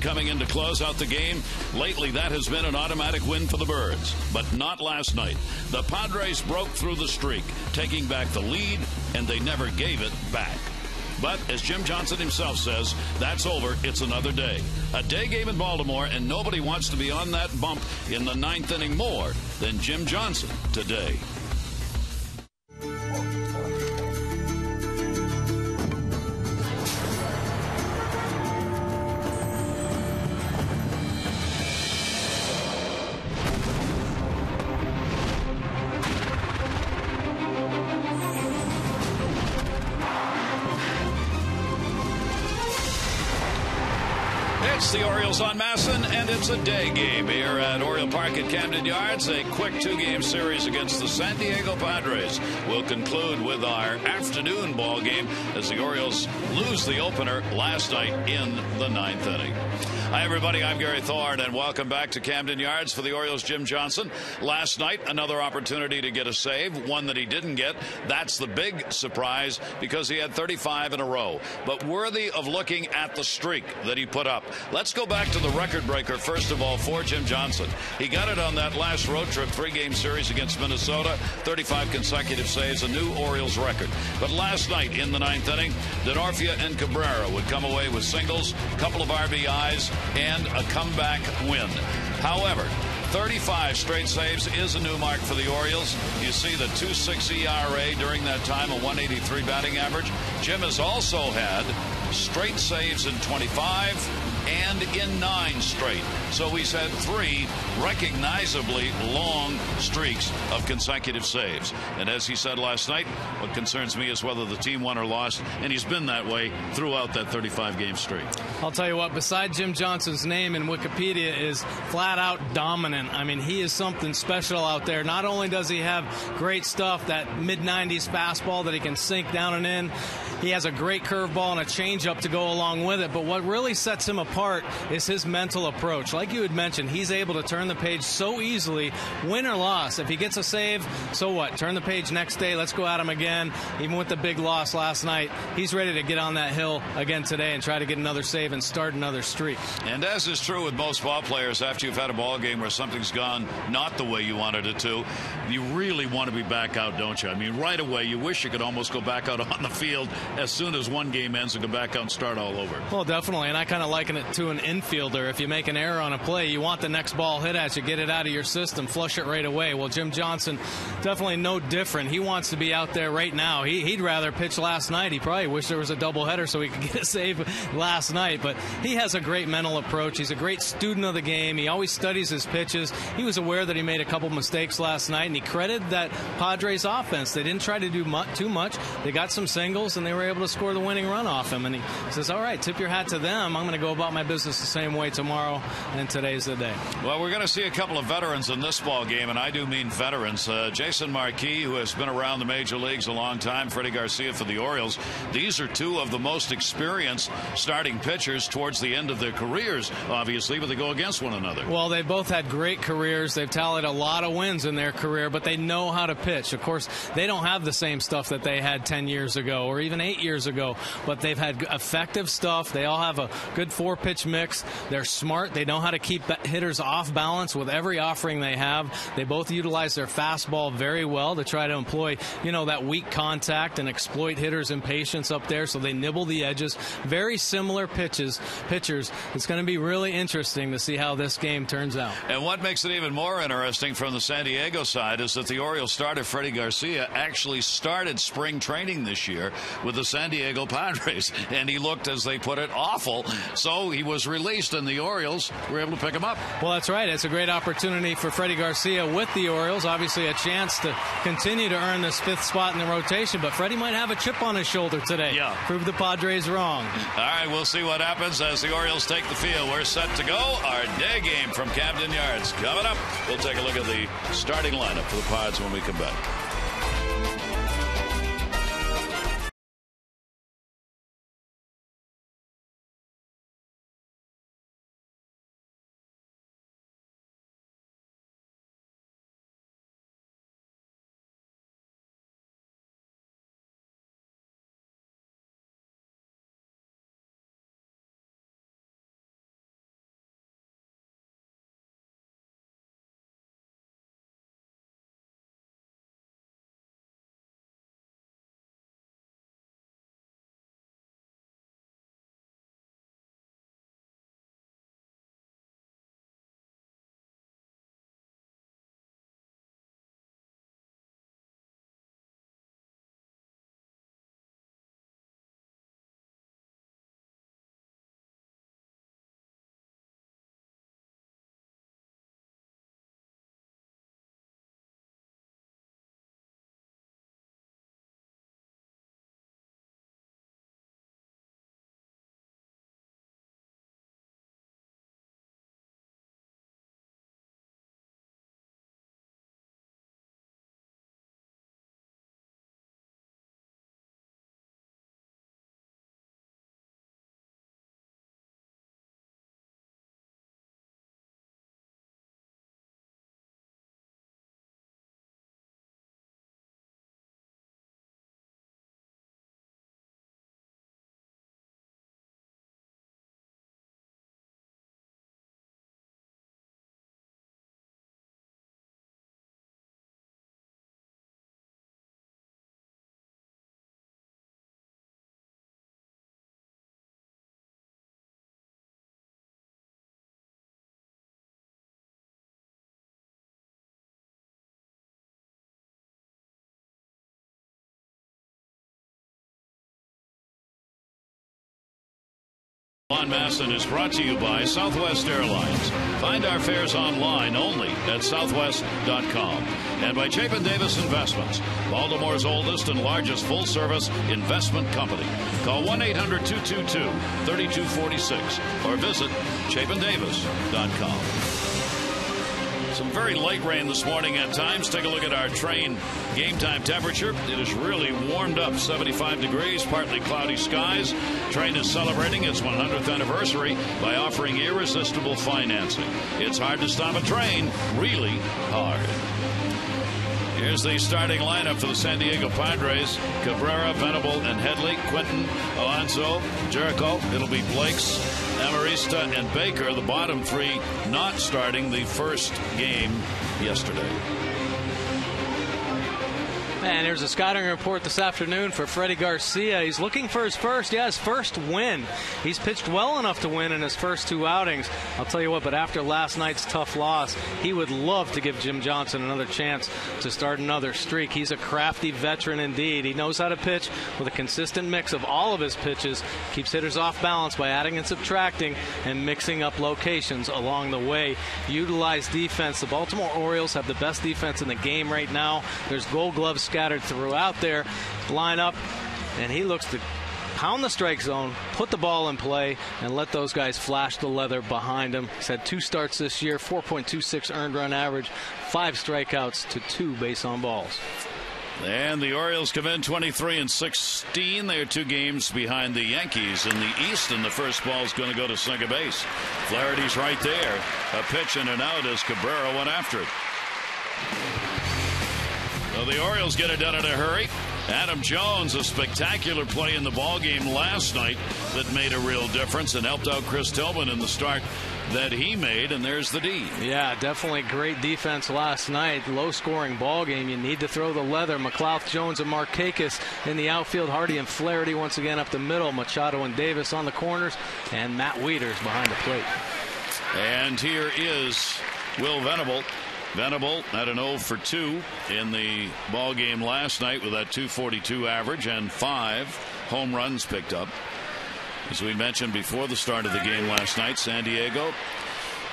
coming in to close out the game. Lately, that has been an automatic win for the Birds, but not last night. The Padres broke through the streak, taking back the lead, and they never gave it back. But as Jim Johnson himself says, that's over. It's another day. A day game in Baltimore, and nobody wants to be on that bump in the ninth inning more than Jim Johnson today. It's the Orioles on Masson, and it's a day game here at Oriole Park at Camden Yards. A quick two-game series against the San Diego Padres will conclude with our afternoon ball game as the Orioles lose the opener last night in the ninth inning. Hi, everybody. I'm Gary Thorne, and welcome back to Camden Yards for the Orioles' Jim Johnson. Last night, another opportunity to get a save, one that he didn't get. That's the big surprise because he had 35 in a row, but worthy of looking at the streak that he put up. Let's go back to the record breaker, first of all, for Jim Johnson. He got it on that last road trip, three-game series against Minnesota, 35 consecutive saves, a new Orioles record. But last night in the ninth inning, Denorfia and Cabrera would come away with singles, a couple of RBIs, and a comeback win. However, 35 straight saves is a new mark for the Orioles. You see the 2.6 ERA during that time, a 183 batting average. Jim has also had straight saves in 25 and in 9 straight. So he's had 3 recognizably long streaks of consecutive saves. And as he said last night, what concerns me is whether the team won or lost, and he's been that way throughout that 35-game streak. I'll tell you what, beside Jim Johnson's name in Wikipedia is flat-out dominant. I mean, he is something special out there. Not only does he have great stuff, that mid-90s fastball that he can sink down and in, he has a great curveball and a changeup to go along with it. But what really sets him apart is his mental approach. Like you had mentioned, he's able to turn the page so easily, win or loss. If he gets a save, so what? Turn the page next day. Let's go at him again. Even with the big loss last night, he's ready to get on that hill again today and try to get another save and start another streak. And as is true with most ball players, after you've had a ball game where something's gone not the way you wanted it to, you really want to be back out, don't you? I mean, right away, you wish you could almost go back out on the field as soon as one game ends and go back out and start all over. Well, definitely, and I kind of liken it to an infielder. If you make an error on a play, you want the next ball hit at you, get it out of your system, flush it right away. Well, Jim Johnson, definitely no different. He wants to be out there right now. He'd rather pitch last night. He probably wished there was a doubleheader so he could get a save last night, but he has a great mental approach. He's a great student of the game. He always studies his pitches. He was aware that he made a couple mistakes last night, and he credited that Padres offense. They didn't try to do too much. They got some singles, and they were able to score the winning run off him. And he says, all right, tip your hat to them. I'm going to go about my business the same way tomorrow, and today's the day. Well, we're going to see a couple of veterans in this ball game, and I do mean veterans. Jason Marquis, who has been around the major leagues a long time, Freddie Garcia for the Orioles. These are two of the most experienced starting pitchers towards the end of their careers, obviously, but they go against one another. Well, they both had great careers. They've tallied a lot of wins in their career, but they know how to pitch. Of course, they don't have the same stuff that they had 10 years ago or even 8 years ago, but they've had effective stuff. They all have a good 4-pitch mix. They're smart. They know how to keep hitters off balance with every offering they have. They both utilize their fastball very well to try to employ, that weak contact and exploit hitters' impatience up there, so they nibble the edges. Very similar pitchers. It's going to be really interesting to see how this game turns out. And what makes it even more interesting from the San Diego side is that the Orioles starter Freddie Garcia actually started spring training this year with the San Diego Padres, and he looked, as they put it, awful. So he was released, and the Orioles were able to pick him up. Well, that's right. It's a great opportunity for Freddie Garcia with the Orioles. Obviously, a chance to continue to earn this 5th spot in the rotation, but Freddie might have a chip on his shoulder today. Yeah. Prove the Padres wrong. All right, we'll see what happens as the Orioles take the field. We're set to go. Our day game from Camden Yards coming up. We'll take a look at the starting lineup for the Pods when we come back. On Masson is brought to you by Southwest Airlines. Find our fares online only at southwest.com. And by Chapin Davis Investments, Baltimore's oldest and largest full-service investment company. Call 1-800-222-3246 or visit chapindavis.com. Some very light rain this morning at times. Take a look at our train game time temperature. It is really warmed up, 75 degrees, partly cloudy skies. Train is celebrating its 100th anniversary by offering irresistible financing. It's hard to stop a train, really hard. Here's the starting lineup for the San Diego Padres. Cabrera, Venable, and Headley, Quinton, Alonso, Jericho. It'll be Blakes, Amarista, and Baker, the bottom three not starting the first game yesterday. And here's a scouting report this afternoon for Freddie Garcia. He's looking for his first win. He's pitched well enough to win in his first two outings. I'll tell you what, but after last night's tough loss, he would love to give Jim Johnson another chance to start another streak. He's a crafty veteran indeed. He knows how to pitch with a consistent mix of all of his pitches, keeps hitters off balance by adding and subtracting and mixing up locations along the way. Utilize defense. The Baltimore Orioles have the best defense in the game right now. There's Gold Gloves scattered throughout their lineup, and he looks to pound the strike zone, put the ball in play, and let those guys flash the leather behind him. He's had 2 starts this year, 4.26 earned run average, 5 strikeouts to 2 base on balls. And the Orioles come in 23-16. They are 2 games behind the Yankees in the East, and the first ball is going to go to second base. Flaherty's right there. A pitch in and out as Cabrera went after it. So the Orioles get it done in a hurry. Adam Jones, a spectacular play in the ballgame last night that made a real difference and helped out Chris Tillman in the start that he made, and there's the D. Yeah, definitely great defense last night. Low-scoring ball game. You need to throw the leather. McLeod, Jones, and Markakis in the outfield. Hardy and Flaherty once again up the middle. Machado and Davis on the corners, and Matt Wieters behind the plate. And here is Will Venable. Venable had an 0 for 2 in the ball game last night with that 242 average and 5 home runs picked up. As we mentioned before the start of the game last night, San Diego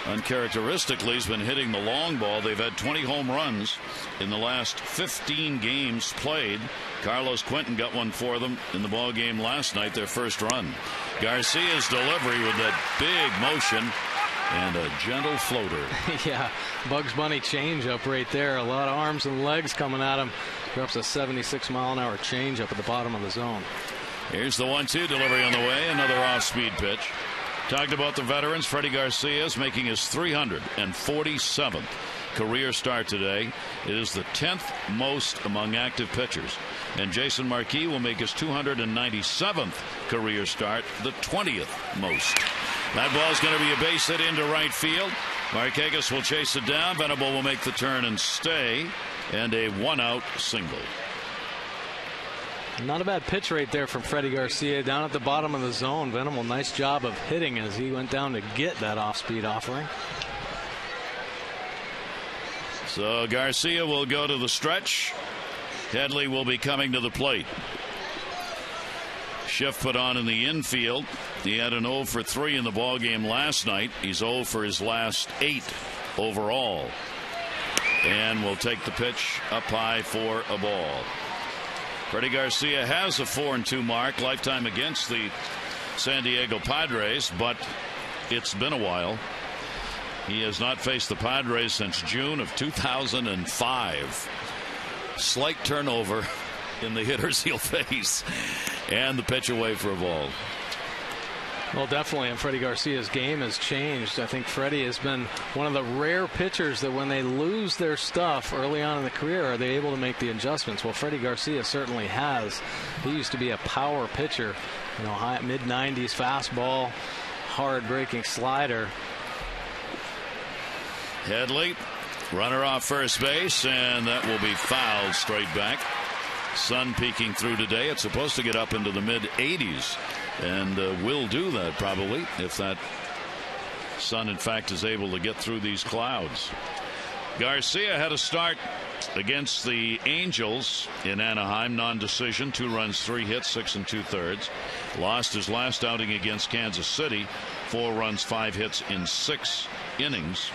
uncharacteristically has been hitting the long ball. They've had 20 home runs in the last 15 games played. Carlos Quinton got one for them in the ball game last night, their first run. Garcia's delivery with that big motion and a gentle floater. Yeah, Bugs Bunny changeup right there. A lot of arms and legs coming at him. Drops a 76-mile-an-hour changeup at the bottom of the zone. Here's the 1-2 delivery on the way. Another off-speed pitch. Talked about the veterans. Freddie Garcia is making his 347th career start today. It is the 10th most among active pitchers. And Jason Marquis will make his 297th career start, the 20th most. That ball's going to be a base hit into right field. Markakis will chase it down. Venable will make the turn and stay. And a 1-out single. Not a bad pitch right there from Freddie Garcia down at the bottom of the zone. Venable, nice job of hitting as he went down to get that off-speed offering. So Garcia will go to the stretch. Headley will be coming to the plate. Schiff put on in the infield. He had an 0 for 3 in the ballgame last night. He's 0 for his last 8 overall. And will take the pitch up high for a ball. Freddie Garcia has a 4-2 mark lifetime against the San Diego Padres, but it's been a while. He has not faced the Padres since June of 2005. Slight turnover in the hitters he'll face, and the pitch away for a ball. Well, definitely, and Freddie Garcia's game has changed. I think Freddie has been one of the rare pitchers that when they lose their stuff early on in the career, are they able to make the adjustments? Well, Freddie Garcia certainly has. He used to be a power pitcher, you know, high mid-90s fastball, hard-breaking slider. Headley, runner off first base, and that will be fouled straight back. Sun peeking through today. It's supposed to get up into the mid-80s, and will do that probably if that sun in fact is able to get through these clouds. Garcia had a start against the Angels in Anaheim, non-decision, 2 runs, 3 hits, 6 2/3. Lost his last outing against Kansas City, 4 runs, 5 hits in 6 innings,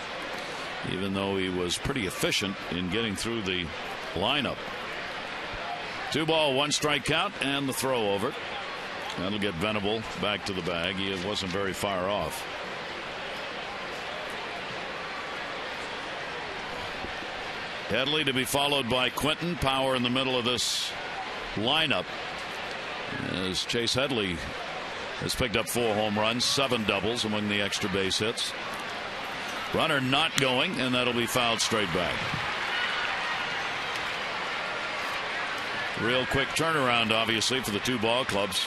even though he was pretty efficient in getting through the lineup. 2 ball, 1 strike count, and the throw over. That'll get Venable back to the bag. He wasn't very far off. Headley to be followed by Quinton. Power in the middle of this lineup, as Chase Headley has picked up 4 home runs, 7 doubles among the extra base hits. Runner not going, and that'll be fouled straight back. Real quick turnaround, obviously, for the 2 ball clubs.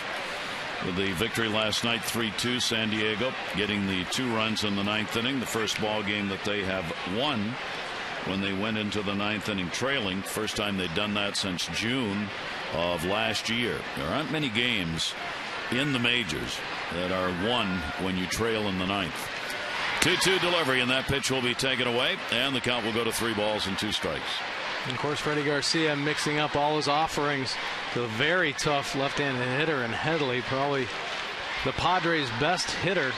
With the victory last night, 3-2, San Diego getting the 2 runs in the 9th inning, the first ball game that they have won when they went into the 9th inning trailing. First time they'd done that since June of last year. There aren't many games in the majors that are won when you trail in the 9th. 2-2 delivery, and that pitch will be taken away, and the count will go to 3 balls and 2 strikes. And of course, Freddie Garcia mixing up all his offerings to a very tough left-handed hitter in Headley, probably the Padres' best hitter.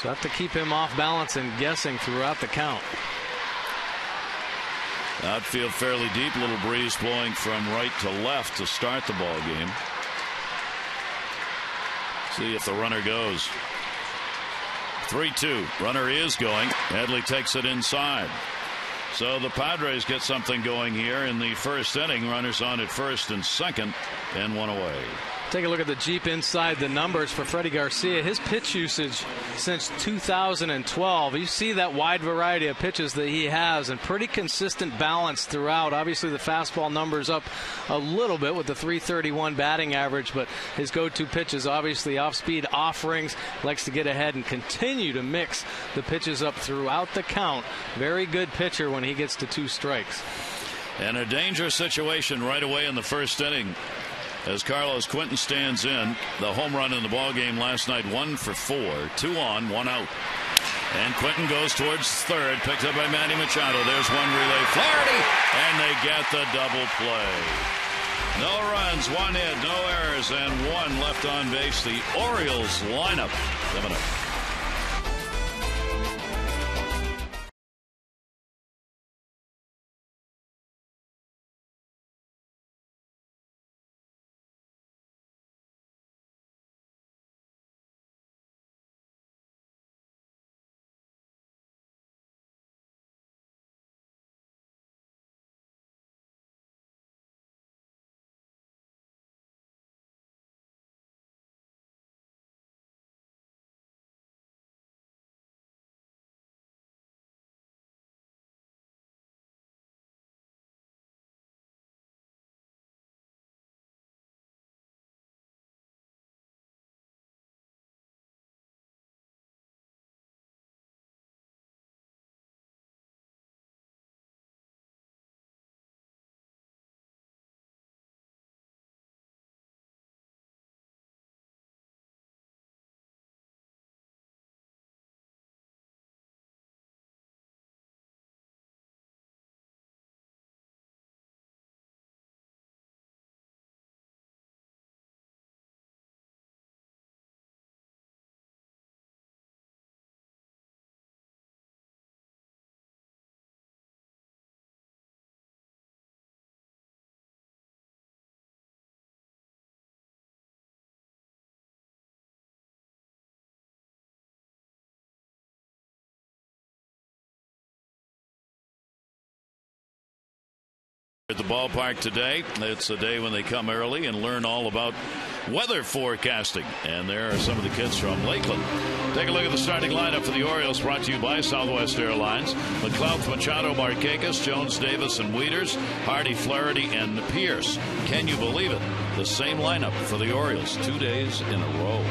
So have to keep him off balance and guessing throughout the count. Outfield fairly deep, little breeze blowing from right to left to start the ball game. See if the runner goes. 3-2. Runner is going. Headley takes it inside. So the Padres get something going here in the 1st inning. Runners on at 1st and 2nd, and 1 away. Take a look at the Jeep inside the numbers for Freddie Garcia. His pitch usage since 2012. You see that wide variety of pitches that he has, and pretty consistent balance throughout. Obviously, the fastball numbers up a little bit with the 331 batting average, but his go-to pitches, obviously off-speed offerings, likes to get ahead and continue to mix the pitches up throughout the count. Very good pitcher when he gets to 2 strikes. And a dangerous situation right away in the 1st inning, as Carlos Quinton stands in. The home run in the ball game last night, 1 for 4, 2 on, 1 out. And Quinton goes towards 3rd, picked up by Manny Machado. There's one relay, Flaherty, and they get the double play. No runs, 1 hit, no errors, and 1 left on base. The Orioles lineup coming up. At the ballpark today, it's a day when they come early and learn all about weather forecasting. And there are some of the kids from Lakeland. Take a look at the starting lineup for the Orioles, brought to you by Southwest Airlines. McLeod, Machado, Markakis, Jones, Davis, and Wieters, Hardy, Flaherty, and Pierce. Can you believe it? the same lineup for the Orioles 2 days in a row.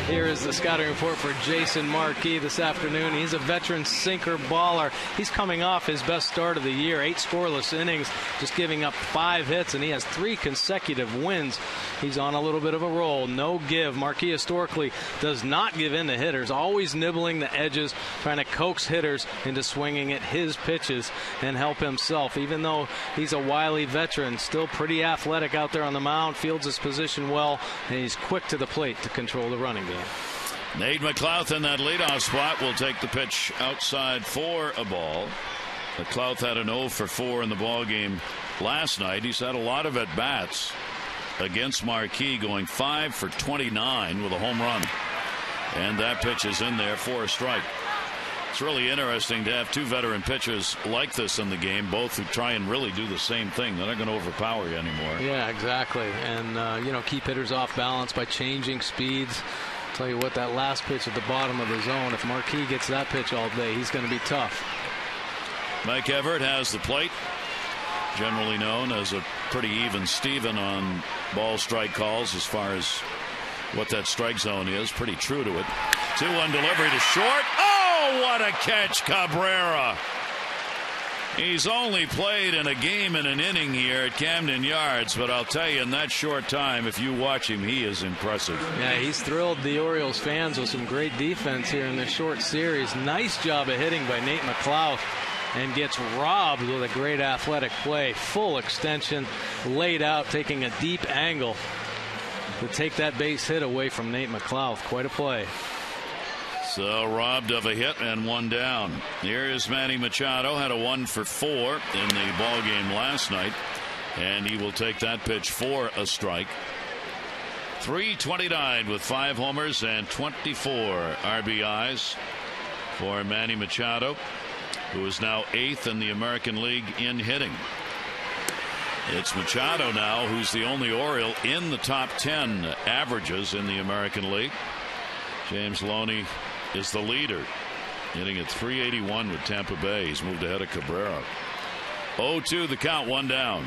Here is the scouting report for Jason Marquis this afternoon. He's a veteran sinker baller. He's coming off his best start of the year, 8 scoreless innings, just giving up 5 hits, and he has 3 consecutive wins. He's on a little bit of a roll. No give. Marquis historically does not give in to hitters, always nibbling the edges, trying to coax hitters into swinging at his pitches and help himself. Even though he's a wily veteran, still pretty athletic out there on the mound, fields his position well, and he's quick to the plate to control the running game. Nate McLouth in that leadoff spot will take the pitch outside for a ball. McLouth had an 0 for 4 in the ball game last night. He's had a lot of at-bats against Marquis, going 5 for 29 with a home run. And that pitch is in there for a strike. It's really interesting to have 2 veteran pitchers like this in the game, both who try and really do the same thing. They're not going to overpower you anymore. Yeah, exactly. And, keep hitters off balance by changing speeds. Tell you what, that last pitch at the bottom of the zone, if Marquis gets that pitch all day, he's going to be tough. Mike Everett has the plate, generally known as a pretty even Steven on ball strike calls as far as what that strike zone is. Pretty true to it. 2-1 delivery to short. Oh, what a catch, Cabrera. He's only played in a game and an inning here at Camden Yards, but I'll tell you, in that short time, if you watch him, he is impressive. Yeah, he's thrilled the Orioles fans with some great defense here in this short series. Nice job of hitting by Nate McLouth, and gets robbed with a great athletic play. Full extension, laid out, taking a deep angle to take that base hit away from Nate McLouth. Quite a play. So robbed of a hit and 1 down. Here is Manny Machado, had a 1 for 4 in the ball game last night, and he will take that pitch for a strike. 329 with 5 homers and 24 RBIs for Manny Machado, who is now 8th in the American League in hitting. It's Machado now who's the only Oriole in the top 10 averages in the American League. James Loney is the leader, hitting at .381 with Tampa Bay. He's moved ahead of Cabrera. 0-2 the count, 1 down.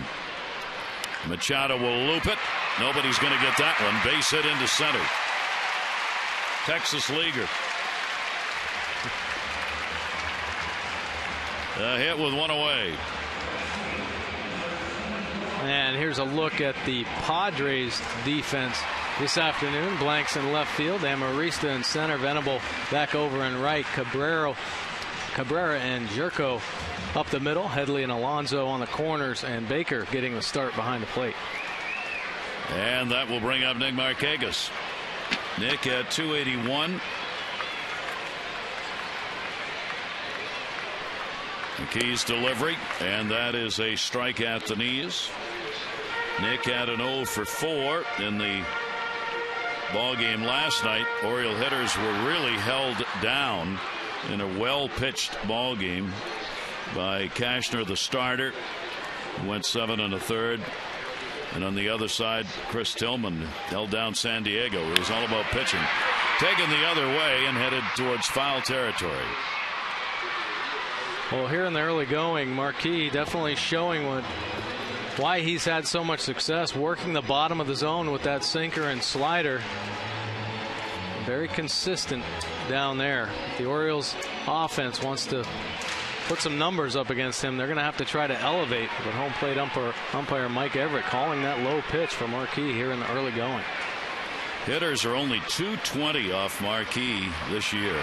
Machado will loop it. Nobody's going to get that one. Base hit into center. Texas leaguer. A hit with 1 away. And here's a look at the Padres defense this afternoon. Blanks in left field, Amarista in center, Venable back over in right, Cabrera and Jerko up the middle, Headley and Alonso on the corners, and Baker getting the start behind the plate. And that will bring up Nick Markakis. Nick at .281. McKee's delivery, and that is a strike at the knees. Nick had an 0 for 4 in the ball game last night. Oriole hitters were really held down in a well-pitched ball game by Cashner, the starter, who went 7 1/3. And on the other side, Chris Tillman held down San Diego. It was all about pitching. Taken the other way and headed towards foul territory. Well, here in the early going, Marquis definitely showing why he's had so much success working the bottom of the zone with that sinker and slider. Very consistent down there. If the Orioles offense wants to put some numbers up against him, they're going to have to try to elevate. But home plate umpire Mike Everett calling that low pitch for Marquis here in the early going. Hitters are only .220 off Marquis this year.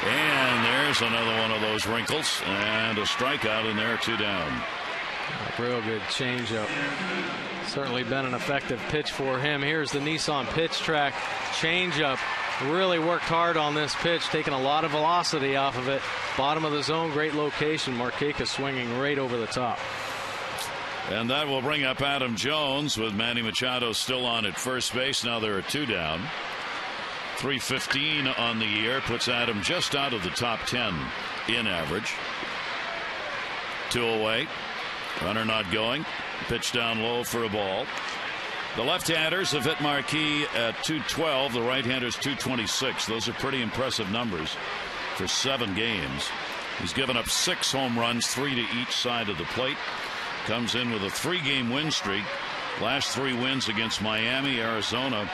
And there's another one of those wrinkles, and a strikeout in there, 2 down. A real good changeup. Certainly been an effective pitch for him. Here's the Nissan pitch track changeup. Really worked hard on this pitch, taking a lot of velocity off of it. Bottom of the zone, great location. Markakis swinging right over the top. And that will bring up Adam Jones with Manny Machado still on at first base. Now there are 2 down. .315 on the year puts Adam just out of the top 10 in average. 2 away. Runner not going. Pitch down low for a ball. The left-handers have hit Marquis at .212. The right-handers .226. Those are pretty impressive numbers for 7 games. He's given up 6 home runs, 3 to each side of the plate. Comes in with a 3-game win streak Last 3 wins against Miami, Arizona,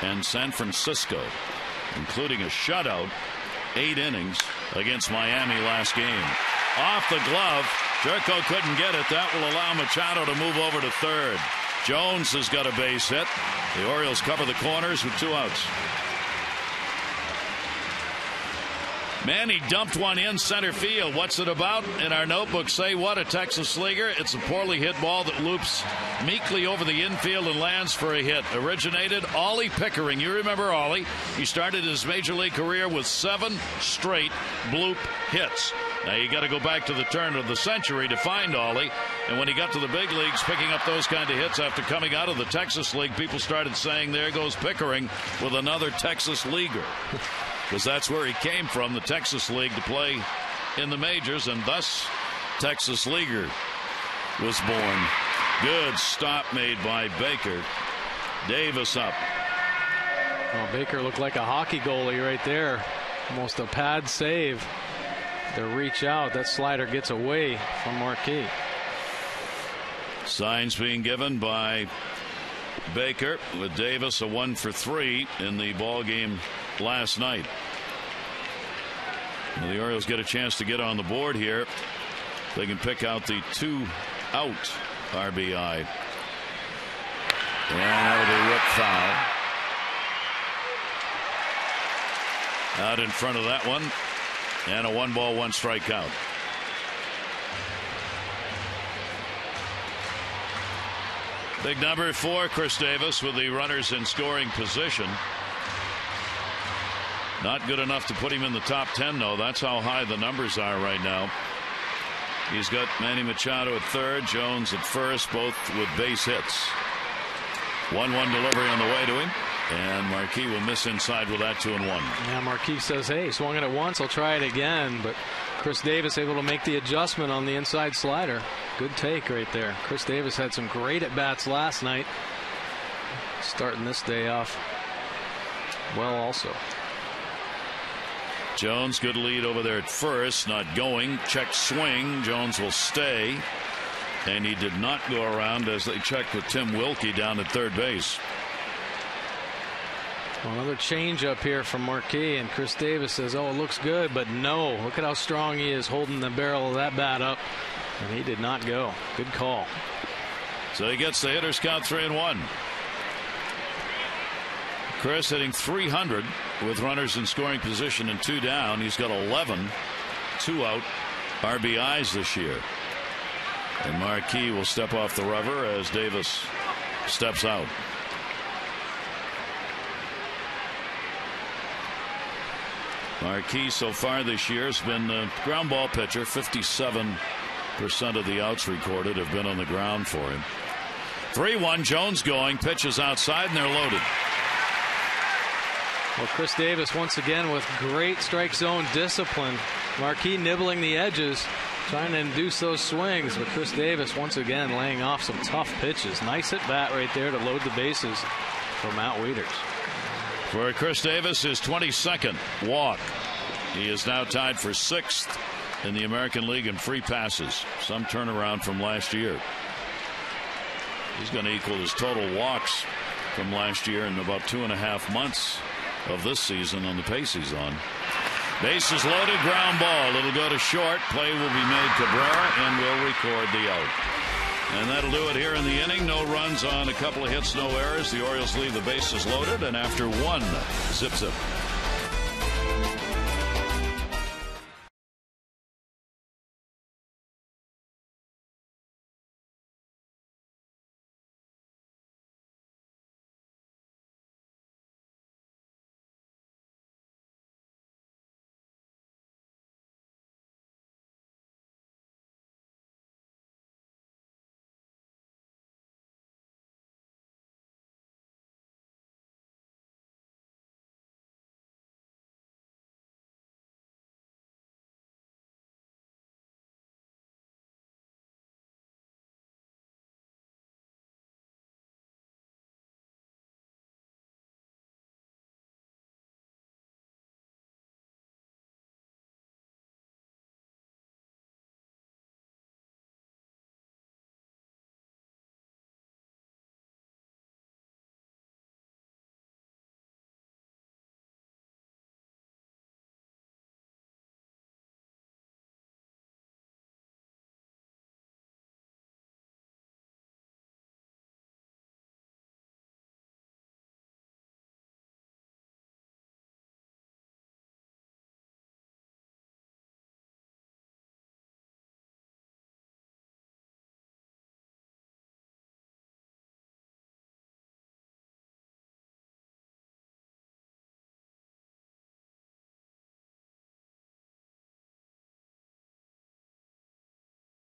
and San Francisco, including a shutout, 8 innings against Miami last game. Off the glove. Jerko couldn't get it. That will allow Machado to move over to third. Jones has got a base hit. The Orioles cover the corners with 2 outs. Manny dumped one in center field. What's it about? In our notebook, say what? A Texas leaguer. It's a poorly hit ball that loops meekly over the infield and lands for a hit. Originated Ollie Pickering. You remember Ollie? He started his major league career with 7 straight bloop hits. Now you got to go back to the turn of the century to find Ollie. And when he got to the big leagues, picking up those kind of hits after coming out of the Texas League, people started saying, there goes Pickering with another Texas leaguer. Because that's where he came from, the Texas League, to play in the majors, and thus Texas Leaguer was born. Good stop made by Baker. Davis up. Oh, Baker looked like a hockey goalie right there. Almost a pad save. The reach out. That slider gets away from Marquis. Signs being given by Baker, with Davis a 1 for 3 in the ball game last night. Well, the Orioles get a chance to get on the board here. They can pick out the 2-out RBI. And that'll be whipped foul. Out in front of that one. And a 1-ball, 1-strike count. Big number for Chris Davis with the runners in scoring position. Not good enough to put him in the top 10, though. That's how high the numbers are right now. He's got Manny Machado at third, Jones at first, both with base hits. 1-1 delivery on the way to him. And Marquis will miss inside with that 2-1. Yeah, Marquis says, hey, swung it at once, I'll try it again. But Chris Davis able to make the adjustment on the inside slider. Good take right there. Chris Davis had some great at-bats last night. Starting this day off well also. Jones, good lead over there at first, not going. Check swing. Jones will stay. And he did not go around as they checked with Tim Wilkie down at third base. Well, another change up here from Marquis, and Chris Davis says, oh, it looks good, but no. Look at how strong he is holding the barrel of that bat up. And he did not go. Good call. So he gets the hitter's count 3-1. Chris hitting .300 with runners in scoring position and 2 down. He's got 11 2-out RBIs this year. And Marquis will step off the rubber as Davis steps out. Marquis so far this year has been a ground ball pitcher. 57% of the outs recorded have been on the ground for him. 3-1, Jones going, pitches outside, and they're loaded. Well, Chris Davis once again with great strike zone discipline. Marquis nibbling the edges, trying to induce those swings, but Chris Davis once again laying off some tough pitches. Nice at bat right there to load the bases for Matt Wieters. For Chris Davis, his 22nd walk. He is now tied for 6th in the American League in free passes. Some turnaround from last year. He's going to equal his total walks from last year in about 2.5 months of this season on the pace he's on. Bases loaded, ground ball. It'll go to short. Play will be made Cabrera, and we'll record the out. And that'll do it here in the inning. No runs on a couple of hits, no errors. The Orioles leave the bases loaded, and after 1, zip.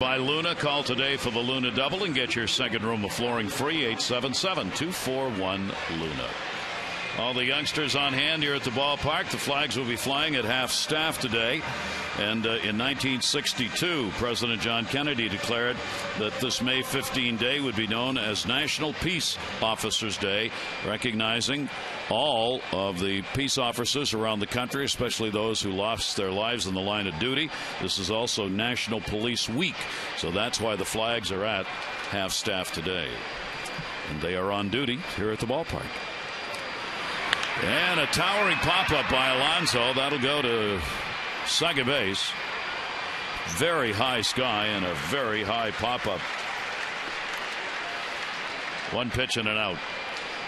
By Luna. Call today for the Luna Double and get your second room of flooring free. 877-241-LUNA. All the youngsters on hand here at the ballpark. The flags will be flying at half staff today. And in 1962, President John Kennedy declared that this May 15 day would be known as National Peace Officers Day, recognizing all of the peace officers around the country, especially those who lost their lives in the line of duty. This is also National Police Week, so that's why the flags are at half staff today. And they are on duty here at the ballpark. And a towering pop-up by Alonso. That'll go to second base. Very high sky and a very high pop-up. One pitch and an out.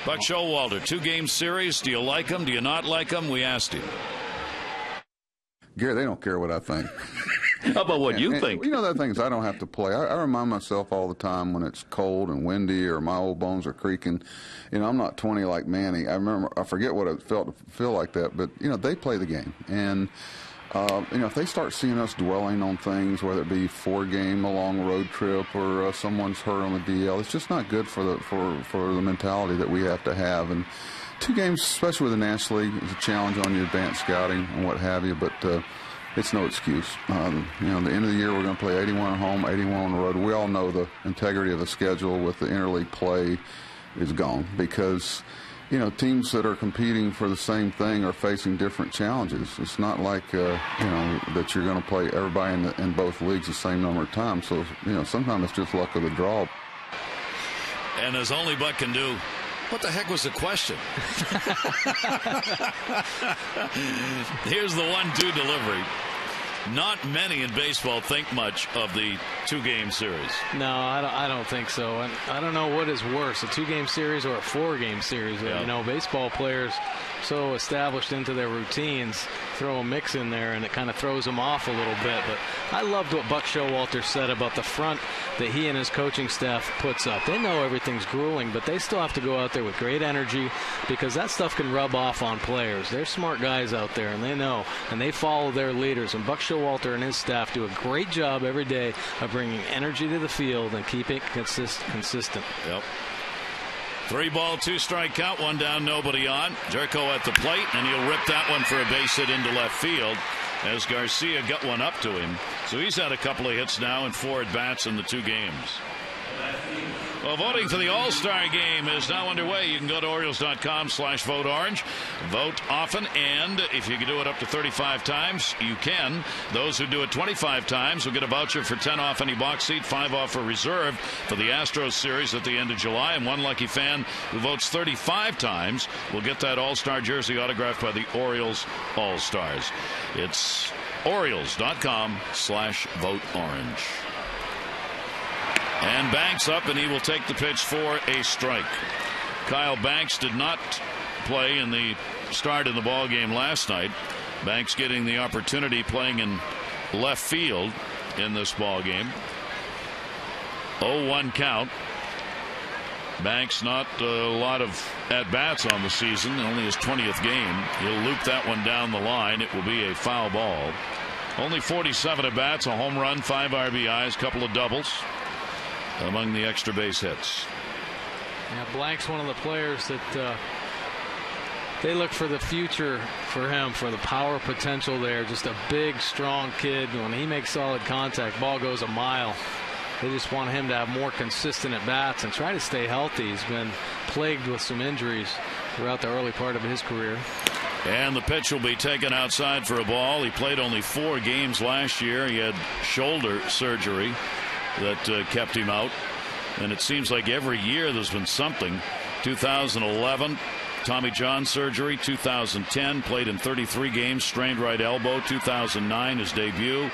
Buck Showalter, 2-game series. Do you like him? Do you not like him? We asked him. Gary, they don't care what I think. How about what you think? You know, there are things I don't have to play. I remind myself all the time when it's cold and windy or my old bones are creaking. You know, I'm not 20 like Manny. I forget what it felt to feel like that, but, you know, they play the game. And, you know, if they start seeing us dwelling on things, whether it be 4-game, a long road trip, or someone's hurt on the DL, it's just not good for the mentality that we have to have. And 2 games, especially with the National League, is a challenge on your advanced scouting and what have you, but it's no excuse. You know, at the end of the year, we're going to play 81 at home, 81 on the road. We all know the integrity of the schedule with the interleague play is gone because, you know, teams that are competing for the same thing are facing different challenges. It's not like, you know, that you're going to play everybody in both leagues the same number of times. So, you know, sometimes it's just luck of the draw. And as only Buck can do, what the heck was the question? Here's the 1-2 delivery. Not many in baseball think much of the 2-game series. No, I don't think so. And I don't know what is worse, a 2-game series or a 4-game series. Yeah. You know, baseball players so established into their routines, throw a mix in there, and it kind of throws them off a little bit. But I loved what Buck Showalter said about the front that he and his coaching staff puts up. They know everything's grueling, but they still have to go out there with great energy because that stuff can rub off on players. They're smart guys out there, and they know, and they follow their leaders. And Buck Showalter and his staff do a great job every day of bringing energy to the field and keeping it consistent. Yep. 3-ball, 2-strike count, 1 down, nobody on. Jerko at the plate, and he'll rip that one for a base hit into left field as Garcia got one up to him. So he's had a couple of hits now and 4 at-bats in the 2 games. Well, voting for the All-Star Game is now underway. You can go to Orioles.com/vote-orange. Vote often, and if you can do it up to 35 times, you can. Those who do it 25 times will get a voucher for 10 off any box seat, 5 off a reserve for the Astros series at the end of July. And one lucky fan who votes 35 times will get that All-Star jersey autographed by the Orioles All-Stars. It's Orioles.com/vote-orange. And Banks up, and he will take the pitch for a strike. Kyle Banks did not play in the start of the ball game last night. Banks getting the opportunity playing in left field in this ball game. 0-1 count. Banks not a lot of at-bats on the season, only his 20th game. He'll loop that one down the line. It will be a foul ball. Only 47 at-bats, a home run, 5 RBIs, couple of doubles among the extra base hits. Yeah, Blank's one of the players that they look for the future for him, for the power potential there. Just a big, strong kid. When he makes solid contact, ball goes a mile. They just want him to have more consistent at-bats and try to stay healthy. He's been plagued with some injuries throughout the early part of his career. And the pitch will be taken outside for a ball. He played only 4 games last year. He had shoulder surgery that kept him out, and it seems like every year there's been something. 2011 Tommy John surgery, 2010 played in 33 games, strained right elbow. 2009 his debut,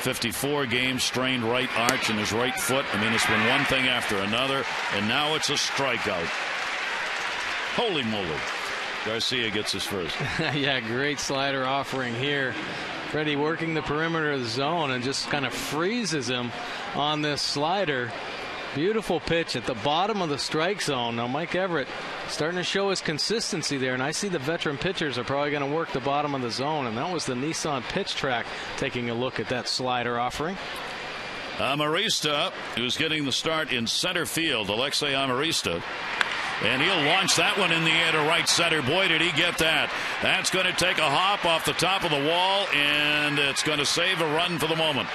54 games, strained right arch in his right foot. I mean, it's been one thing after another, and now it's a strikeout. Holy moly. Garcia gets his first. Yeah, great slider offering here. Freddie working the perimeter of the zone and just kind of freezes him on this slider. Beautiful pitch at the bottom of the strike zone. Now Mike Everett starting to show his consistency there, and I see the veteran pitchers are probably going to work the bottom of the zone, and that was the Nissan pitch track taking a look at that slider offering. Amarista, who's getting the start in center field, Alexei Amarista. And he'll launch that one in the air to right center. Boy, did he get that. That's going to take a hop off the top of the wall, and it's going to save a run for the moment.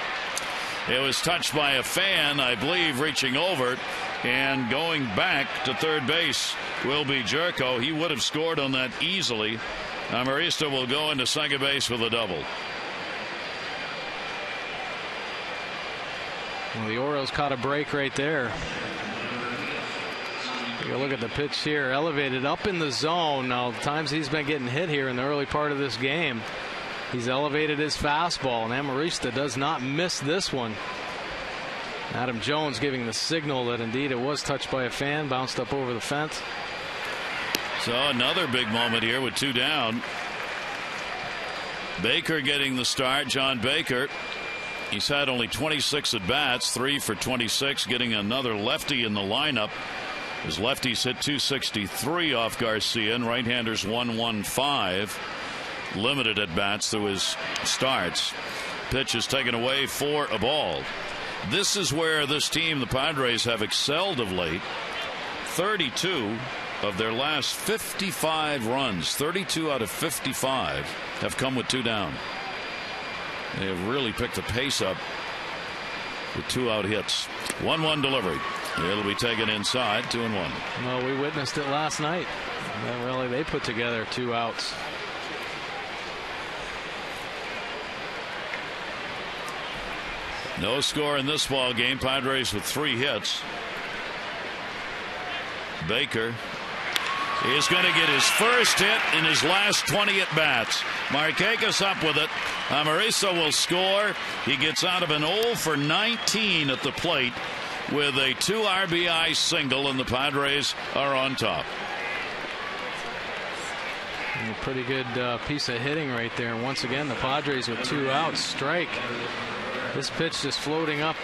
It was touched by a fan, I believe, reaching over, and going back to third base will be Jerko. He would have scored on that easily. Amarista will go into second base with a double. Well, the Orioles caught a break right there. Take a look at the pitch here, elevated up in the zone. Now, the times he's been getting hit here in the early part of this game, he's elevated his fastball, and Amarista does not miss this one. Adam Jones giving the signal that indeed it was touched by a fan, bounced up over the fence. So another big moment here with 2 down. Baker getting the start. John Baker. He's had only 26 at bats, 3 for 26, getting another lefty in the lineup. His lefties hit 263 off Garcia, and right-handers 115. Limited at bats through his starts. Pitch is taken away for a ball. This is where this team, the Padres, have excelled of late. 32 of their last 55 runs, 32 out of 55, have come with 2 down. They have really picked the pace up with 2 out hits. 1-1 delivery. It'll be taken inside, 2-1. Well, we witnessed it last night. Really, they put together 2 outs. No score in this ball game. Padres with 3 hits. Baker is going to get his first hit in his last 20 at bats. Markakis up with it. Amarista will score. He gets out of an 0 for 19 at the plate with a 2 RBI single, and the Padres are on top. And a pretty good piece of hitting right there. And once again, the Padres with 2 outs. Strike. This pitch just floating up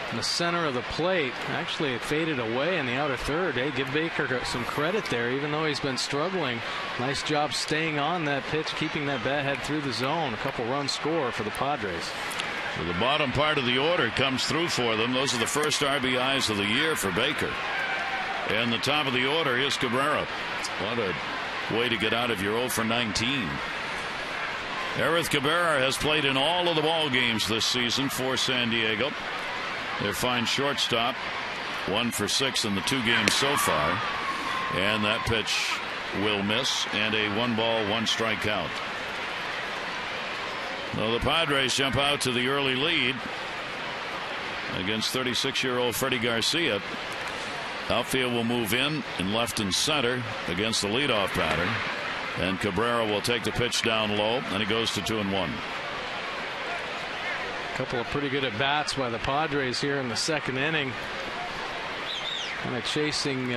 in the center of the plate. Actually, it faded away in the outer third. Hey, give Baker some credit there, even though he's been struggling. Nice job staying on that pitch, keeping that bat head through the zone. A couple run score for the Padres. So the bottom part of the order comes through for them. Those are the first RBIs of the year for Baker. And the top of the order is Cabrera. What a way to get out of your 0 for 19. Erith Cabrera has played in all of the ball games this season for San Diego. Their fine shortstop, 1 for 6 in the 2 games so far. And that pitch will miss, and a 1-ball, 1-strike count. Well, the Padres jump out to the early lead against 36-year-old Freddie Garcia. Outfield will move in left and center against the leadoff batter. And Cabrera will take the pitch down low, and it goes to 2-1. A couple of pretty good at bats by the Padres here in the second inning. Kind of chasing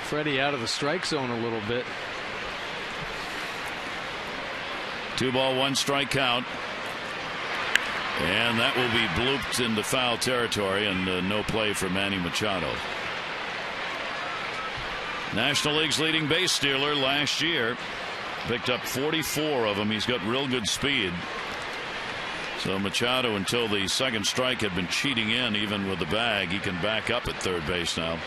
Freddie out of the strike zone a little bit. 2-ball, 1-strike count. And that will be blooped into foul territory, and no play for Manny Machado. National League's leading base stealer last year. Picked up 44 of them. He's got real good speed. So Machado, until the second strike, had been cheating in even with the bag. He can back up at third base now.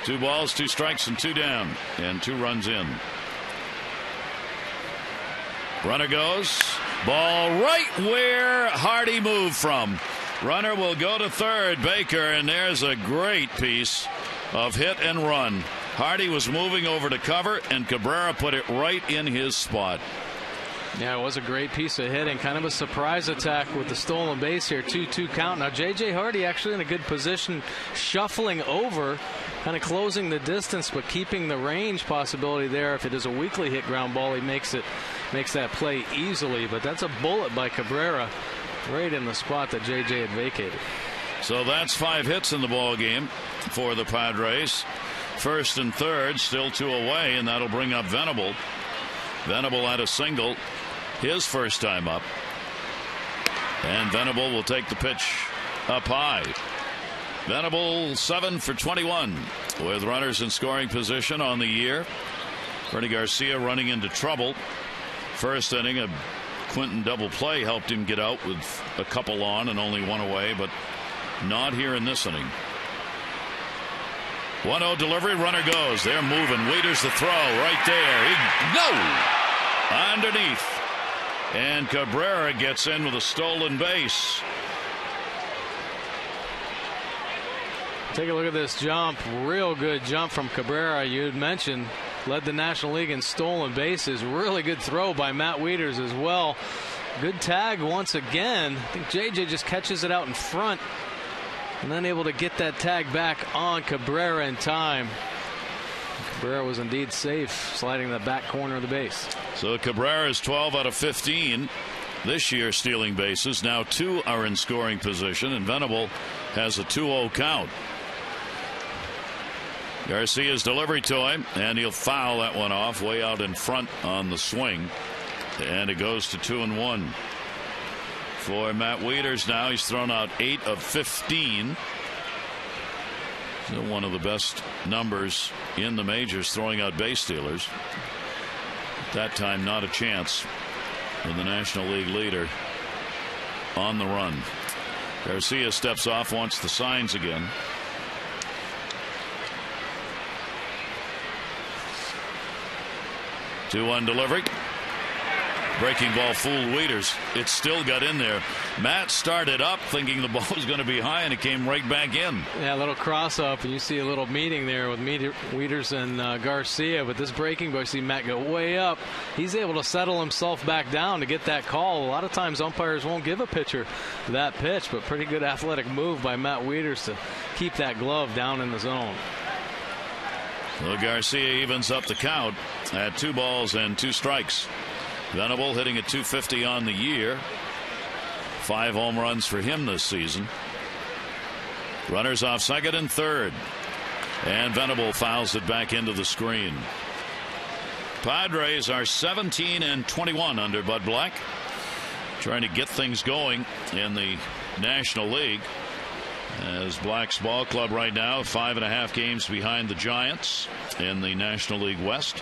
2 balls, 2 strikes, and 2 down, and 2 runs in. Runner goes. Ball right where Hardy moved from. Runner will go to third. Baker, and there's a great piece of hit and run. Hardy was moving over to cover, and Cabrera put it right in his spot. Yeah, it was a great piece of hitting. Kind of a surprise attack with the stolen base here. 2-2 count. Now J.J. Hardy actually in a good position, shuffling over, kind of closing the distance, but keeping the range possibility there. If it is a weakly hit ground ball, he makes that play easily. But that's a bullet by Cabrera, right in the spot that J.J. had vacated. So that's 5 hits in the ball game for the Padres. First and third, still 2 away, and that'll bring up Venable. Venable had a single his first time up, and Venable will take the pitch up high. Venable 7 for 21 with runners in scoring position on the year. Freddie Garcia running into trouble. First inning, a Quinton double play helped him get out with a couple on and only one away, but not here in this inning. 1-0 delivery, runner goes. They're moving. Wieters the throw right there. No! Underneath. And Cabrera gets in with a stolen base. Take a look at this jump. Real good jump from Cabrera. You had mentioned led the National League in stolen bases. Really good throw by Matt Wieters as well. Good tag once again. I think JJ just catches it out in front and then able to get that tag back on Cabrera in time. Cabrera was indeed safe, sliding the back corner of the base. So Cabrera is 12 out of 15 this year stealing bases. Now 2 are in scoring position, and Venable has a 2-0 count. Garcia's delivery to him, and he'll foul that one off way out in front on the swing, and it goes to 2-1 for Matt Wieters. Now he's thrown out 8 of 15. Still one of the best numbers in the majors, throwing out base stealers. At that time, not a chance with the National League leader on the run. Garcia steps off, wants the signs again. 2-1 delivery. Breaking ball fooled Wieters. It still got in there. Matt started up thinking the ball was going to be high, and it came right back in. Yeah, a little cross up, and you see a little meeting there with Wieters and Garcia. But this breaking ball, you see Matt go way up. He's able to settle himself back down to get that call. A lot of times umpires won't give a pitcher that pitch, but pretty good athletic move by Matt Wieters to keep that glove down in the zone. Well, Garcia evens up the count at 2 balls and 2 strikes. Venable hitting at 250 on the year. 5 home runs for him this season. Runners off second and third. And Venable fouls it back into the screen. Padres are 17 and 21 under Bud Black. Trying to get things going in the National League. As Black's ball club right now 5.5 games behind the Giants in the National League West.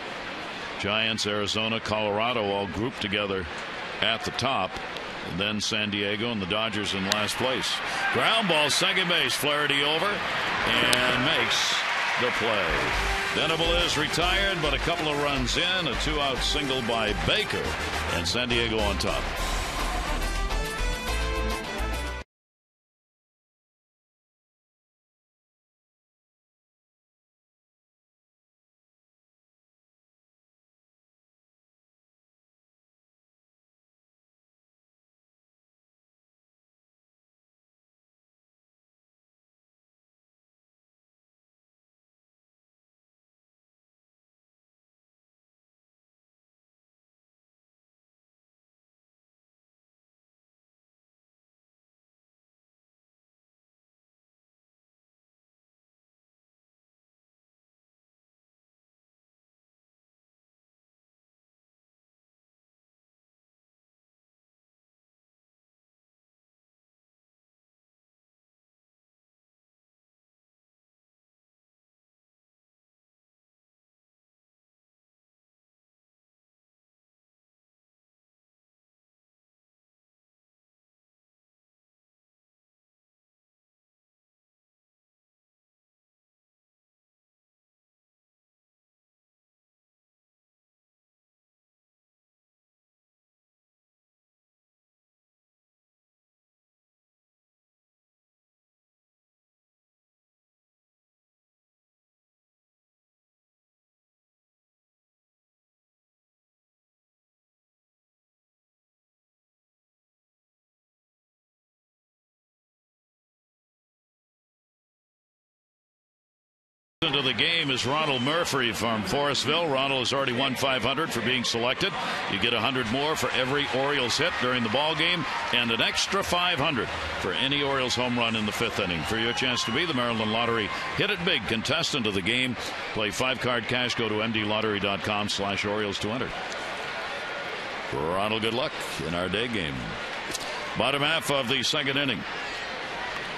Giants, Arizona, Colorado all grouped together at the top. And then San Diego and the Dodgers in last place. Ground ball, second base, Flaherty over and makes the play. Venable is retired, but a couple of runs in, a 2-out single by Baker, and San Diego on top. Into the game is Ronald Murphy from Forestville. Ronald has already won $500 for being selected. You get $100 more for every Orioles hit during the ball game, and an extra $500 for any Orioles home run in the 5th inning. For your chance to be the Maryland Lottery Hit It Big contestant of the game, play 5-card cash. Go to mdlottery.com/Orioles to enter. Ronald, good luck in our day game. Bottom half of the 2nd inning.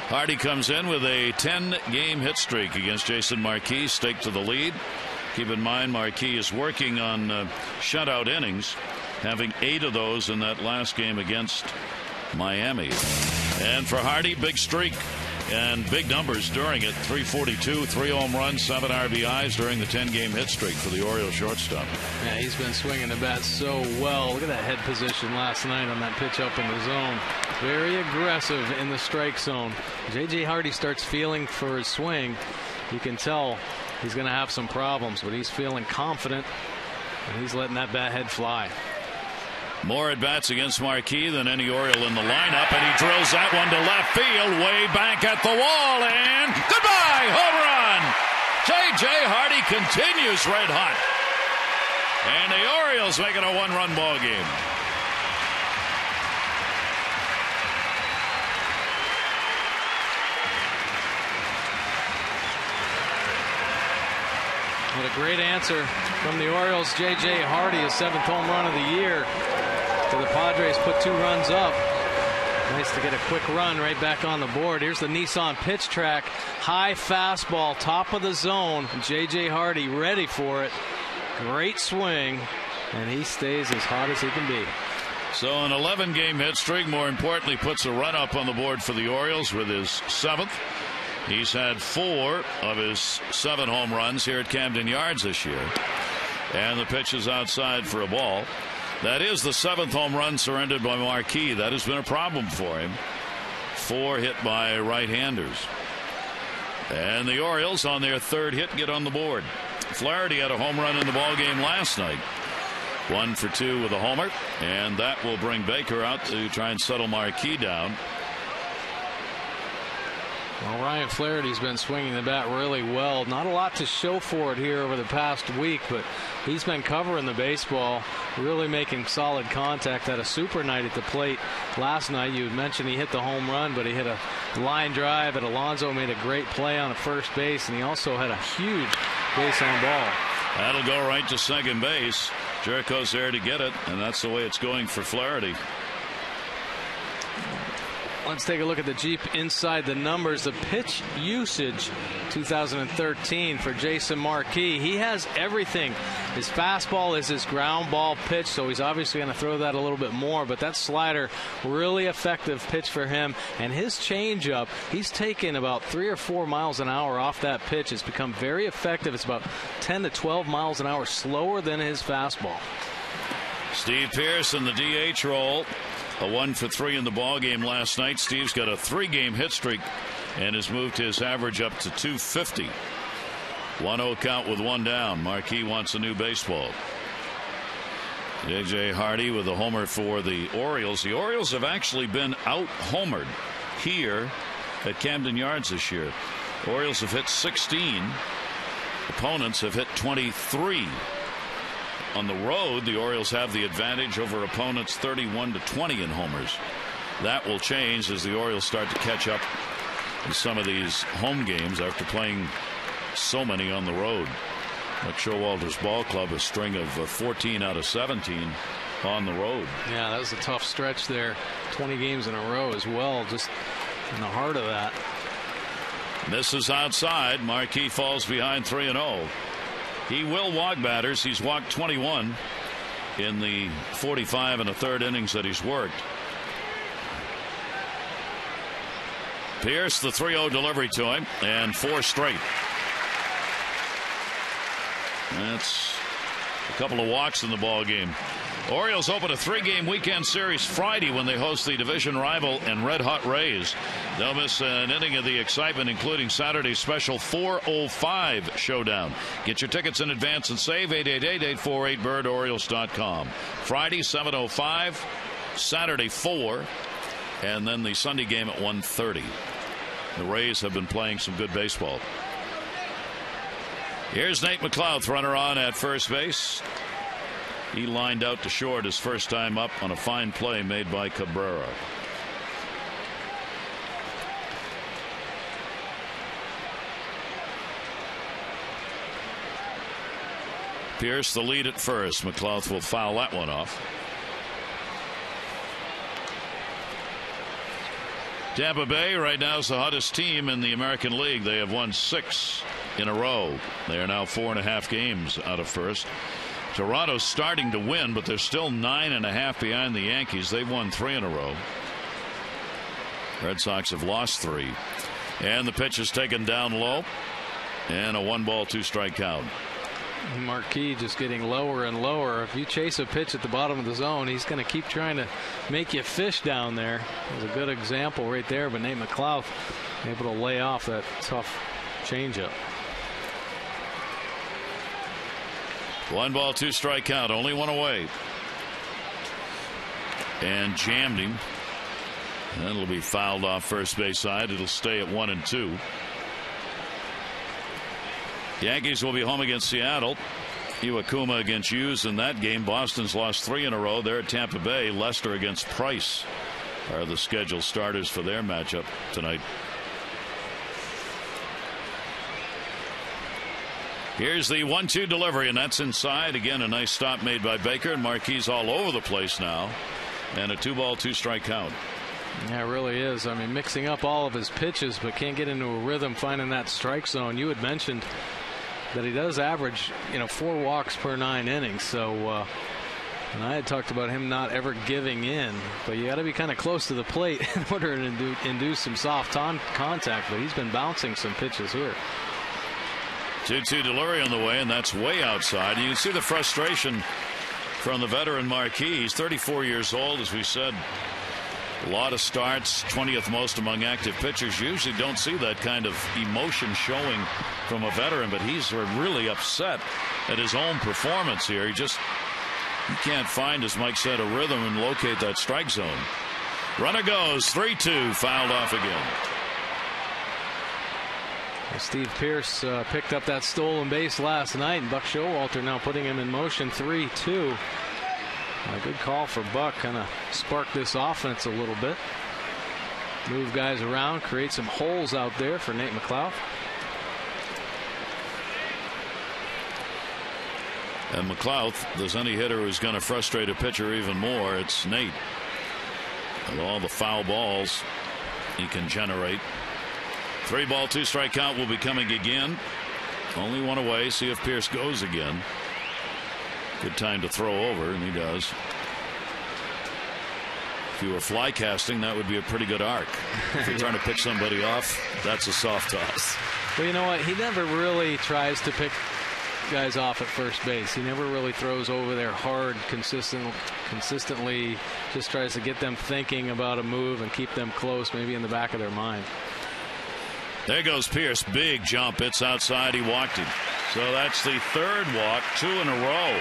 Hardy comes in with a 10-game hit streak against Jason Marquis, staked to the lead. Keep in mind, Marquis is working on shutout innings. having 8 of those in that last game against Miami. And for Hardy, big streak and big numbers during it. 342, 3 home runs, 7 RBIs during the 10-game hit streak for the Orioles shortstop. Yeah, he's been swinging the bat so well. Look at that head position last night on that pitch up in the zone. Very aggressive in the strike zone. J.J. Hardy starts feeling for his swing. You can tell he's going to have some problems, but he's feeling confident, and he's letting that bat head fly. More at-bats against Marquis than any Oriole in the lineup, and he drills that one to left field, way back at the wall, and goodbye, home run! J.J. Hardy continues red hot, and the Orioles make it a 1-run ball game. What a great answer from the Orioles. J.J. Hardy, his 7th home run of the year. So the Padres put 2 runs up. Nice to get a quick run right back on the board. Here's the Nissan pitch track. High fastball, top of the zone. J.J. Hardy ready for it. Great swing, and he stays as hot as he can be. So an 11-game hit streak, more importantly, puts a run up on the board for the Orioles with his 7th. He's had 4 of his 7 home runs here at Camden Yards this year. And the pitch is outside for a ball. That is the 7th home run surrendered by Marquis. That has been a problem for him. 4 hit by right-handers. And the Orioles, on their 3rd hit, get on the board. Flaherty had a home run in the ballgame last night. 1 for 2 with a homer. And that will bring Baker out to try and settle Marquis down. Well, Ryan Flaherty's been swinging the bat really well. Not a lot to show for it here over the past week, but he's been covering the baseball, really making solid contact. Had a super night at the plate last night. You had mentioned he hit the home run, but he hit a line drive, and Alonso made a great play on a first base, and he also had a huge base on ball. That'll go right to second base. Jericho's there to get it, and that's the way it's going for Flaherty. Let's take a look at the Jeep inside the numbers. The pitch usage 2013 for Jason Marquis. He has everything. His fastball is his ground ball pitch, so he's obviously going to throw that a little bit more, but that slider, really effective pitch for him. And his changeup, he's taken about 3 or 4 miles an hour off that pitch. It's become very effective. It's about 10 to 12 miles an hour slower than his fastball. Steve Pearce in the DH role. A 1 for 3 in the ball game last night. Steve's got a 3-game hit streak and has moved his average up to 250. 1-0 count with 1 down. Marquis wants a new baseball. J.J. Hardy with a homer for the Orioles. The Orioles have actually been out-homered here at Camden Yards this year. Orioles have hit 16. Opponents have hit 23. On the road, the Orioles have the advantage over opponents 31-20 in homers. That will change as the Orioles start to catch up in some of these home games after playing so many on the road. Like Showalter's ball club, a string of 14 out of 17 on the road. Yeah, that was a tough stretch there. 20 games in a row as well, just in the heart of that. This is outside. Marquis falls behind 3-0. He will walk batters. He's walked 21 in the 45 and a third innings that he's worked. Pierce, the 3-0 delivery to him, and 4 straight. That's a couple of walks in the ball game. Orioles open a 3-game weekend series Friday when they host the division rival and red-hot Rays. They'll miss an inning of the excitement, including Saturday's special 4:05 showdown. Get your tickets in advance and save 888-848-BIRD, Orioles.com. Friday 7:05, Saturday 4, and then the Sunday game at 1:30. The Rays have been playing some good baseball. Here's Nate McLouth, runner on at first base. He lined out to short his first time up on a fine play made by Cabrera. Pierce the lead at first. McLouth will foul that one off. Tampa Bay right now is the hottest team in the American League. They have won 6 in a row. They are now 4.5 games out of first. Toronto's starting to win, but they're still 9.5 behind the Yankees. They've won 3 in a row. Red Sox have lost 3. And the pitch is taken down low. And a 1-ball, 2-strike count. Marquis just getting lower and lower. If you chase a pitch at the bottom of the zone, he's going to keep trying to make you fish down there. There's a good example right there, but Nate McLeod able to lay off that tough changeup. 1-ball, 2-strike count. Only one away. And jammed him. That'll be fouled off first base side. It'll stay at 1-2. Yankees will be home against Seattle. Iwakuma against Hughes in that game. Boston's lost 3 in a row. They're at Tampa Bay. Lester against Price are the scheduled starters for their matchup tonight. Here's the 1-2 delivery, and that's inside. Again, a nice stop made by Baker, and Marquis all over the place now. And a 2-ball, 2-strike count. Yeah, it really is. I mean, mixing up all of his pitches, but can't get into a rhythm finding that strike zone. You had mentioned that he does average, 4 walks per 9 innings. So, and I had talked about him not ever giving in, but you got to be kind of close to the plate in order to induce some soft contact. But he's been bouncing some pitches here. 2-2 delivery on the way, and that's way outside. You can see the frustration from the veteran Marquis. He's 34 years old, as we said. A lot of starts, 20th most among active pitchers. Usually don't see that kind of emotion showing from a veteran, but he's really upset at his own performance here. He can't find, as Mike said, a rhythm and locate that strike zone. Runner goes, 3-2, fouled off again. Steve Pearce picked up that stolen base last night, and Buck Showalter now putting him in motion. 3-2. A good call for Buck. Kind of spark this offense a little bit. Move guys around, create some holes out there for Nate McLeod. And McLeod, if there's any hitter who's going to frustrate a pitcher even more, it's Nate. With all the foul balls he can generate. 3-ball, 2-strike count will be coming again. Only one away. See if Pearce goes again. Good time to throw over, and he does. If you were fly casting, that would be a pretty good arc. If you're trying to pick somebody off, that's a soft toss. Well, you know what? He never really tries to pick guys off at first base. He never really throws over there hard, consistently. Just tries to get them thinking about a move and keep them close, maybe in the back of their mind. There goes Pearce. Big jump. It's outside. He walked him. So that's the 3rd walk, 2 in a row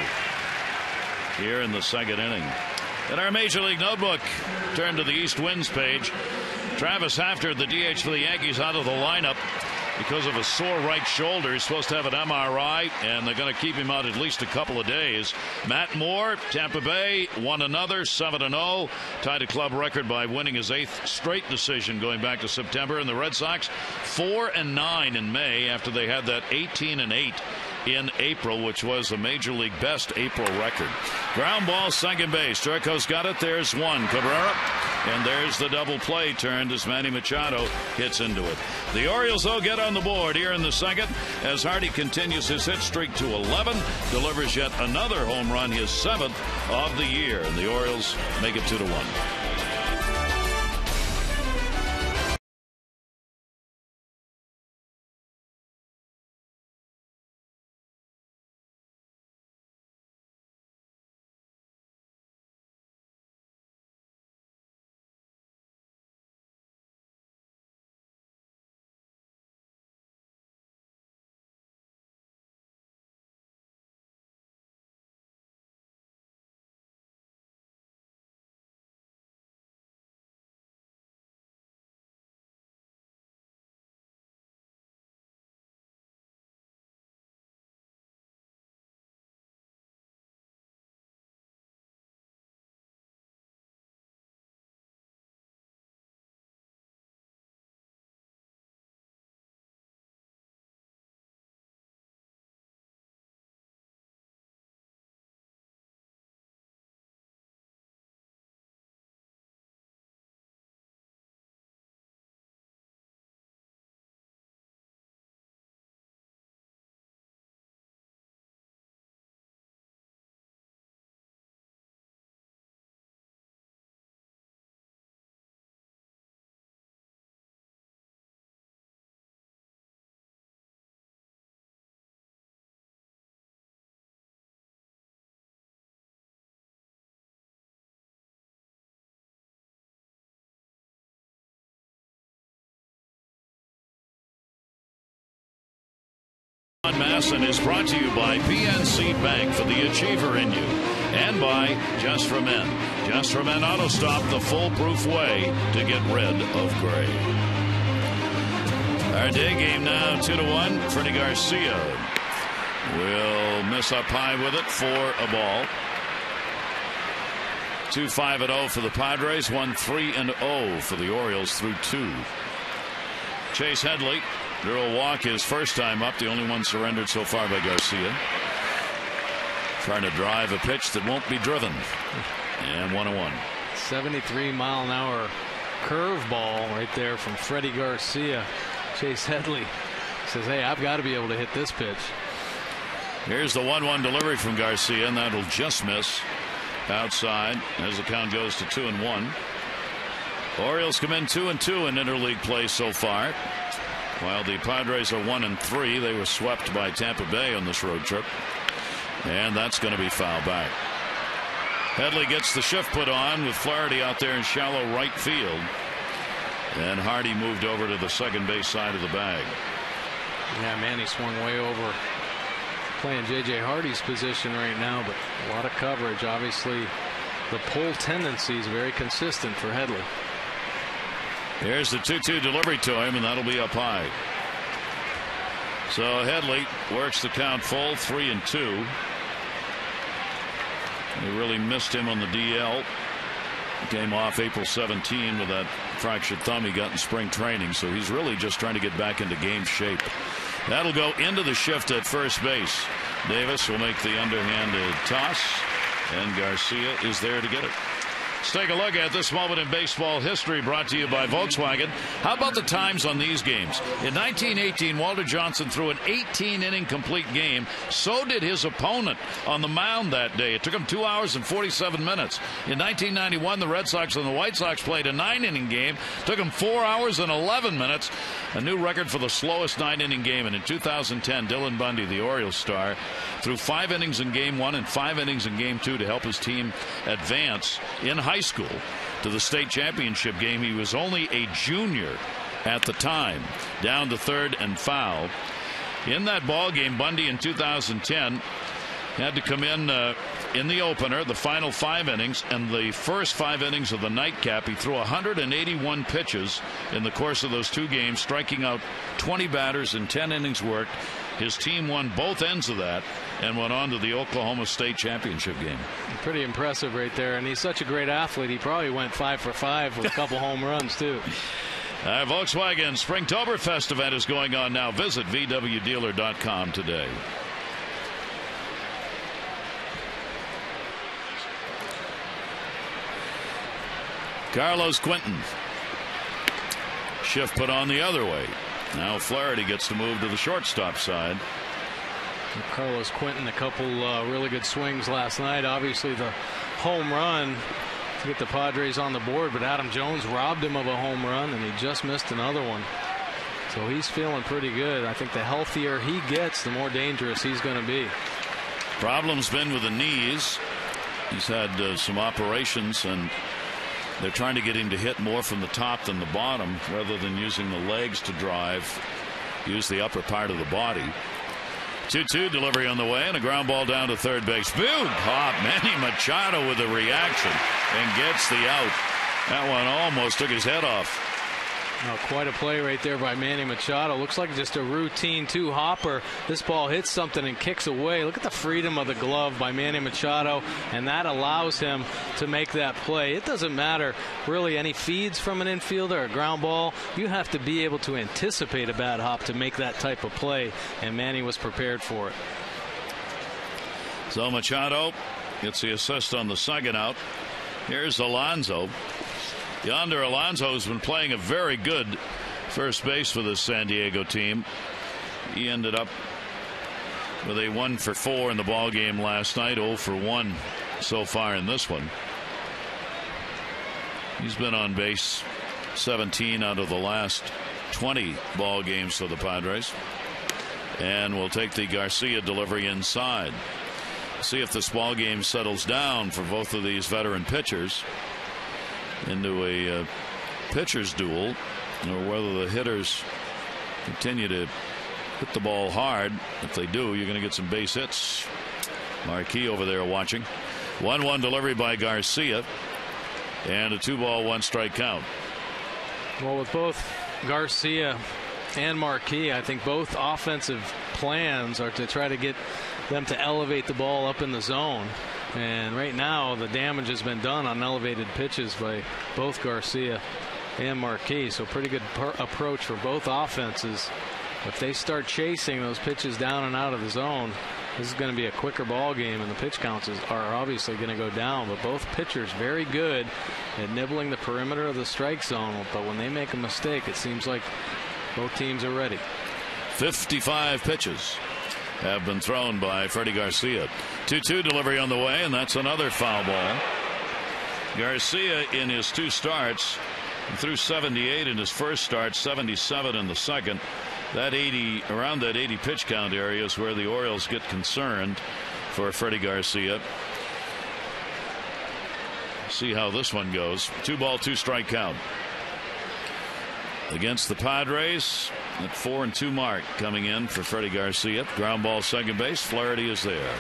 here in the 2nd inning. In our Major League Notebook, turn to the East Winds page. Travis Hafter, the DH for the Yankees, out of the lineup because of a sore right shoulder. He's supposed to have an MRI, and they're going to keep him out at least a couple of days. Matt Moore, Tampa Bay, won another 7-0, tied a club record by winning his 8th straight decision going back to September. And the Red Sox 4-9 in May after they had that 18-8 in April, which was a major league best April record. Ground ball, second base. Turco's got it. There's one. Cabrera. And there's the double play turned as Manny Machado hits into it. The Orioles, though, get on the board here in the 2nd as Hardy continues his hit streak to 11, delivers yet another home run, his 7th of the year. And the Orioles make it 2-1. On Masson is brought to you by PNC Bank for the achiever in you, and by Just for Men. Just for Men Auto Stop, the foolproof way to get rid of gray. Our day game now 2-1. Freddie Garcia will miss up high with it for a ball. 2-5-0 for the Padres. 1-3-0 for the Orioles through 2. Chase Headley drew a walk his first time up, the only one surrendered so far by Garcia. Trying to drive a pitch that won't be driven. And 1-1. 73-mile-an-hour curveball right there from Freddie Garcia. Chase Headley says, hey, I've got to be able to hit this pitch. Here's the 1-1 delivery from Garcia, and that'll just miss outside as the count goes to 2-1. Orioles come in 2-2 in interleague play so far, while the Padres are 1-3. They were swept by Tampa Bay on this road trip, and that's going to be foul back. Headley gets the shift put on with Flaherty out there in shallow right field, and Hardy moved over to the second base side of the bag. Yeah, Manny swung way over, playing J.J. Hardy's position right now, but a lot of coverage. Obviously, the pull tendency is very consistent for Headley. Here's the 2-2 delivery to him, and that'll be up high. So Headley works the count full, 3-2. They really missed him on the DL. Came off April 17 with that fractured thumb he got in spring training, so he's really just trying to get back into game shape. That'll go into the shift at first base. Davis will make the underhanded toss, and Garcia is there to get it. Let's take a look at this moment in baseball history, brought to you by Volkswagen. How about the times on these games? In 1918, Walter Johnson threw an 18-inning complete game. So did his opponent on the mound that day. It took him 2 hours and 47 minutes. In 1991, the Red Sox and the White Sox played a 9-inning game. It took them 4 hours and 11 minutes. A new record for the slowest 9-inning game. And in 2010, Dylan Bundy, the Orioles star, threw 5 innings in Game 1 and 5 innings in Game 2 to help his team advance in high school to the state championship game. He was only a junior at the time. Down to third and foul. In that ball game, Bundy in 2010 had to come in the opener, the final 5 innings, and the first 5 innings of the nightcap. He threw 181 pitches in the course of those 2 games, striking out 20 batters in 10 innings worked. His team won both ends of that and went on to the Oklahoma State championship game. Pretty impressive right there, and he's such a great athlete. He probably went 5 for 5 with a couple home runs too. Volkswagen Springtoberfest event is going on now. Visit VWDealer.com today. Carlos Quentin. Shift put on the other way. Now Flaherty gets to move to the shortstop side. Carlos Quentin, a couple really good swings last night. Obviously the home run to get the Padres on the board, but Adam Jones robbed him of a home run, and he just missed another one. So he's feeling pretty good. I think the healthier he gets, the more dangerous he's going to be. Problem's been with the knees. He's had some operations, and they're trying to get him to hit more from the top than the bottom, rather than using the legs to drive. Use the upper part of the body. 2-2 delivery on the way, and a ground ball down to third base. Big hop. Manny Machado with a reaction and gets the out. That one almost took his head off. Oh, quite a play right there by Manny Machado. Looks like just a routine 2-hopper. This ball hits something and kicks away. Look at the freedom of the glove by Manny Machado, and that allows him to make that play. It doesn't matter really any feeds from an infielder or a ground ball. You have to be able to anticipate a bad hop to make that type of play, and Manny was prepared for it. So Machado gets the assist on the second out. Here's Alonso. Yonder Alonso has been playing a very good first base for this San Diego team. He ended up with a 1 for 4 in the ball game last night, 0 for 1 so far in this one. He's been on base 17 out of the last 20 ball games for the Padres. And we'll take the Garcia delivery inside. See if this ball game settles down for both of these veteran pitchers into a pitcher's duel, or whether the hitters continue to hit the ball hard. If they do, you're going to get some base hits. Marquis over there watching. 1-1 delivery by Garcia, and a 2-ball 1-strike count. Well, with both Garcia and Marquis, I think both offensive plans are to try to get them to elevate the ball up in the zone. And right now, the damage has been done on elevated pitches by both Garcia and Marquis. So pretty good approach for both offenses. If they start chasing those pitches down and out of the zone, this is going to be a quicker ball game, and the pitch counts are obviously going to go down. But both pitchers very good at nibbling the perimeter of the strike zone. But when they make a mistake, it seems like both teams are ready. 55 pitches have been thrown by Freddie Garcia. 2-2 delivery on the way, and that's another foul ball. Garcia in his 2 starts threw 78 in his first start, 77 in the second. That 80, around that 80 pitch count area is where the Orioles get concerned for Freddie Garcia. See how this one goes. 2-ball 2-strike count against the Padres. That 4-2 mark coming in for Freddie Garcia. Ground ball second base. Flaherty is there.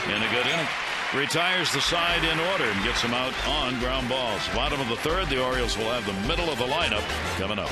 In a good inning. Retires the side in order and gets him out on ground balls. Bottom of the third, the Orioles will have the middle of the lineup coming up.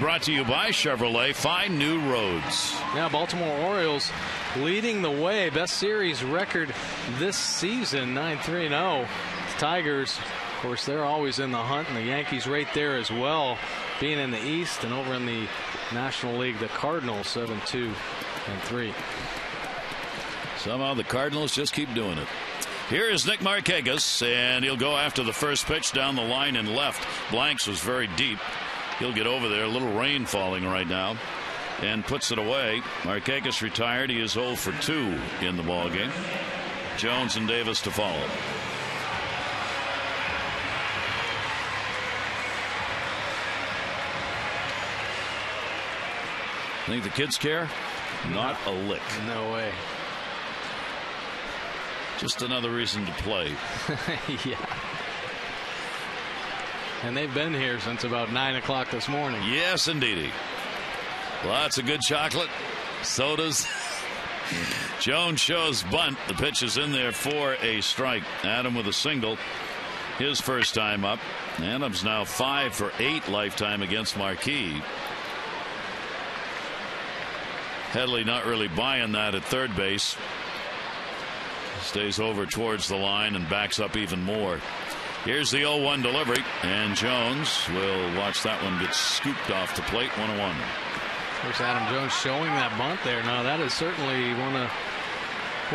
Brought to you by Chevrolet. Find new roads. Yeah, Baltimore Orioles leading the way. Best series record this season, 9-3-0. Tigers, of course, they're always in the hunt, and the Yankees right there as well, being in the East. And over in the National League, the Cardinals 7-2-3. Somehow the Cardinals just keep doing it. Here is Nick Markakis, and he'll go after the first pitch down the line and left. Blanks was very deep. He'll get over there. A little rain falling right now, and puts it away. Markakis retired. He is 0 for 2 in the ball game. Jones and Davis to follow. Think the kids care? Not a lick. No way. Just another reason to play. Yeah. And they've been here since about 9 o'clock this morning. Yes, indeedy. Lots of good chocolate, sodas. Jones shows bunt. The pitch is in there for a strike. Adam with a single. His first time up. Adams now 5 for 8 lifetime against Marquis. Headley not really buying that at third base. Stays over towards the line and backs up even more. Here's the 0-1 delivery, and Jones will watch that one get scooped off the plate. 1-1. There's Adam Jones showing that bunt there. Now that is certainly one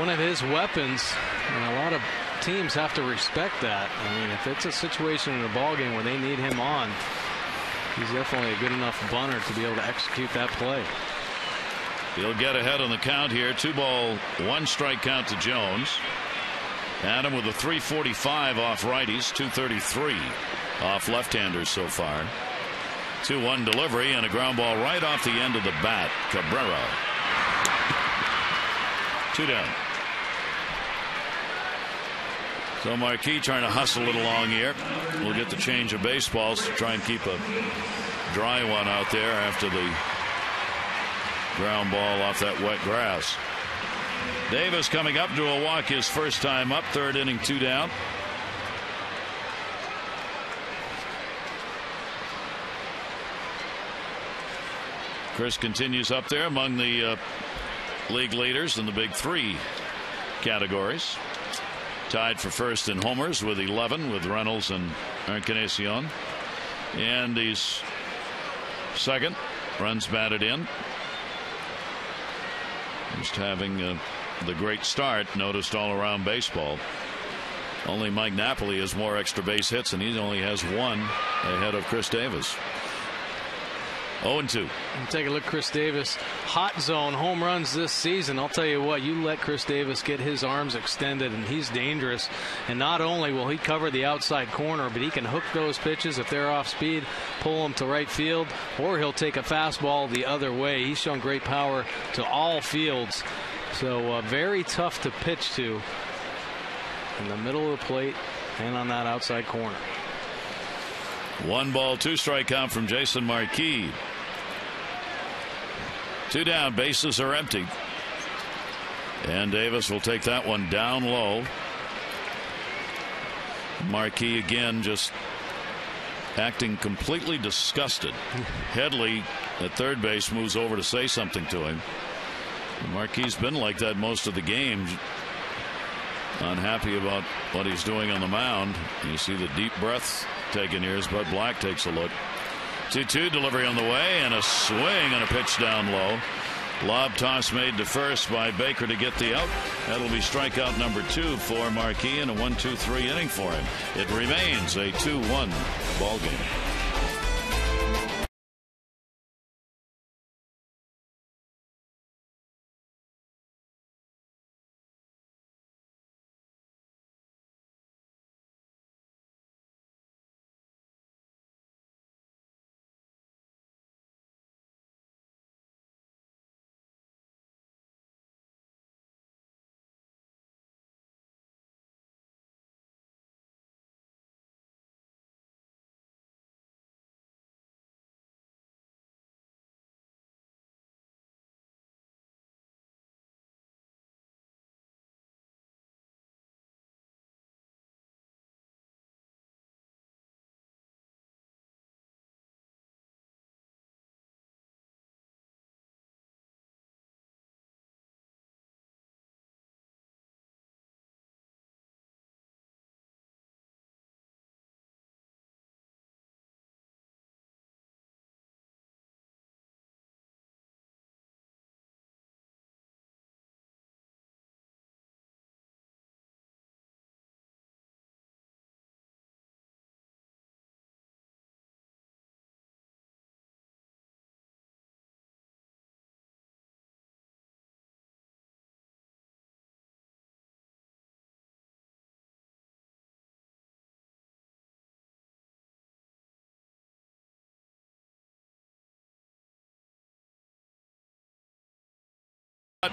of his weapons, and a lot of teams have to respect that. I mean, if it's a situation in a ball game where they need him on, he's definitely a good enough bunter to be able to execute that play. He'll get ahead on the count here. 2-ball 1-strike count to Jones. Adam with a 345 off righties, 233 off left-handers so far. 2-1 delivery and a ground ball right off the end of the bat. Cabrera. 2 down. So Marquis trying to hustle it along here. We'll get the change of baseballs to try and keep a dry one out there after the ground ball off that wet grass. Davis coming up to a walk his first time up. 3rd inning, 2 down. Chris continues up there among the league leaders in the big 3 categories. Tied for first in homers with 11 with Reynolds and Encarnacion. And he's second. Runs batted in. Just having the great start noticed all around baseball. Only Mike Napoli has more extra base hits, and he only has 1 ahead of Chris Davis. 0-2. Take a look, Chris Davis. Hot zone home runs this season. I'll tell you what, you let Chris Davis get his arms extended and he's dangerous. And not only will he cover the outside corner, but he can hook those pitches if they're off speed, pull them to right field, or he'll take a fastball the other way. He's shown great power to all fields. So very tough to pitch to in the middle of the plate and on that outside corner. 1 ball, 2 strike count from Jason Marquis. 2 down, bases are empty. And Davis will take that one down low. Marquis again just acting completely disgusted. Headley at third base moves over to say something to him. Marquis been like that most of the game. Unhappy about what he's doing on the mound. You see the deep breaths taken here as Bud Black takes a look. 2-2 delivery on the way and a swing and a pitch down low. Lob toss made to first by Baker to get the out. That'll be strikeout number 2 for Marquis and a 1-2-3 inning for him. It remains a 2-1 ball game.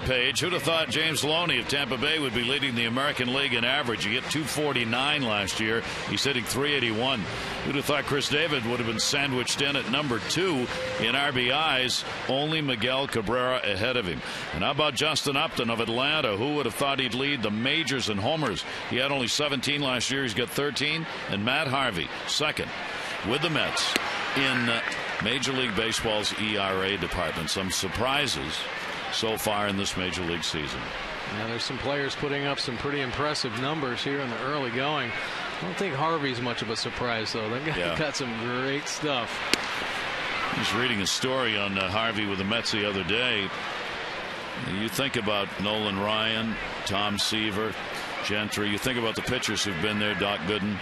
Page, who'd have thought James Loney of Tampa Bay would be leading the American League in average? He hit .249 last year. He's hitting .381. Who'd have thought Chris David would have been sandwiched in at number 2 in RBIs? Only Miguel Cabrera ahead of him. And how about Justin Upton of Atlanta? Who would have thought he'd lead the majors in homers? He had only 17 last year. He's got 13. And Matt Harvey, second with the Mets in Major League Baseball's ERA department. Some surprises so far in this Major League season. Yeah, there's some players putting up some pretty impressive numbers here in the early going. I don't think Harvey's much of a surprise, though. That guy got some great stuff. I was reading a story on Harvey with the Mets the other day. You think about Nolan Ryan, Tom Seaver, Gentry. You think about the pitchers who've been there, Doc Gooden.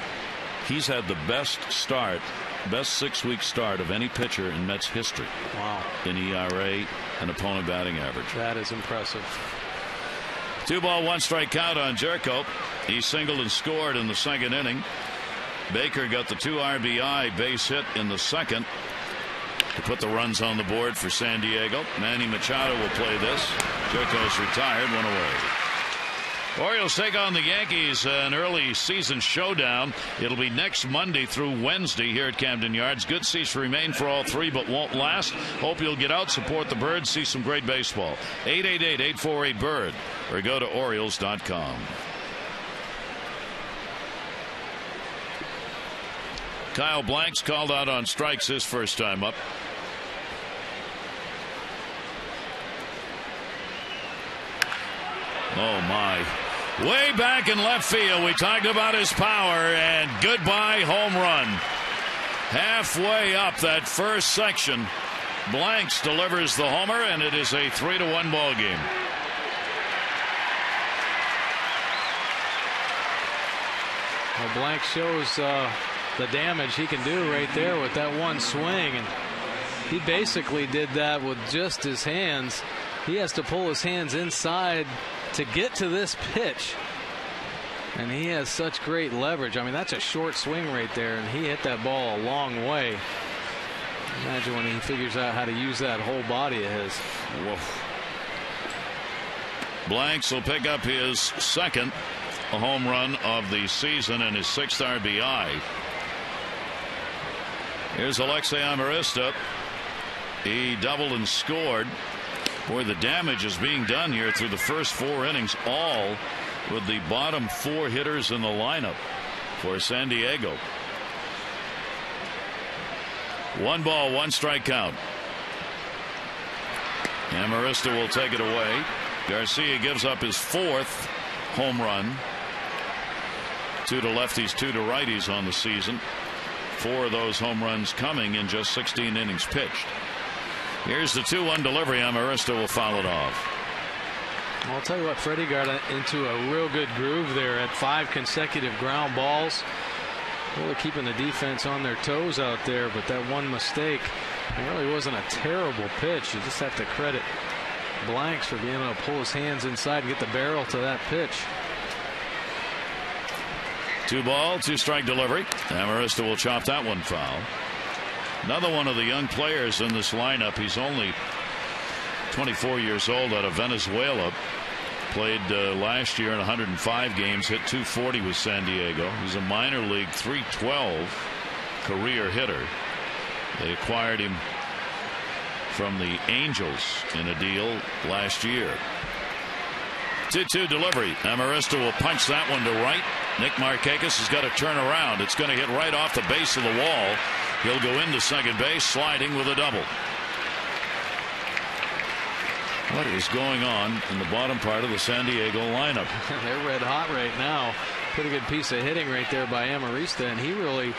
He's had the best 6-week start of any pitcher in Mets history. Wow. In ERA and opponent batting average. That is impressive. 2-ball, 1-strike count on Jerko. He singled and scored in the second inning. Baker got the 2 RBI base hit in the second to put the runs on the board for San Diego. Manny Machado will play this. Jerko's retired, 1 away. Orioles take on the Yankees, an early season showdown. It'll be next Monday through Wednesday here at Camden Yards. Good seats remain for all 3, but won't last. Hope you'll get out, support the Birds, see some great baseball. 888-848-BIRD or go to Orioles.com. Kyle Blanks called out on strikes his first time up. Oh my. Way back in left field, we talked about his power, and goodbye home run. Halfway up that first section, Blanks delivers the homer, and it is a 3-1 ball game. Well, Blanks shows the damage he can do right there with that one swing, and he basically did that with just his hands. He has to pull his hands inside to get to this pitch, and he has such great leverage. I mean, that's a short swing right there, and he hit that ball a long way. Imagine when he figures out how to use that whole body of his. Whoa. Blanks will pick up his second home run of the season and his 6th RBI. Here's Alexei Amarista. He doubled and scored. Boy, the damage is being done here through the first 4 innings, all with the bottom 4 hitters in the lineup for San Diego. 1-ball, 1-strike count. Amarista will take it away. Garcia gives up his 4th home run. 2 to lefties, 2 to righties on the season. 4 of those home runs coming in just 16 innings pitched. Here's the 2-1 delivery. Amarista will foul it off. I'll tell you what, Freddie got into a real good groove there at 5 consecutive ground balls. Really keeping the defense on their toes out there, but that one mistake, it really wasn't a terrible pitch. You just have to credit Blanks for being able to pull his hands inside and get the barrel to that pitch. 2-ball, 2-strike delivery. Amarista will chop that one foul. Another one of the young players in this lineup. He's only 24 years old, out of Venezuela. Played last year in 105 games, hit .240 with San Diego. He's a minor league .312 career hitter. They acquired him from the Angels in a deal last year. 2-2 delivery. Amarista will punch that one to right. Nick Markakis has got to turn around. It's going to hit right off the base of the wall. He'll go into second base, sliding with a double. What is going on in the bottom part of the San Diego lineup? They're red hot right now. Pretty good piece of hitting right there by Amarista, and he really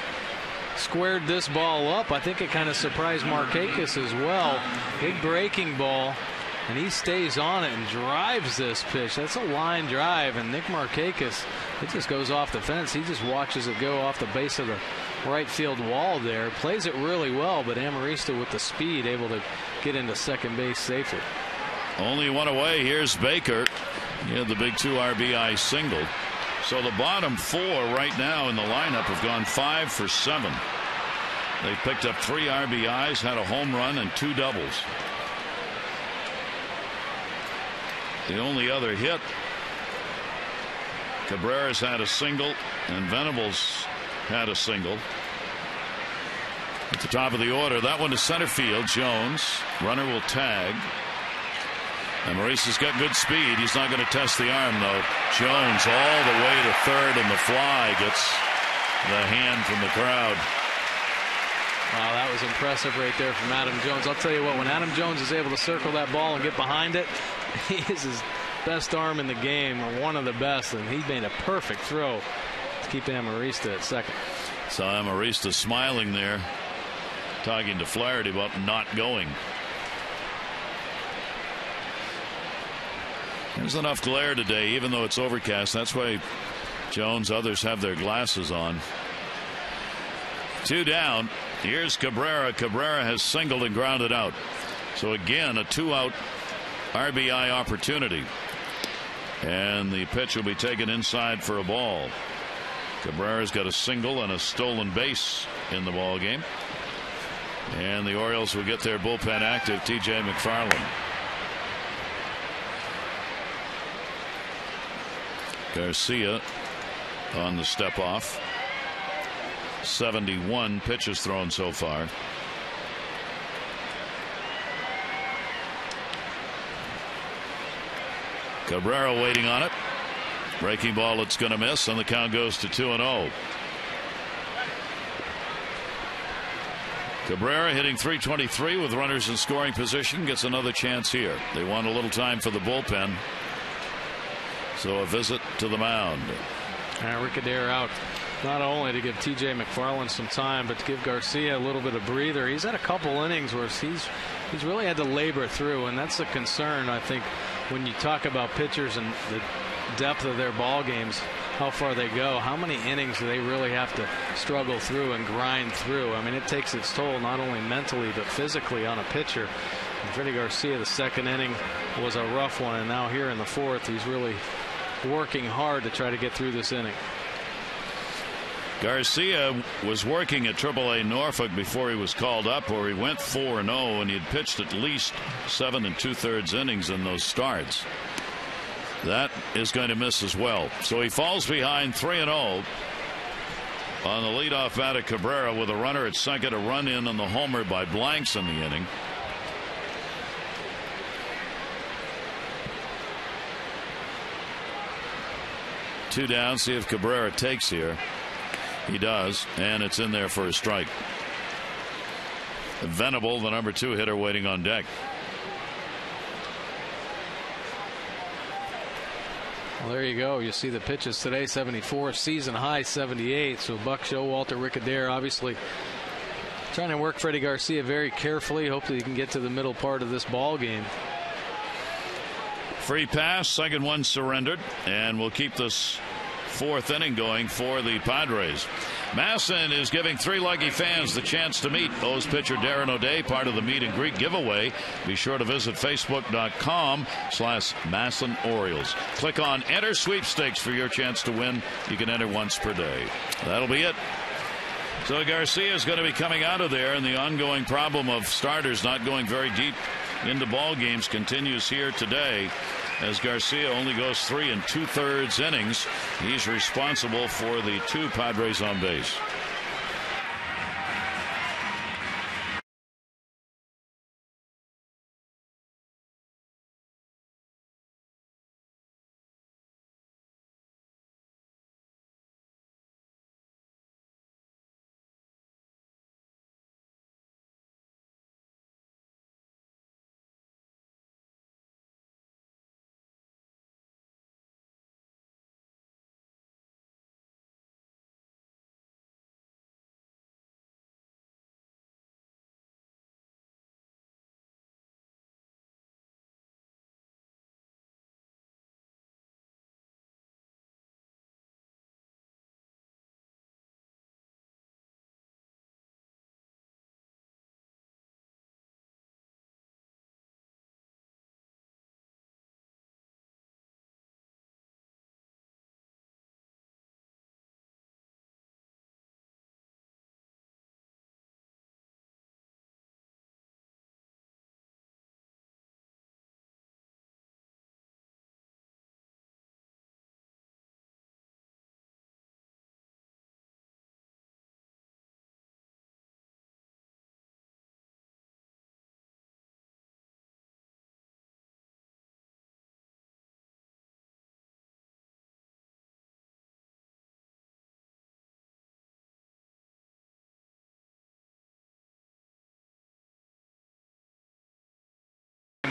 squared this ball up. I think it kind of surprised Markakis as well. Big breaking ball, and he stays on it and drives this pitch. That's a line drive, and Nick Markakis, it just goes off the fence. He just watches it go off the base of the right field wall there. Plays it really well, but Amarista with the speed able to get into second base safely. Only one away. Here's Baker. He had the big 2 RBI single. So the bottom 4 right now in the lineup have gone 5 for 7. They picked up 3 RBIs, had a home run, and 2 doubles. The only other hit, Cabrera's had a single, and Venables had a single. At the top of the order, that one to center field. Jones, runner will tag. And Maurice's got good speed. He's not going to test the arm, though. Jones all the way to third, and the fly gets the hand from the crowd. Wow, that was impressive right there from Adam Jones. I'll tell you what, when Adam Jones is able to circle that ball and get behind it, he is his best arm in the game, or one of the best, and he made a perfect throw to keep Amarista at second. So Amarista smiling there, talking to Flaherty about not going. There's enough glare today, even though it's overcast. That's why Jones, others have their glasses on. 2 down. Here's Cabrera. Cabrera has singled and grounded out. So again, a 2-out RBI opportunity. And the pitch will be taken inside for a ball. Cabrera's got a single and a stolen base in the ball game. And the Orioles will get their bullpen active. T.J. McFarland. Garcia on the step off. 71 pitches thrown so far. Cabrera waiting on it. Breaking ball, it's going to miss, and the count goes to 2-0. Cabrera hitting .323 with runners in scoring position, gets another chance here. They want a little time for the bullpen, so a visit to the mound. Rick Adair out not only to give T.J. McFarland some time, but to give Garcia a little bit of breather. He's had a couple innings where he's really had to labor through, and that's the concern, I think, when you talk about pitchers and the depth of their ball games, how far they go, how many innings do they really have to struggle through and grind through. I mean, it takes its toll not only mentally but physically on a pitcher. And Freddie Garcia, the second inning was a rough one, and now here in the fourth, he's really working hard to try to get through this inning. Garcia was working at AAA Norfolk before he was called up, where he went 4-0, and he had pitched at least 7 2/3 innings in those starts. That is going to miss as well. So he falls behind 3-0 on the leadoff bat of Cabrera with a runner at second, a run in on the homer by Blanks in the inning. Two down. See if Cabrera takes here. He does, and it's in there for a strike. Venable, the number 2 hitter, waiting on deck. Well, there you go. You see the pitches today, 74, season high 78. So Buck Showalter, Rick Adair obviously trying to work Freddie Garcia very carefully. Hopefully he can get to the middle part of this ball game. Free pass, second one surrendered, and we'll keep this fourth inning going for the Padres. Masson is giving 3 lucky fans the chance to meet O's pitcher Darren O'Day, part of the meet and greet giveaway. Be sure to visit Facebook.com/Masson Orioles. Click on Enter Sweepstakes for your chance to win. You can enter once per day. That'll be it. So Garcia is going to be coming out of there, and the ongoing problem of starters not going very deep into ball games continues here today, as Garcia only goes 3 2/3 innings. He's responsible for the 2 Padres on base.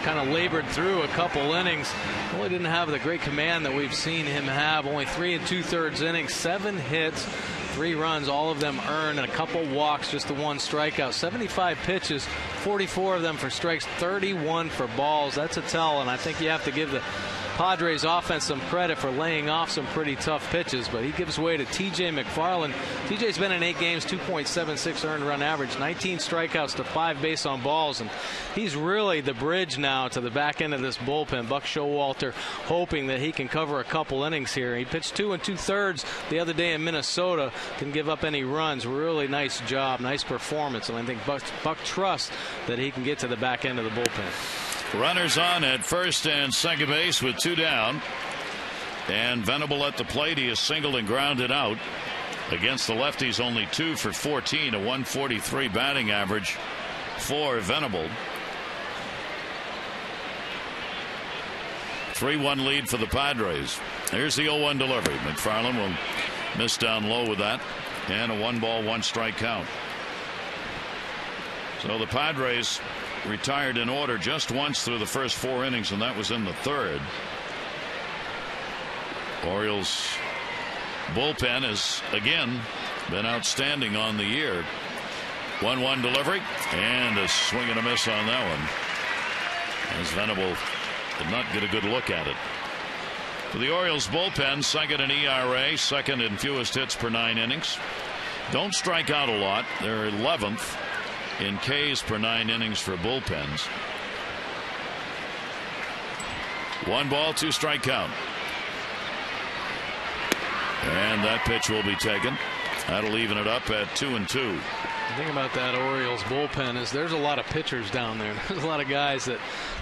Kind of labored through a couple innings. Really didn't have the great command that we've seen him have. Only 3 2/3 innings, 7 hits, 3 runs, all of them earned, and a couple walks, just the 1 strikeout. 75 pitches, 44 of them for strikes, 31 for balls. That's a tell, and I think you have to give the Padres offense some credit for laying off some pretty tough pitches, but he gives way to T.J. McFarland. T.J.'s been in 8 games, 2.76 earned run average, 19 strikeouts to 5 base on balls, and he's really the bridge now to the back end of this bullpen. Buck Showalter hoping that he can cover a couple innings here. He pitched 2 2/3 the other day in Minnesota, didn't give up any runs. Really nice job, nice performance, and I think Buck trusts that he can get to the back end of the bullpen. Runners on at first and second base with 2 down, and Venable at the plate. He is singled and grounded out. Against the lefties, only 2 for 14, a 143 batting average for Venable. 3-1 lead for the Padres. Here's the 0-1 delivery. McFarland will miss down low with that, and a 1-ball 1-strike count. So the Padres retired in order just once through the first 4 innings, and that was in the 3rd. Orioles bullpen has again been outstanding on the year. 1-1 delivery, and a swing and a miss on that one, as Venable did not get a good look at it. For the Orioles bullpen, second in ERA, second in fewest hits per 9 innings. Don't strike out a lot. They're 11th in Ks per 9 innings for bullpens. 1-ball 2-strike count. And that pitch will be taken. That'll even it up at 2-2. The thing about that Orioles bullpen is there's a lot of pitchers down there. There's a lot of guys that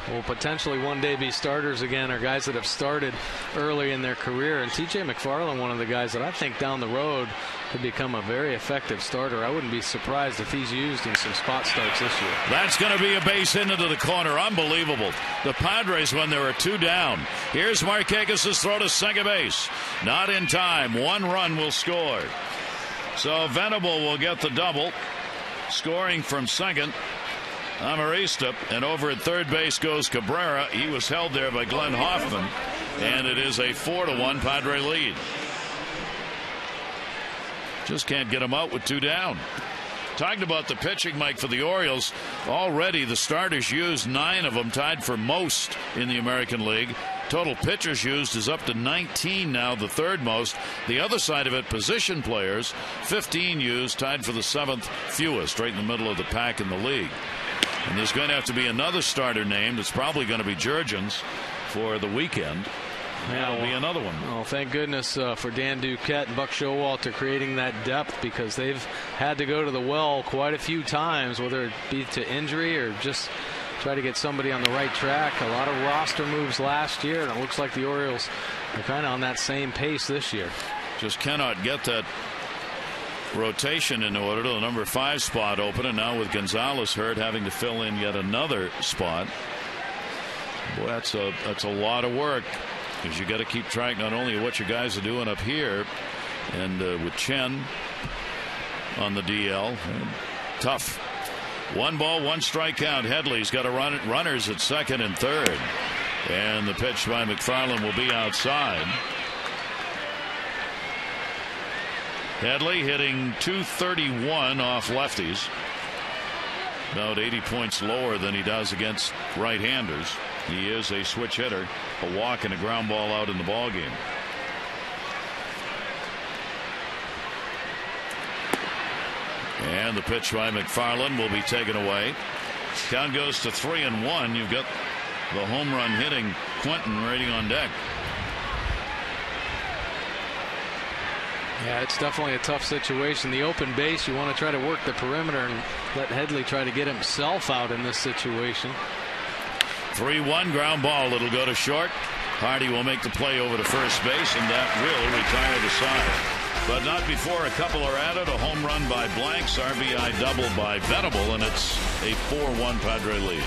will potentially one day be starters again, or guys that have started early in their career. And T.J. McFarland, one of the guys that I think down the road could become a very effective starter. I wouldn't be surprised if he's used in some spot starts this year. That's going to be a base hit into the corner. Unbelievable. The Padres, when there are 2 down. Here's Markakis' throw to second base. Not in time. 1 run will score. So Venable will get the double. Scoring from second, Amarista, and over at third base goes Cabrera. He was held there by Glenn Hoffman, and it is a 4-1 Padre lead. Just can't get him out with 2 down. Talking about the pitching, Mike, for the Orioles, already the starters used, 9 of them, tied for most in the American League. Total pitchers used is up to 19 now, the 3rd most. The other side of it, position players, 15 used, tied for the 7th fewest, right in the middle of the pack in the league. And there's going to have to be another starter named. It's probably going to be Jurgens for the weekend. That'll be another one. Oh, thank goodness for Dan Duquette and Buck Showalter creating that depth, because they've had to go to the well quite a few times, whether it be to injury or just try to get somebody on the right track. A lot of roster moves last year, and it looks like the Orioles are kind of on that same pace this year. Just cannot get that rotation in order to the number 5 spot open, and now with Gonzalez hurt, having to fill in yet another spot. Boy, that's a lot of work, because you got to keep track not only of what your guys are doing up here, and with Chen on the DL, tough. 1-ball 1-strike count. Headley's got runners at second and third, and the pitch by McFarland will be outside. Headley hitting .231 off lefties, about 80 points lower than he does against right-handers. He is a switch hitter, a walk and a ground ball out in the ball game. And the pitch by McFarland will be taken away. Count goes to 3-1. You've got the home run hitting Quentin waiting on deck. Yeah, it's definitely a tough situation. The open base, you want to try to work the perimeter and let Headley try to get himself out in this situation. 3-1 ground ball. It'll go to short. Hardy will make the play over to first base, and that will retire the side. But not before a couple are added. A home run by Blanks, RBI double by Venable, and it's a 4-1 Padre lead.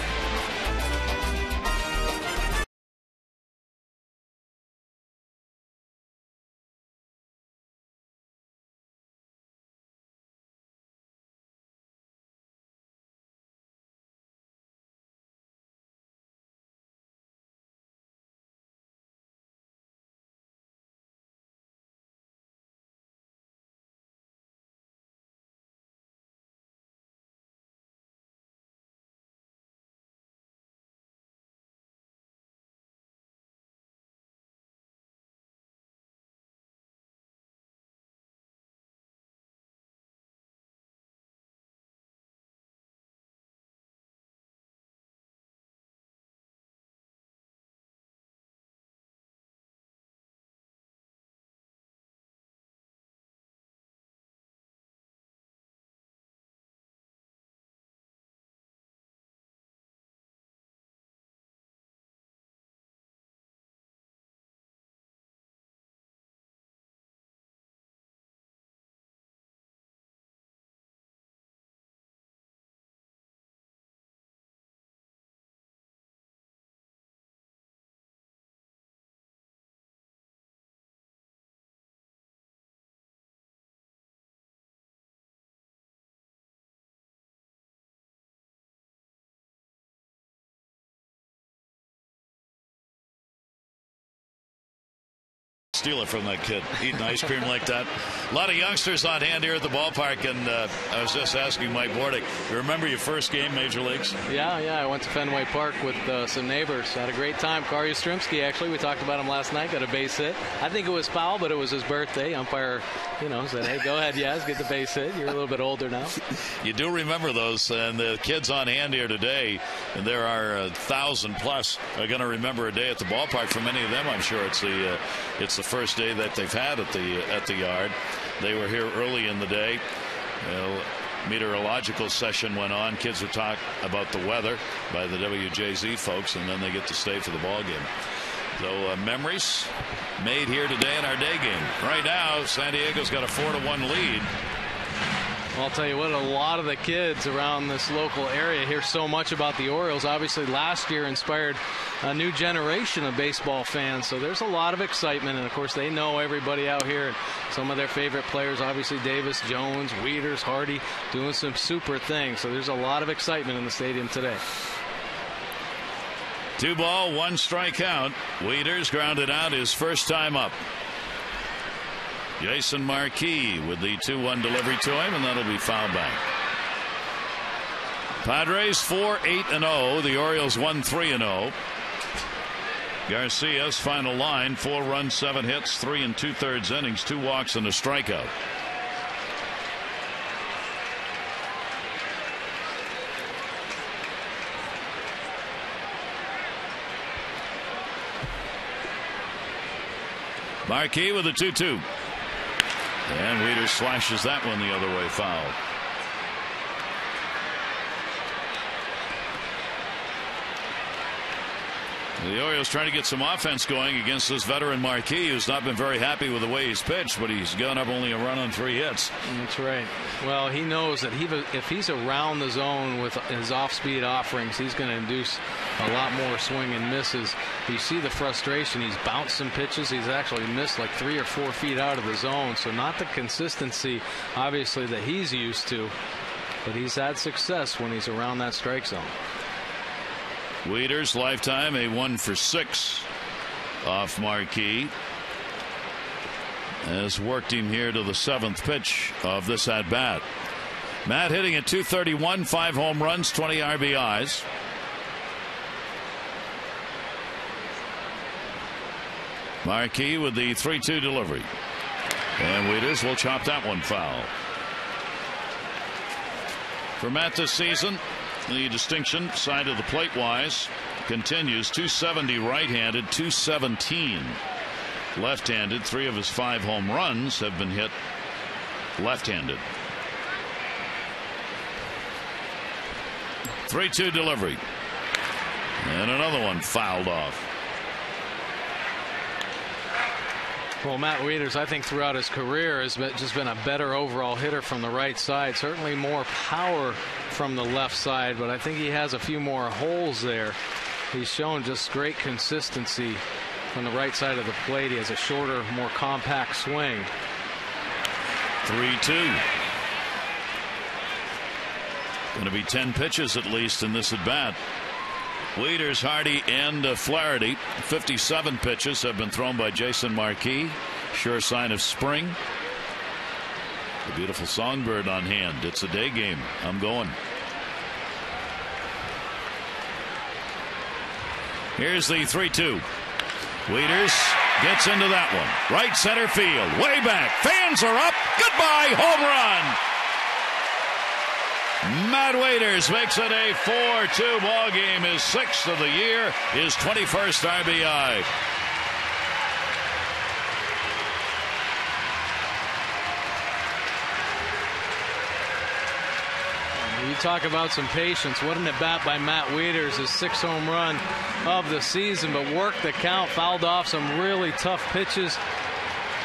steal it from that kid, eating ice cream like that. A lot of youngsters on hand here at the ballpark, and I was just asking Mike Bordick, you remember your first game, Major Leagues? Yeah, I went to Fenway Park with some neighbors. Had a great time. Kari Yastrzemski, actually, we talked about him last night, got a base hit. I think it was foul, but it was his birthday. Umpire, said, hey, go ahead, Yaz, get the base hit. You're a little bit older now. You do remember those, and the kids on hand here today, and there are 1,000 plus, are going to remember a day at the ballpark. For many of them, I'm sure it's the first day that they've had at the yard. They were here early in the day. Meteorological session went on. Kids were talking about the weather by the WJZ folks, and then they get to stay for the ball game. So memories made here today in our day game. Right now, San Diego's got a 4-1 lead. Well, I'll tell you what, a lot of the kids around this local area hear so much about the Orioles. Obviously, last year inspired a new generation of baseball fans. So there's a lot of excitement. And, of course, they know everybody out here. And some of their favorite players, obviously Davis, Jones, Wieters, Hardy, doing some super things. So there's a lot of excitement in the stadium today. 2 ball, 1 strikeout. Wieters grounded out his first time up. Jason Marquis with the 2-1 delivery to him, and that'll be foul back. Padres 4-8-0. The Orioles 1-3-0. Garcia's final line: 4 runs, 7 hits, 3 2/3 innings, 2 walks, and a strikeout. Marquis with a 2-2. And Wieters slashes that one the other way, foul. The Orioles trying to get some offense going against this veteran Marquis, who's not been very happy with the way he's pitched, but he's given up only a run on 3 hits. That's right. Well, he knows that if he's around the zone with his off-speed offerings, he's going to induce a lot more swing and misses. You see the frustration. He's bounced some pitches. He's actually missed like 3 or 4 feet out of the zone. So not the consistency, obviously, that he's used to, but he's had success when he's around that strike zone. Wieters lifetime a 1 for 6 off Marquis. Has worked him here to the 7th pitch of this at bat. Matt hitting at .231, 5 home runs, 20 RBIs. Marquis with the 3-2 delivery, and Wieters will chop that one foul. For Matt this season, the distinction side of the plate wise continues. .270 right-handed, .217 left-handed. 3 of his 5 home runs have been hit left-handed. 3-2 delivery, and another one fouled off. Well, Matt Wieters, I think throughout his career has just been a better overall hitter from the right side. Certainly more power from the left side, but I think he has a few more holes there. He's shown just great consistency from the right side of the plate. He has a shorter, more compact swing. 3-2. Going to be 10 pitches at least in this at bat. Wieters, Hardy, and Flaherty. 57 pitches have been thrown by Jason Marquis. Sure sign of spring. A beautiful songbird on hand. It's a day game. I'm going. Here's the 3-2. Wieters gets into that one. Right center field. Way back. Fans are up. Goodbye. Home run. Matt Wieters makes it a 4-2 ball game, his 6th of the year, his 21st RBI. You talk about some patience. What an at bat by Matt Wieters, his 6th home run of the season, but worked the count, fouled off some really tough pitches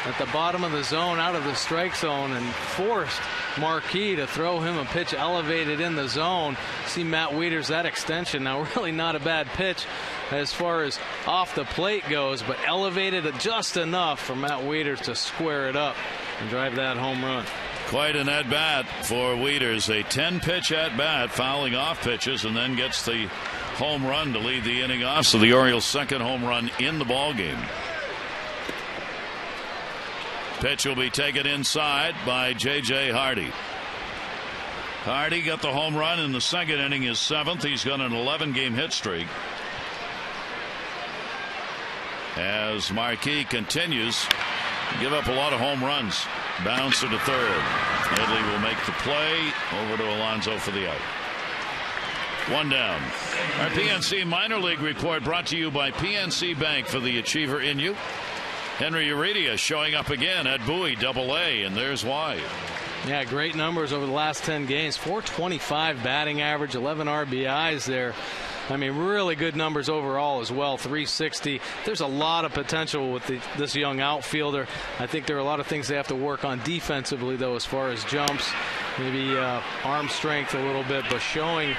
at the bottom of the zone, out of the strike zone, and forced Marquis to throw him a pitch elevated in the zone. See Matt Wieters, that extension, now really not a bad pitch as far as off the plate goes, but elevated just enough for Matt Wieters to square it up and drive that home run. Quite an at bat for Wieters. A 10-pitch at bat, fouling off pitches, and then gets the home run to lead the inning off. So the Orioles' 2nd home run in the ball game. Pitch will be taken inside by J.J. Hardy. Hardy got the home run in the second inning, his 7th. He's got an 11-game hit streak. As Marquis continues to give up a lot of home runs. Bouncer to third. Headley will make the play. Over to Alonso for the out. 1 down. Our PNC Minor League report brought to you by PNC Bank for the achiever in you. Henry Uridia showing up again at Bowie AA, and there's why. Yeah, great numbers over the last 10 games. 425 batting average, 11 RBIs there. I mean, really good numbers overall as well. 360. There's a lot of potential with this young outfielder. I think there are a lot of things they have to work on defensively, though, as far as jumps, maybe arm strength a little bit, but showing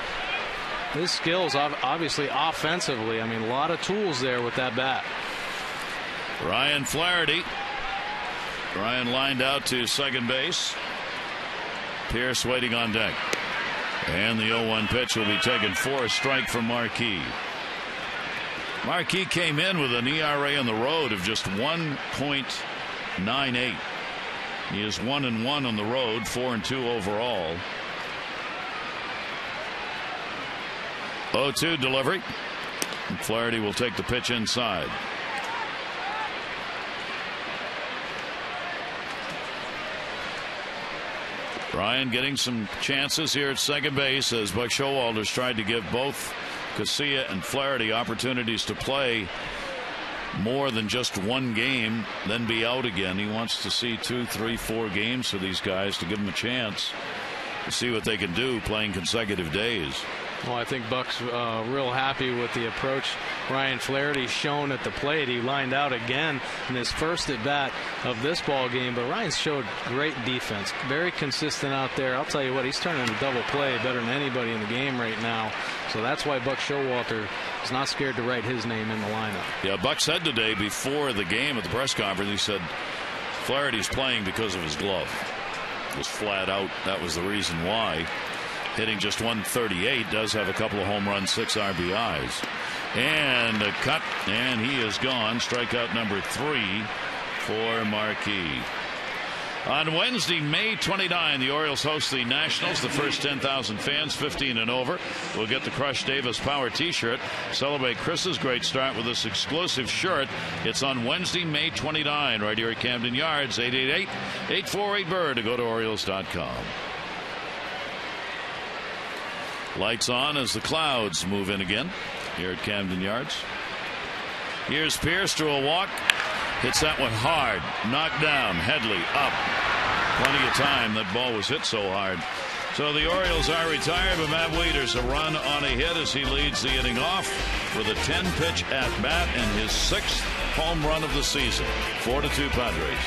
his skills, obviously, offensively. I mean, a lot of tools there with that bat. Ryan Flaherty. Ryan lined out to second base. Pierce waiting on deck. And the 0-1 pitch will be taken for a strike from Marquis. Marquis came in with an ERA on the road of just 1.98. He is 1-1 on the road, 4-2 overall. 0-2 delivery. And Flaherty will take the pitch inside. Ryan getting some chances here at second base as Buck Showalter's tried to give both Casilla and Flaherty opportunities to play more than just one game, then be out again. He wants to see 2, 3, 4 games for these guys to give them a chance to see what they can do playing consecutive days. Well, I think Buck's real happy with the approach Ryan Flaherty's shown at the plate. He lined out again in his first at bat of this ball game, but Ryan showed great defense, very consistent out there. I'll tell you what, he's turning a double play better than anybody in the game right now. So that's why Buck Showalter is not scared to write his name in the lineup. Yeah, Buck said today before the game at the press conference, he said Flaherty's playing because of his glove. Just flat out, that was the reason why. Hitting just 138, does have a couple of home runs, 6 RBIs. And a cut, and he is gone. Strikeout number 3 for Marquis. On Wednesday, May 29, the Orioles host the Nationals. The first 10,000 fans, 15 and over, will get the Crush Davis Power T-shirt. Celebrate Chris's great start with this exclusive shirt. It's on Wednesday, May 29, right here at Camden Yards. 888-848-BIRD to go to Orioles.com. Lights on as the clouds move in again here at Camden Yards. Here's Pierce to a walk. Hits that one hard. Knocked down. Headley up. Plenty of time. That ball was hit so hard. So the Orioles are retired, but Matt Wieters a run on a hit as he leads the inning off with a 10-pitch at bat and his 6th home run of the season. 4-2 Padres.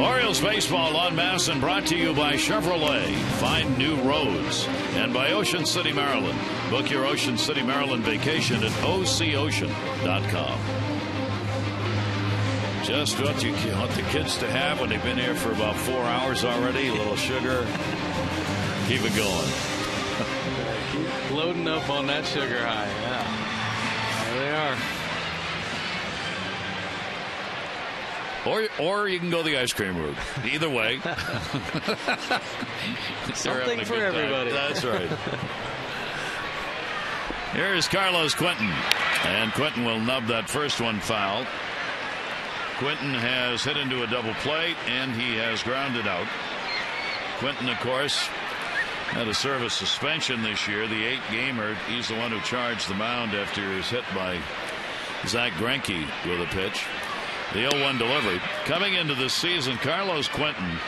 Orioles baseball on Masson brought to you by Chevrolet. Find new roads. And by Ocean City, Maryland. Book your Ocean City, Maryland vacation at ococean.com. Just what you want the kids to have when they've been here for about 4 hours already. A little sugar. Keep it going. Keep loading up on that sugar high. Yeah. There they are. Or you can go the ice cream route. Either way. Something for everybody. That's right. Here's Carlos Quentin. And Quentin will nub that first one foul. Quentin has hit into a double play, and he has grounded out. Quentin, of course, had a service suspension this year. The 8-gamer. He's the one who charged the mound after he was hit by Zach Greinke with a pitch. The 0-1 delivery. Coming into this season, Carlos Quentin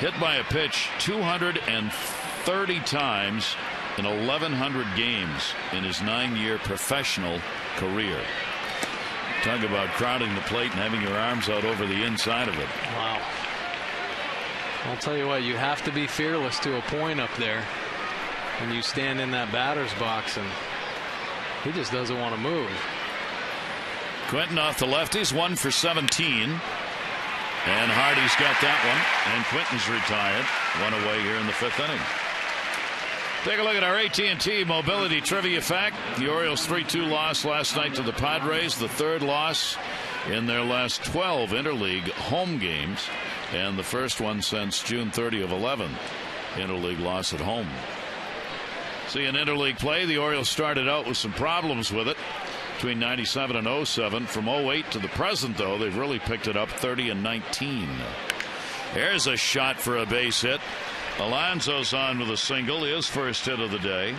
hit by a pitch 230 times in 1,100 games in his 9-year professional career. Talk about crowding the plate and having your arms out over the inside of it. Wow. I'll tell you what, you have to be fearless to a point up there when you stand in that batter's box, and he just doesn't want to move. Quentin off the lefties, 1 for 17. And Hardy's got that one. And Quentin's retired. 1 away here in the 5th inning. Take a look at our AT&T Mobility Trivia Fact. The Orioles 3-2 loss last night to the Padres. The 3rd loss in their last 12 interleague home games. And the first one since June 30 of 11. Interleague loss at home. See, in interleague play, the Orioles started out with some problems with it between 97 and 07. From 08 to the present, though, they've really picked it up 30-19. Here's a shot for a base hit. Alonso's on with a single, his first hit of the day.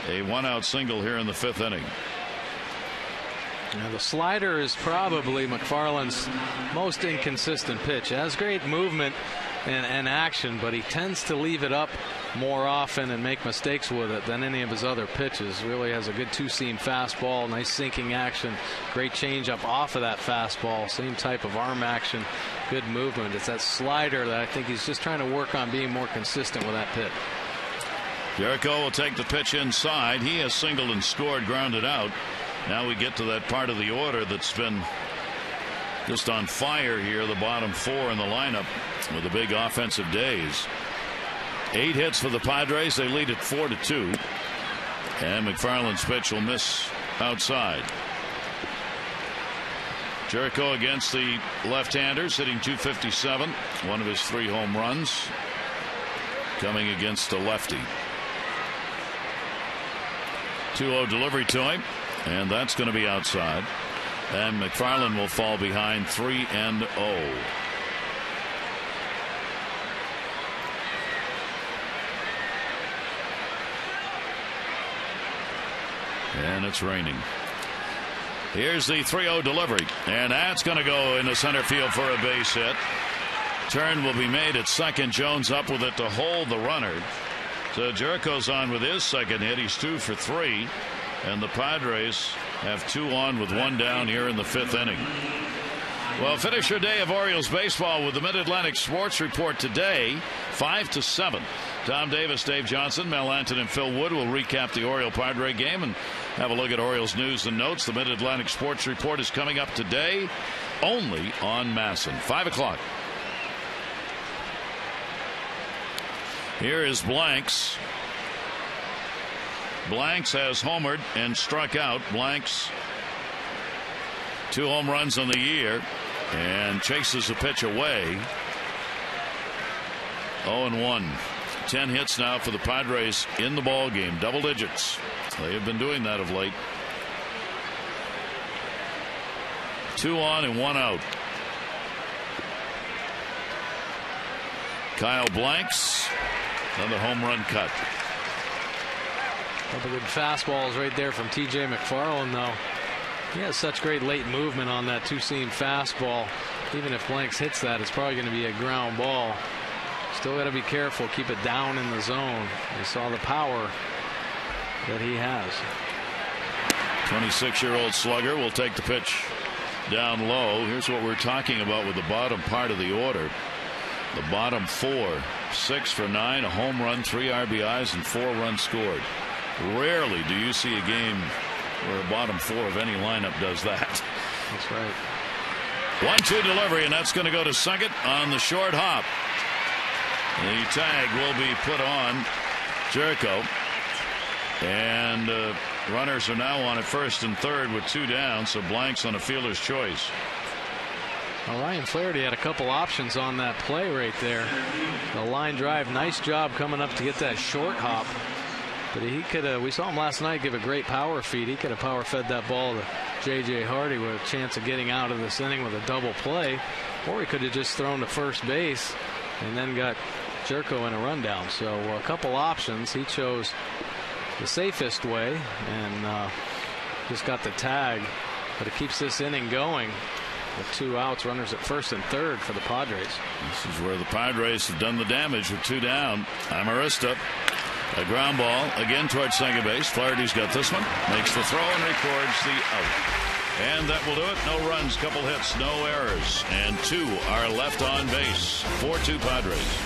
A 1-out single here in the 5th inning. Now the slider is probably McFarland's most inconsistent pitch. It has great movement and action, but he tends to leave it up more often and make mistakes with it than any of his other pitches. Really has a good 2-seam fastball, nice sinking action, great changeup off of that fastball, same type of arm action, good movement. It's that slider that I think he's just trying to work on being more consistent with that pitch. Jericho will take the pitch inside. He has singled and scored, grounded out. Now we get to that part of the order that's been just on fire here, the bottom 4 in the lineup with the big offensive days. 8 hits for the Padres. They lead at 4-2. And McFarland's pitch will miss outside. Jericho against the left-handers, hitting .257. One of his 3 home runs. Coming against a lefty. 2-0 delivery to him. And that's going to be outside. And McFarland will fall behind 3-0. And it's raining. Here's the 3-0 delivery. And that's going to go into center field for a base hit. Turn will be made at second. Jones up with it to hold the runner. So Jericho's on with his second hit. He's 2 for 3. And the Padres have 2 on with 1 down here in the 5th inning. Well, finish your day of Orioles baseball with the Mid-Atlantic Sports Report today, 5 to 7. Tom Davis, Dave Johnson, Mel Anton, and Phil Wood will recap the Oriole-Padre game and have a look at Orioles news and notes. The Mid-Atlantic Sports Report is coming up today only on Masson, 5 o'clock. Here is Blanks. Blanks has homered and struck out. Blanks 2 home runs on the year and chases the pitch away. 0-1. 10 hits now for the Padres in the ball game, double digits. They have been doing that of late. 2 on and 1 out. Kyle Blanks, another home run cut. Couple good fastballs right there from TJ McFarland, though. He has such great late movement on that 2-seam fastball. Even if Blanks hits that, it's probably going to be a ground ball. Still got to be careful, keep it down in the zone. You saw the power that he has. 26-year-old slugger will take the pitch down low. Here's what we're talking about with the bottom part of the order. The bottom 4, 6 for 9, a home run, 3 RBIs, and 4 runs scored. Rarely do you see a game where a bottom 4 of any lineup does that. That's right. 1-2 delivery, and that's going to go to second on the short hop. The tag will be put on Jericho. And runners are now on at first and third with 2 down, so blanks on a fielder's choice. Well, Ryan Flaherty had a couple options on that play right there. The line drive, nice job coming up to get that short hop. But he could have, we saw him last night give a great power feed. He could have power fed that ball to J.J. Hardy with a chance of getting out of this inning with a double play. Or he could have just thrown to first base and then got Jericho in a rundown. So a couple options. He chose the safest way and just got the tag. But it keeps this inning going with 2 outs, runners at first and third for the Padres. This is where the Padres have done the damage with 2 down. Amarista, a ground ball again towards second base. Flaherty's got this one, makes the throw and records the out. And that will do it. No runs, couple hits, no errors, and 2 are left on base. 4-2 Padres.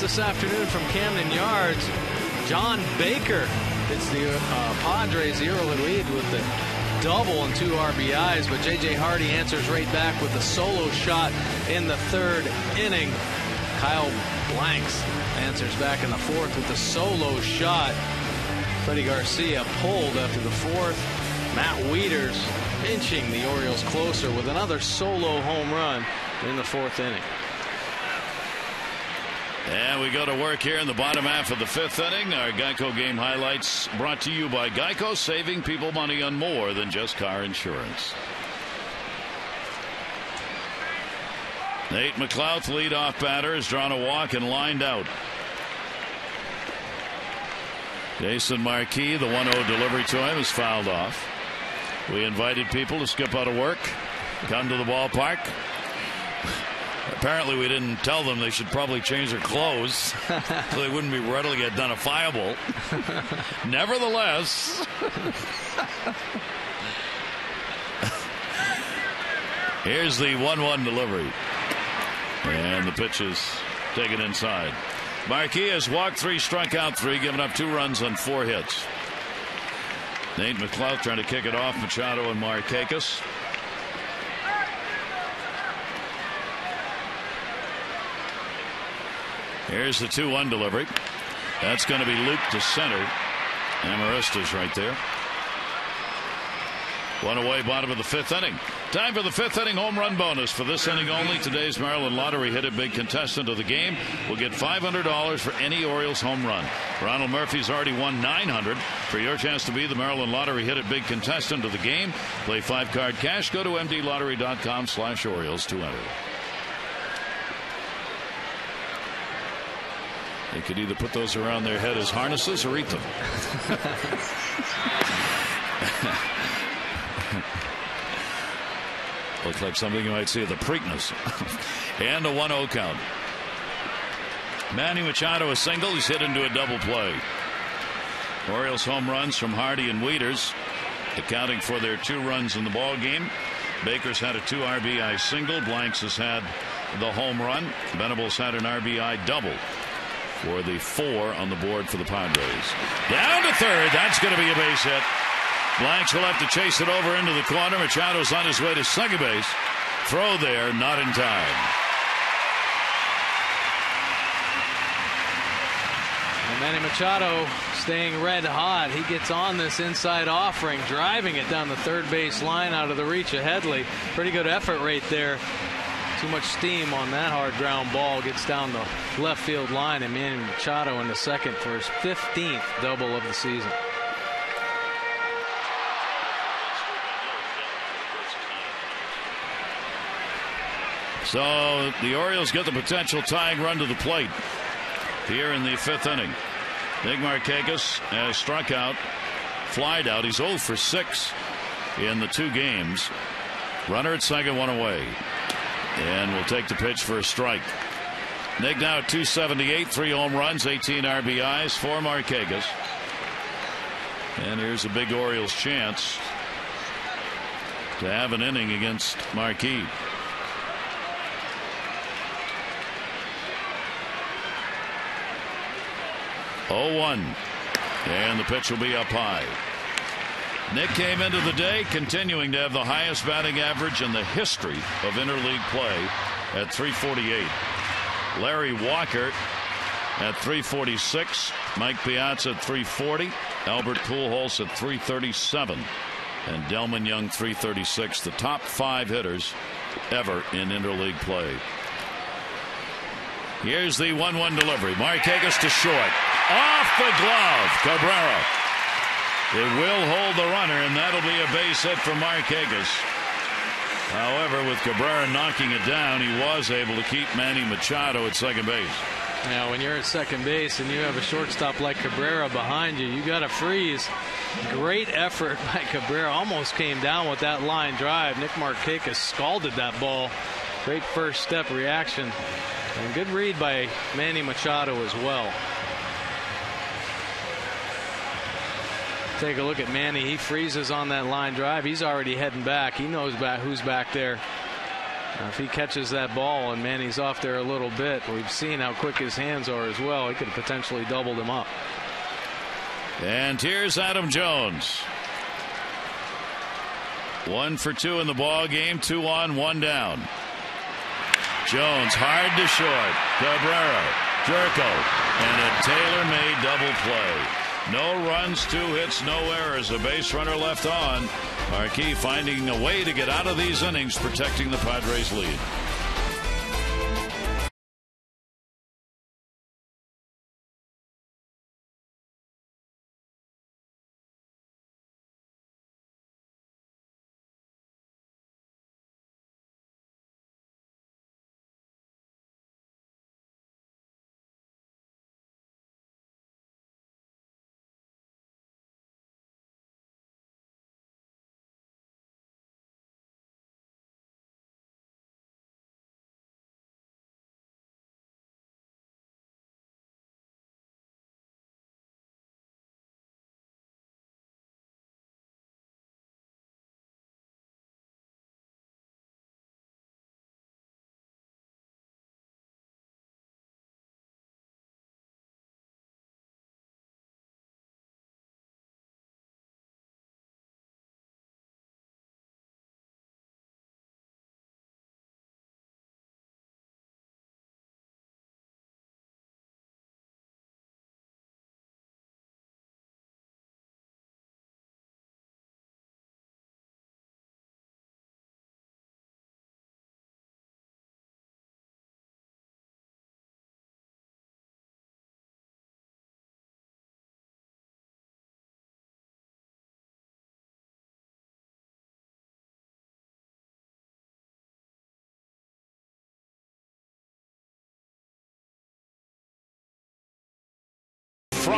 This afternoon from Camden Yards, John Baker hits the Padres the early lead with the double and 2 RBIs, but J.J. Hardy answers right back with a solo shot in the 3rd inning. Kyle Blanks answers back in the 4th with a solo shot. Freddie Garcia pulled after the 4th. Matt Wieters inching the Orioles closer with another solo home run in the 4th inning. And we go to work here in the bottom half of the 5th inning. Our Geico game highlights brought to you by Geico, saving people money on more than just car insurance. Nate McLouth, leadoff batter, has drawn a walk and lined out. Jason Marquis, the 1-0 delivery to him, is fouled off. We invited people to skip out of work, come to the ballpark. Apparently, we didn't tell them they should probably change their clothes so they wouldn't be readily identifiable. Nevertheless, here's the 1-1 delivery. And the pitch is taken inside. Marquis has walked 3, struck out 3, given up 2 runs on 4 hits. Nate McLouth trying to kick it off Machado and Markakis. Here's the 2-1 delivery. That's going to be looped to center. Amarista's right there. 1 away, bottom of the 5th inning. Time for the 5th inning home run bonus. For this inning only, today's Maryland Lottery Hit It Big contestant of the game will get $500 for any Orioles home run. Ronald Murphy's already won $900. For your chance to be the Maryland Lottery Hit It Big contestant of the game, play 5-card cash. Go to mdlottery.com/Orioles to enter. They could either put those around their head as harnesses or eat them. Looks like something you might see at the Preakness. And a 1-0 count. Manny Machado a single. He's hit into a double play. Orioles home runs from Hardy and Wieters, accounting for their 2 runs in the ball game. Baker's had a 2 RBI single. Blanks has had the home run. Venables had an RBI double for the 4 on the board for the Padres. Down to third. That's going to be a base hit. Blanks will have to chase it over into the corner. Machado's on his way to second base. Throw there, not in time. And Manny Machado staying red hot. He gets on this inside offering, driving it down the third base line out of the reach of Headley. Pretty good effort right there. Too much steam on that hard ground ball. Gets down the left field line, and Manny Machado in the second for his 15th double of the season. So the Orioles get the potential tying run to the plate here in the 5th inning. Nick Markakis has struck out, flied out. He's 0 for 6 in the 2 games. Runner at second, 1 away. And will take the pitch for a strike. Nick now at 278, 3 home runs, 18 RBIs for Markakis. And here's a big Orioles chance to have an inning against Marquee. Oh, 1. And the pitch will be up high. Nick came into the day continuing to have the highest batting average in the history of interleague play at 348. Larry Walker at 346. Mike Piazza at 340. Albert Pujols at 337. And Delman Young 336. The top 5 hitters ever in interleague play. Here's the 1-1 delivery. Markakis to short. Off the glove. Cabrera. It will hold the runner, and that'll be a base hit for Markakis. However, with Cabrera knocking it down, he was able to keep Manny Machado at second base. Now, when you're at second base and you have a shortstop like Cabrera behind you, you got to freeze. Great effort by Cabrera. Almost came down with that line drive. Nick Markakis scalded that ball. Great first step reaction. And good read by Manny Machado as well. Take a look at Manny. He freezes on that line drive. He's already heading back. He knows who's back there. If he catches that ball and Manny's off there a little bit, we've seen how quick his hands are as well. He could have potentially doubled him up. And here's Adam Jones. 1 for 2 in the ball game. 2 on, 1 down. Jones hard to short. Cabrera, Jerko, and a tailor-made double play. No runs, 2 hits, no errors. A base runner left on. Marquee finding a way to get out of these innings, protecting the Padres' lead.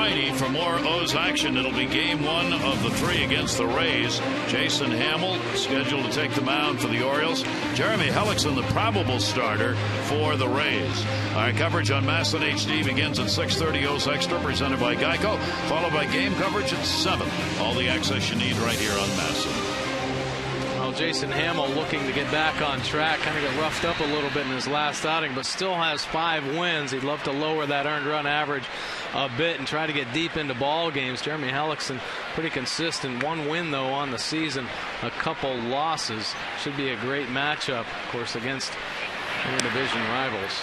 Friday for more O's action. It'll be game 1 of the 3 against the Rays. Jason Hamill scheduled to take the mound for the Orioles. Jeremy Hellickson, the probable starter for the Rays. Our coverage on MASN HD begins at 6:30 O's Extra, presented by Geico, followed by game coverage at 7. All the access you need right here on MASN. Well, Jason Hamill looking to get back on track. Kind of got roughed up a little bit in his last outing, but still has 5 wins. He'd love to lower that earned run average a bit and try to get deep into ball games. Jeremy Hellickson pretty consistent. 1 win, though, on the season. A couple losses. Should be a great matchup, of course, against interdivision rivals.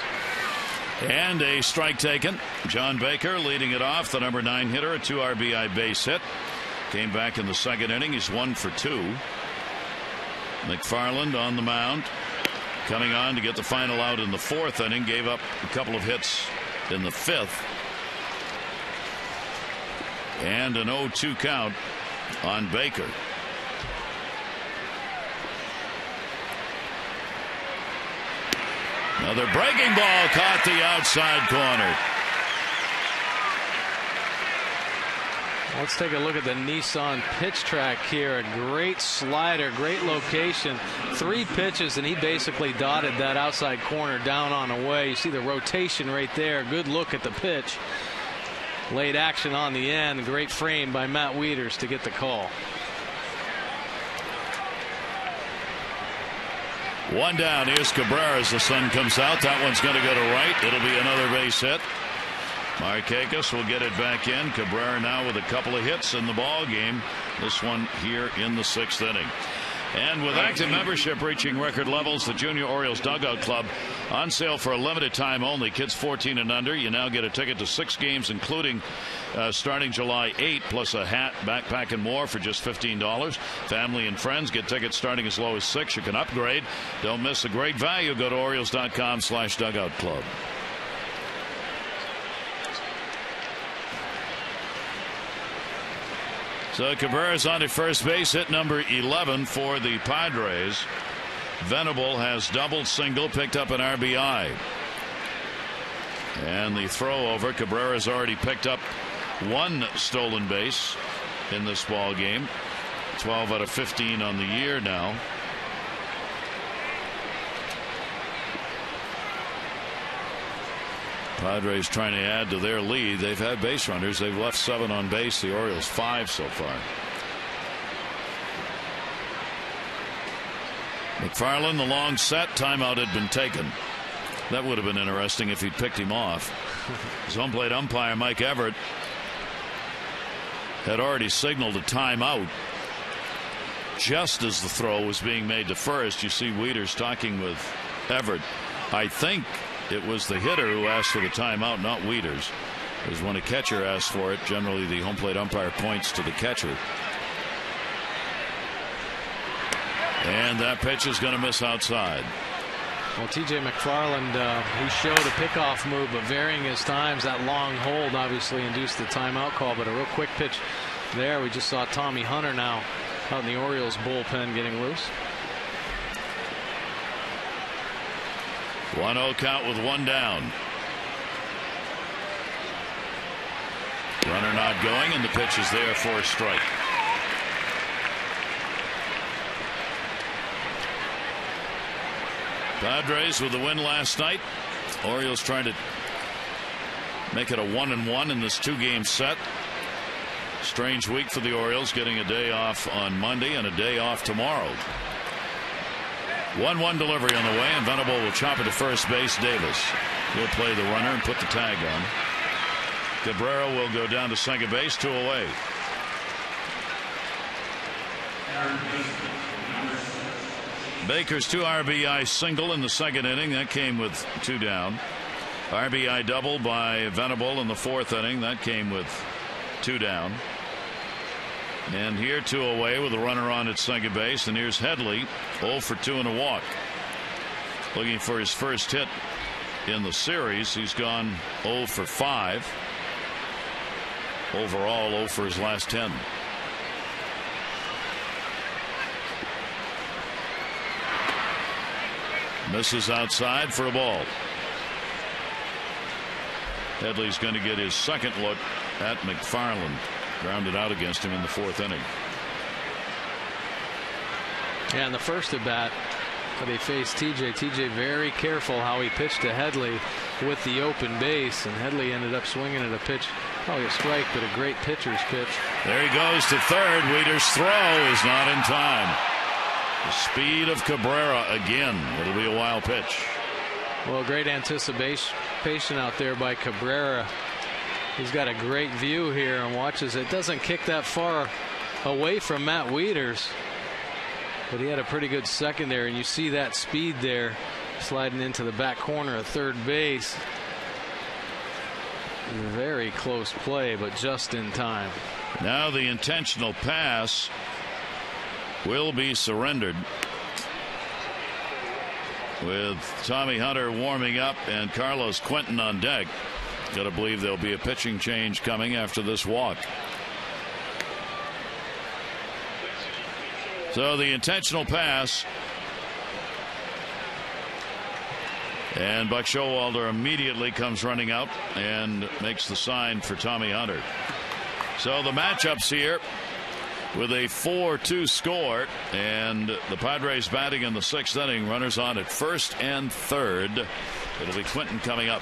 And a strike taken. John Baker leading it off, the number 9 hitter, a 2 RBI base hit. Came back in the second inning. He's 1 for 2. McFarland on the mound, coming on to get the final out in the 4th inning. Gave up a couple of hits in the 5th. And an 0-2 count on Baker. Another breaking ball caught the outside corner. Let's take a look at the Nissan pitch track here. A great slider, great location. 3 pitches, and he basically dotted that outside corner down on away. You see the rotation right there. Good look at the pitch. Late action on the end. Great frame by Matt Wieters to get the call. 1 down. Here's Cabrera as the sun comes out. That one's going to go to right. It'll be another base hit. Markakis will get it back in. Cabrera now with a couple of hits in the ball game. This one here in the 6th inning. And with active membership reaching record levels, the Junior Orioles Dugout Club on sale for a limited time only. Kids 14 and under, you now get a ticket to 6 games, including starting July 8, plus a hat, backpack, and more for just $15. Family and friends get tickets starting as low as $6. You can upgrade. Don't miss the great value. Go to Orioles.com/dugout club. So Cabrera's on to first base, hit number 11 for the Padres. Venable has doubled, single, picked up an RBI. And the throw over, Cabrera's already picked up 1 stolen base in this ball game. 12 out of 15 on the year now. Padres trying to add to their lead. They've had base runners. They've left 7 on base. The Orioles 5 so far. McFarland, the long set. Timeout had been taken. That would have been interesting if he'd picked him off. His home plate umpire, Mike Everett, had already signaled a timeout. Just as the throw was being made to first, you see Wieters talking with Everett. I think it was the hitter who asked for the timeout, not Wieters. Because when a catcher asks for it, generally the home plate umpire points to the catcher. And that pitch is going to miss outside. Well, T.J. McFarland, he showed a pickoff move, but varying his times. That long hold obviously induced the timeout call, but a real quick pitch there. We just saw Tommy Hunter now out in the Orioles bullpen getting loose. 1-0 count with 1 down. Runner not going, and the pitch is there for a strike. Padres with the win last night. Orioles trying to make it a 1-1 in this 2-game set. Strange week for the Orioles, getting a day off on Monday and a day off tomorrow. 1-1 delivery on the way, and Venable will chop it to first base. Davis will play the runner and put the tag on. Cabrera will go down to second base, 2 away. Baker's 2 RBI single in the second inning. That came with 2 down. RBI double by Venable in the 4th inning. That came with 2 down. And here 2 away with a runner on at second base. And here's Headley, 0 for 2 and a walk. Looking for his first hit in the series. He's gone 0 for 5. Overall 0 for his last 10. Misses outside for a ball. Headley's going to get his second look at McFarland. Grounded out against him in the 4th inning. Yeah, in the first at bat, they faced TJ. TJ very careful how he pitched to Headley with the open base, and Headley ended up swinging at a pitch, probably a strike, but a great pitcher's pitch. There he goes to third. Wieters' throw is not in time. The speed of Cabrera again. It'll be a wild pitch. Well, great anticipation out there by Cabrera. He's got a great view here and watches it. Doesn't kick that far away from Matt Wieters, but he had a pretty good second there, and you see that speed there sliding into the back corner of third base. Very close play, but just in time. Now the intentional pass will be surrendered, with Tommy Hunter warming up and Carlos Quentin on deck. Got to believe there'll be a pitching change coming after this walk. So the intentional pass, and Buck Showalter immediately comes running out and makes the sign for Tommy Hunter. So the matchups here with a 4-2 score, and the Padres batting in the 6th inning. Runners on at first and third. It'll be Quentin coming up.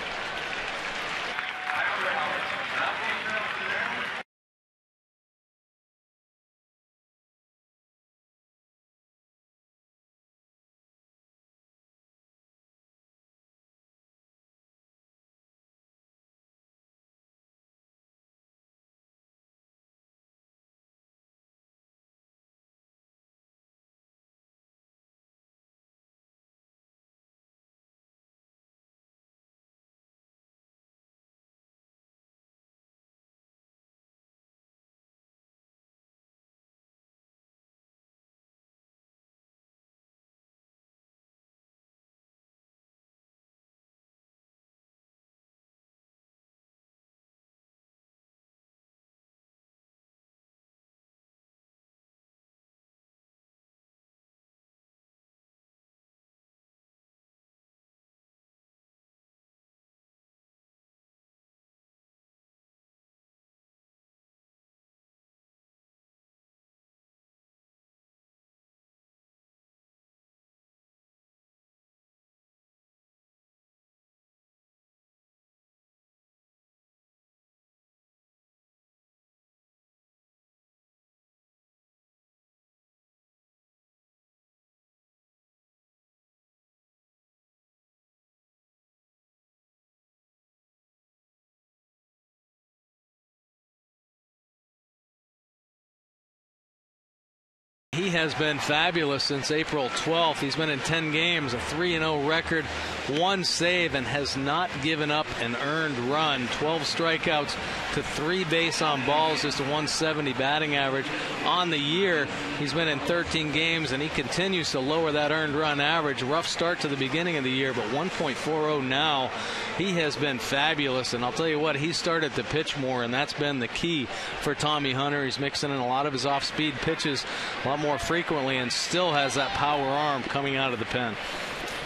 He has been fabulous since April 12th. He's been in 10 games, a 3-0 record, 1 save, and has not given up an earned run. 12 strikeouts to 3 base on balls, just a 170 batting average. On the year, he's been in 13 games, and he continues to lower that earned run average. Rough start to the beginning of the year, but 1.40 now. He has been fabulous, and I'll tell you what, he started to pitch more, and that's been the key for Tommy Hunter. He's mixing in a lot of his off-speed pitches a lot more frequently, and still has that power arm coming out of the pen.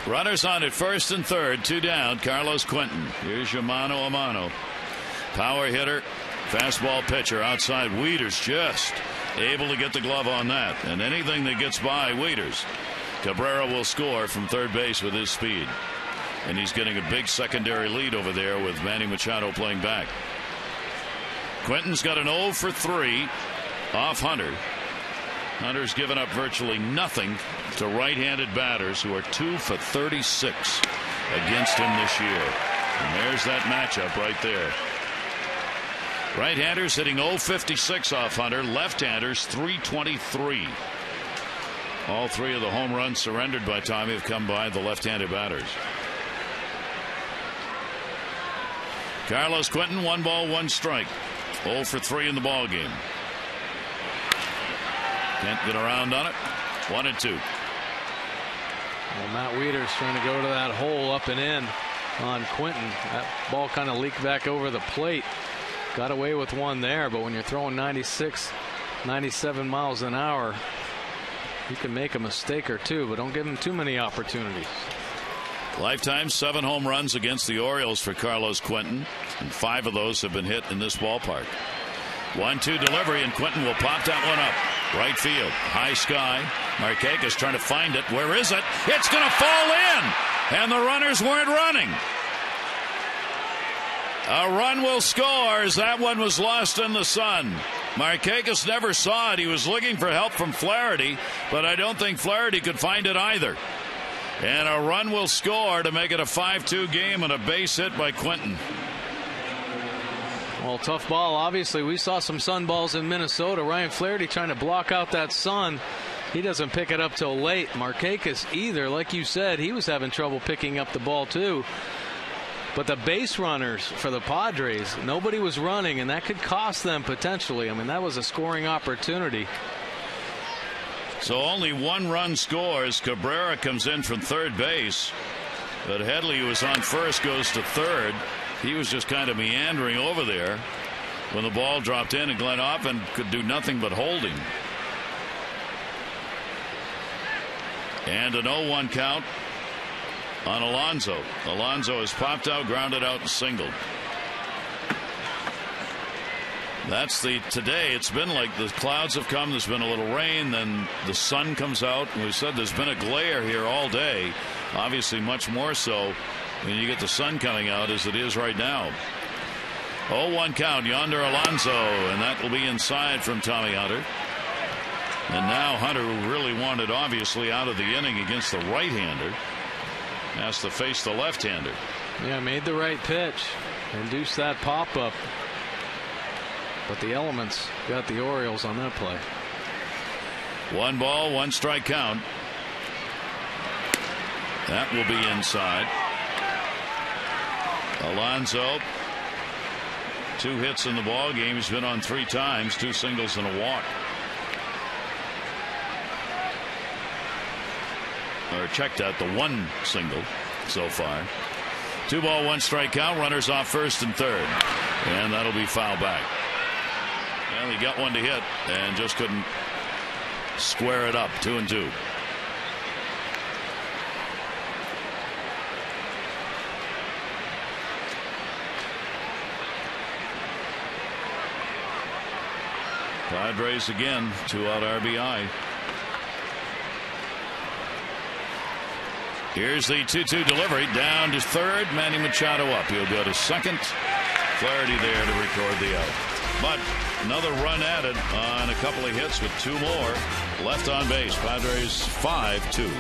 Runners on at first and third, 2 down. Carlos Quentin. Here's your mano a mano. Power hitter, fastball pitcher outside. Wieters just able to get the glove on that, and anything that gets by Wieters, Cabrera will score from third base with his speed. And he's getting a big secondary lead over there with Manny Machado playing back. Quentin's got an 0 for 3 off Hunter. Hunter's given up virtually nothing to right-handed batters, who are 2 for 36 against him this year. And there's that matchup right there. Right-handers hitting 0.56 off Hunter. Left-handers 323. All 3 of the home runs surrendered by Tommy have come by the left-handed batters. Carlos Quentin, 1 ball, 1 strike. 0 for 3 in the ball game. Can't get around on it. 1-2. Well, Matt Wieters trying to go to that hole up and in on Quentin. That ball kind of leaked back over the plate. Got away with one there, but when you're throwing 96, 97 miles an hour, you can make a mistake or two, but don't give him too many opportunities. Lifetime 7 home runs against the Orioles for Carlos Quentin, and 5 of those have been hit in this ballpark. 1-2 delivery, and Quentin will pop that one up. Right field, high sky. Markakis trying to find it. Where is it? It's going to fall in, and the runners weren't running. A run will score as that one was lost in the sun. Markakis never saw it. He was looking for help from Flaherty, but I don't think Flaherty could find it either. And a run will score to make it a 5-2 game, and a base hit by Quentin. Well, tough ball. Obviously, we saw some sun balls in Minnesota. Ryan Flaherty trying to block out that sun. He doesn't pick it up till late. Markakis either. Like you said, he was having trouble picking up the ball too. But the base runners for the Padres, nobody was running, and that could cost them potentially. I mean, that was a scoring opportunity. So only 1 run scores. Cabrera comes in from third base, but Headley, who was on first, goes to third. He was just kind of meandering over there when the ball dropped in, and Glenn Hoffman could do nothing but holding. And an 0-1 count on Alonso. Alonso has popped out, grounded out, and singled. That's today. It's been like the clouds have come. There's been a little rain, then the sun comes out. And we said there's been a glare here all day. Obviously, much more so when you get the sun coming out as it is right now. 0-1 count. Yonder Alonso, and that will be inside from Tommy Hunter. And now Hunter, who really wanted obviously out of the inning against the right-hander, has to face the left-hander. Yeah, made the right pitch, induced that pop-up. But the elements got the Orioles on that play. 1 ball, 1 strike count. That will be inside. Alonso, 2 hits in the ball game. He's been on 3 times, 2 singles and a walk. Or checked out the 1 single so far. 2 ball, 1 strike count. Runners off first and third, and that'll be foul back. Well, he got one to hit and just couldn't square it up. 2-2. Padres again, 2-out RBI. Here's the 2-2 delivery down to third. Manny Machado up. He'll go to second. Flaherty there to record the out. But another run added on a couple of hits with 2 more left on base. Padres 5-2.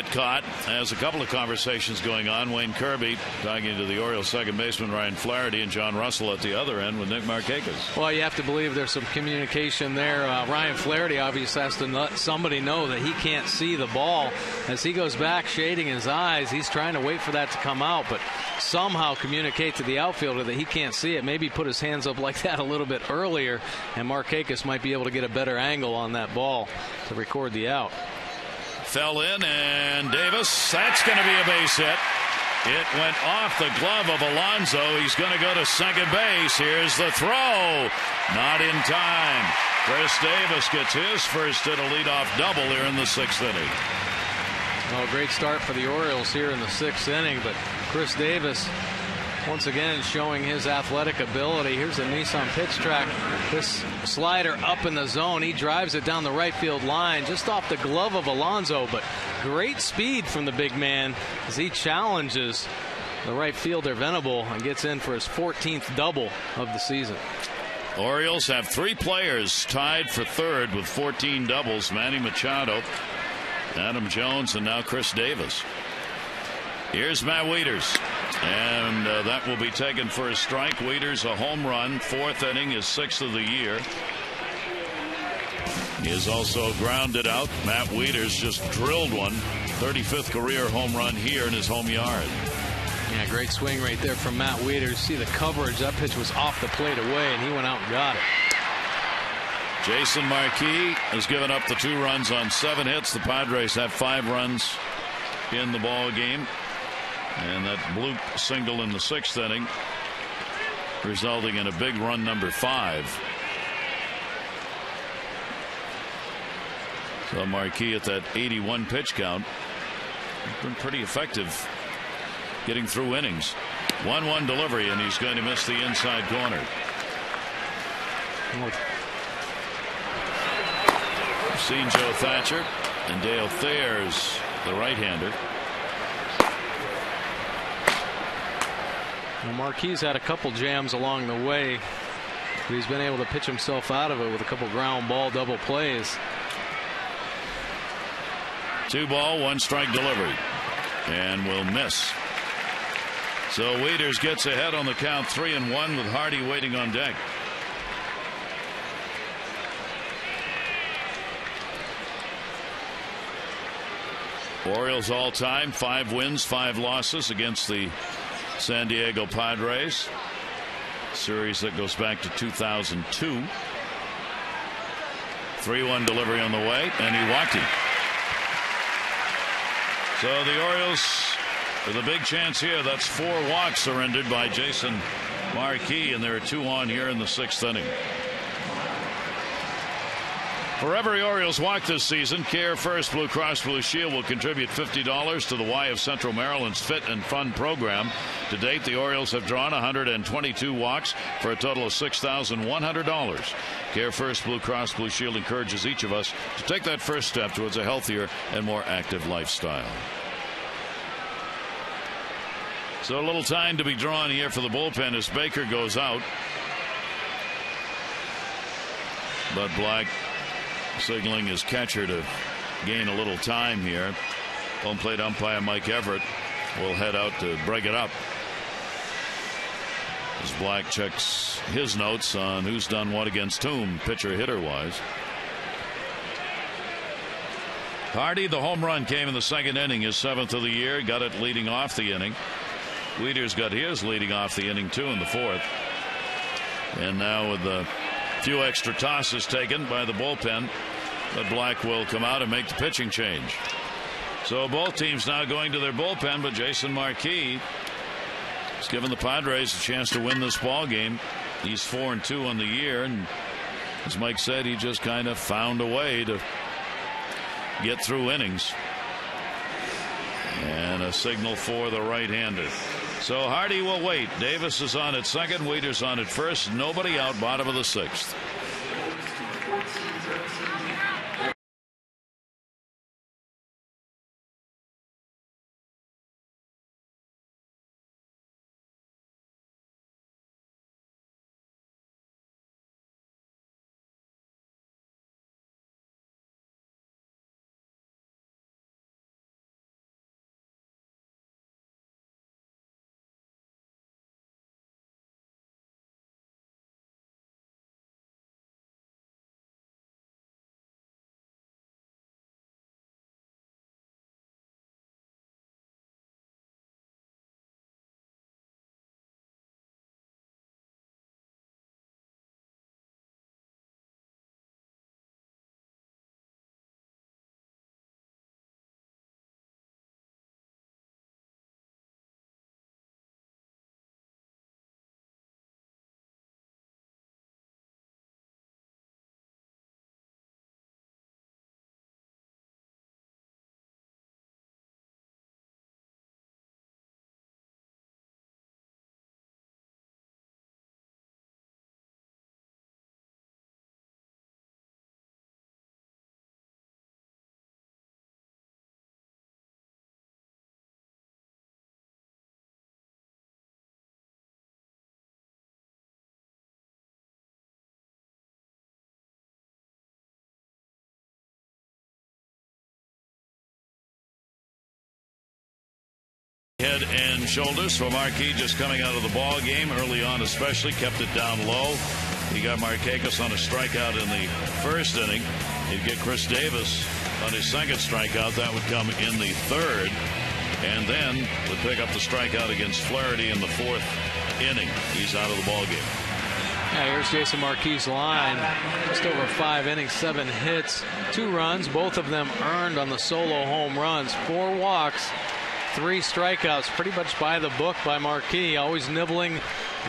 Caught as a couple of conversations going on. Wayne Kirby talking to the Orioles second baseman Ryan Flaherty, and John Russell at the other end with Nick Markakis. Well, you have to believe there's some communication there. Ryan Flaherty obviously has to let somebody know that he can't see the ball. As he goes back shading his eyes, he's trying to wait for that to come out, but somehow communicate to the outfielder that he can't see it. Maybe put his hands up like that a little bit earlier, and Markakis might be able to get a better angle on that ball to record the out. Fell in, and Davis, that's going to be a base hit. It went off the glove of Alonso. He's going to go to second base. Here's the throw. Not in time. Chris Davis gets his first hit, a leadoff double here in the sixth inning. Well, great start for the Orioles here in the sixth inning, but Chris Davis once again showing his athletic ability. Here's a Nissan pitch track. This slider up in the zone. He drives it down the right field line just off the glove of Alonso, but great speed from the big man as he challenges the right fielder Venable and gets in for his 14th double of the season. Orioles have three players tied for third with 14 doubles. Manny Machado, Adam Jones, and now Chris Davis. Here's Matt Wieters, and that will be taken for a strike. Wieters a home run, fourth inning, his sixth of the year. He is also grounded out. Matt Wieters just drilled one, 35th career home run here in his home yard. Yeah, great swing right there from Matt Wieters. See the coverage. That pitch was off the plate away, and he went out and got it. Jason Marquis has given up the 2 runs on 7 hits. The Padres have 5 runs in the ball game. And that bloop single in the 6th inning, resulting in a big run number 5. So Marquis at that 81 pitch count has been pretty effective getting through innings. 1-1 delivery, and he's going to miss the inside corner. We've seen Joe Thatcher and Dale Thayer's the right-hander. Well, Marquis had a couple jams along the way, but he's been able to pitch himself out of it with a couple ground ball double plays. 2 ball, 1 strike delivery, and will miss. So Wieters gets ahead on the count, 3-1, with Hardy waiting on deck. Orioles all time 5 wins, 5 losses against the San Diego Padres. Series that goes back to 2002. 3-1 delivery on the way, and he walked him. So the Orioles with a big chance here. That's 4 walks surrendered by Jason Marquis, and there are 2 on here in the 6th inning. For every Orioles walk this season, Care First Blue Cross Blue Shield will contribute $50 to the Y of Central Maryland's Fit and Fun program. To date, the Orioles have drawn 122 walks for a total of $6,100. Care First Blue Cross Blue Shield encourages each of us to take that first step towards a healthier and more active lifestyle. So a little time to be drawn here for the bullpen as Baker goes out. Bud Black signaling his catcher to gain a little time here. Home plate umpire Mike Everett will head out to break it up as Black checks his notes on who's done what against whom, pitcher hitter wise. Hardy, the home run came in the 2nd inning, his 7th of the year, got it leading off the inning. Wieters got his leading off the inning too in the 4th, and now with the few extra tosses taken by the bullpen, but Black will come out and make the pitching change. So both teams now going to their bullpen, but Jason Marquis has given the Padres a chance to win this ball game. He's 4-2 on the year, and as Mike said, he just kind of found a way to get through innings. And a signal for the right-hander. So Hardy will wait. Davis is on at second. Wieters on at first. Nobody out. Bottom of the 6th. Head and shoulders for Marquis, just coming out of the ball game early on, especially kept it down low. He got Markakis on a strikeout in the first inning. He'd get Chris Davis on his second strikeout. That would come in the third, and then would pick up the strikeout against Flaherty in the fourth inning. He's out of the ball game. Yeah, here's Jason Marquis' line. Just over 5 innings, 7 hits, 2 runs, both of them earned on the solo home runs, 4 walks, 3 strikeouts, pretty much by the book by Marquis, always nibbling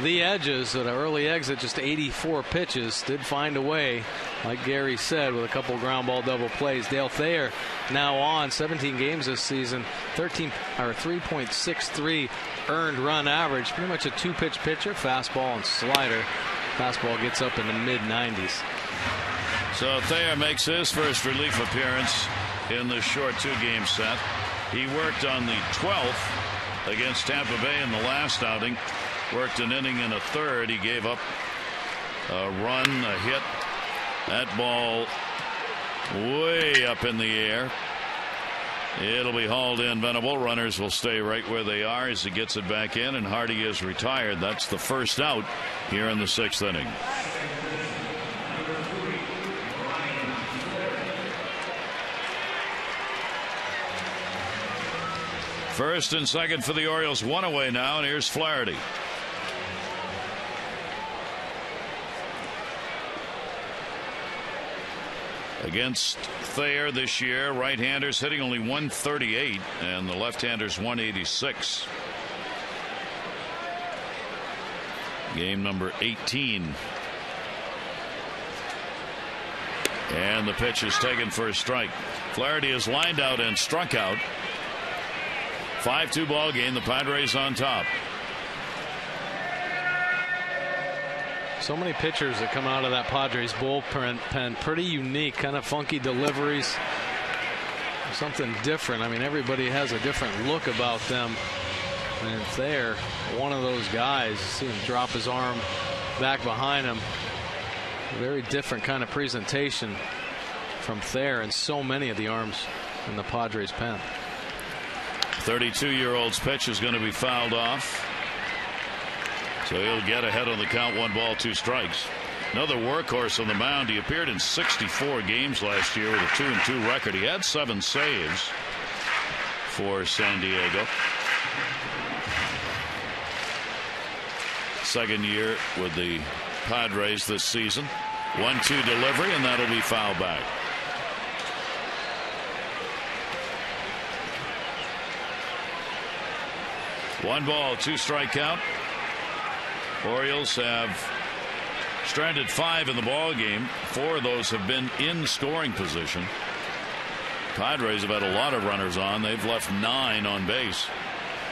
the edges at an early exit, just 84 pitches. Did find a way, like Gary said, with a couple ground ball double plays. Dale Thayer now on 17 games this season, 3.63 earned run average. Pretty much a 2-pitch pitcher, fastball and slider. Fastball gets up in the mid-90s. So Thayer makes his first relief appearance in this short 2-game set. He worked on the 12th against Tampa Bay in the last outing. Worked an inning and a third. He gave up a run, a hit. That ball way up in the air. It'll be hauled in. Venable. Runners will stay right where they are as he gets it back in, and Hardy is retired. That's the first out here in the 6th inning. First and second for the Orioles, 1 away now, and here's Flaherty. Against Thayer this year, right-handers hitting only 138, and the left-handers 186. Game number 18. And the pitch is taken for a strike. Flaherty is lined out and struck out. 5-2 ball game. The Padres on top. So many pitchers that come out of that Padres bullpen, pretty unique, kind of funky deliveries, something different. I mean, everybody has a different look about them, and Thayer, one of those guys. See him drop his arm back behind him. Very different kind of presentation from Thayer, and so many of the arms in the Padres pen. 32-year-old's pitch is going to be fouled off. So he'll get ahead on the count. 1 ball, 2 strikes. Another workhorse on the mound. He appeared in 64 games last year with a 2-2 record. He had 7 saves for San Diego. Second year with the Padres this season. 1-2 delivery, and that'll be fouled back. One ball, 2 strike count. Orioles have stranded 5 in the ball game. 4 of those have been in scoring position. Padres have had a lot of runners on. They've left 9 on base.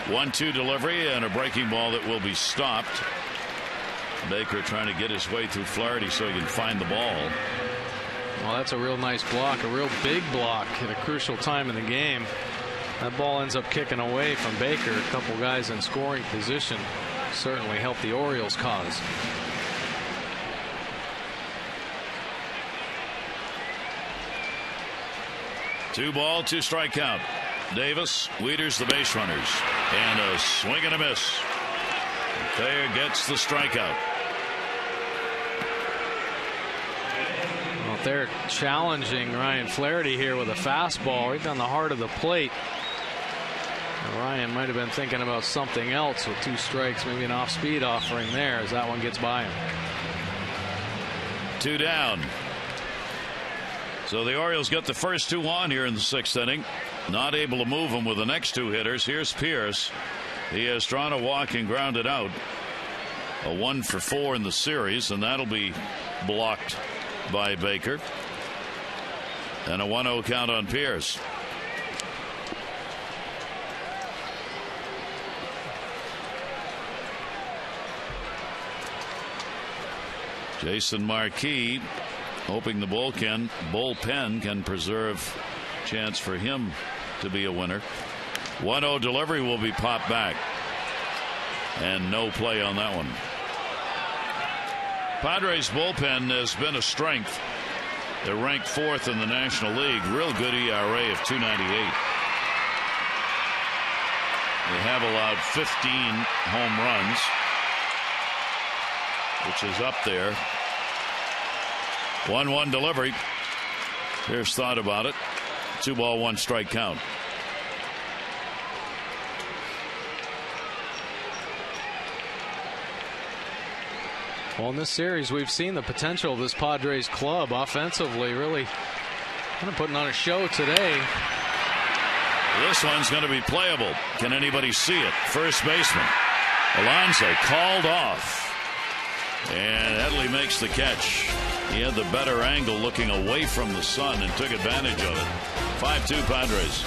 1-2 delivery and a breaking ball that will be stopped. Baker trying to get his way through Flaherty so he can find the ball. Well, that's a real nice block, a real big block at a crucial time in the game. That ball ends up kicking away from Baker. A couple guys in scoring position certainly helped the Orioles cause. Two ball, 2 strike count. Davis leaders the base runners, and a swing and a miss. Thayer gets the strikeout. Well, they're challenging Ryan Flaherty here with a fastball right down the heart of the plate. Ryan might have been thinking about something else with 2 strikes, maybe an off-speed offering there as that one gets by him. 2 down. So the Orioles get the first 2 on here in the 6th inning. Not able to move them with the next 2 hitters. Here's Pierce. He has drawn a walk and grounded out. A 1 for 4 in the series, and that'll be blocked by Baker. And a 1-0 count on Pierce. Jason Marquis hoping the bullpen can preserve chance for him to be a winner. 1-0 delivery will be popped back, and no play on that one. Padres bullpen has been a strength. They're ranked 4th in the National League. Real good ERA of 2.98. They have allowed 15 home runs, which is up there. 1-1 delivery. Here's thought about it. 2 ball, 1 strike count. Well, in this series, we've seen the potential of this Padres club offensively, really kind of putting on a show today. This one's going to be playable. Can anybody see it? First baseman Alonso called off, and Headley makes the catch. He had the better angle looking away from the sun and took advantage of it. 5-2 Padres.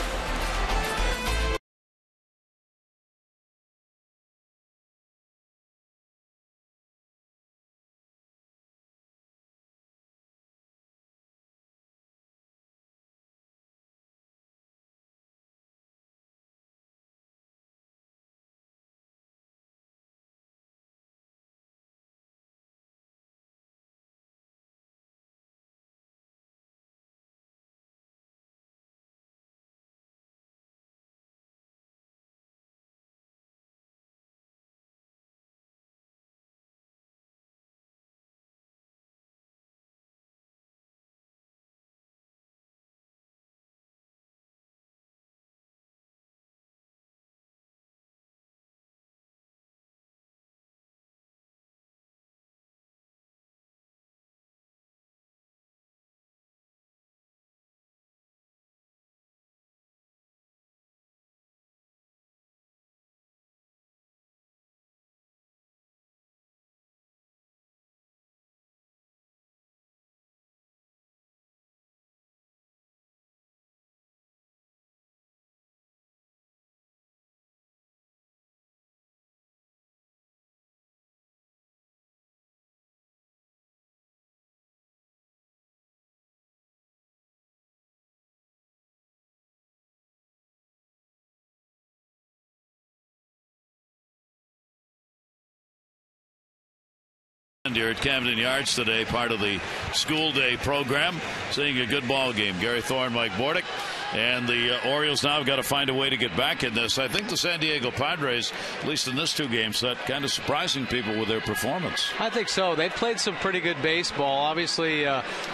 Here at Camden Yards today, part of the school day program, seeing a good ball game. Gary Thorne, Mike Bordick, and the Orioles now have got to find a way to get back in this. I think the San Diego Padres, at least in this 2 game set, kind of surprising people with their performance. I think so. They've played some pretty good baseball. Obviously,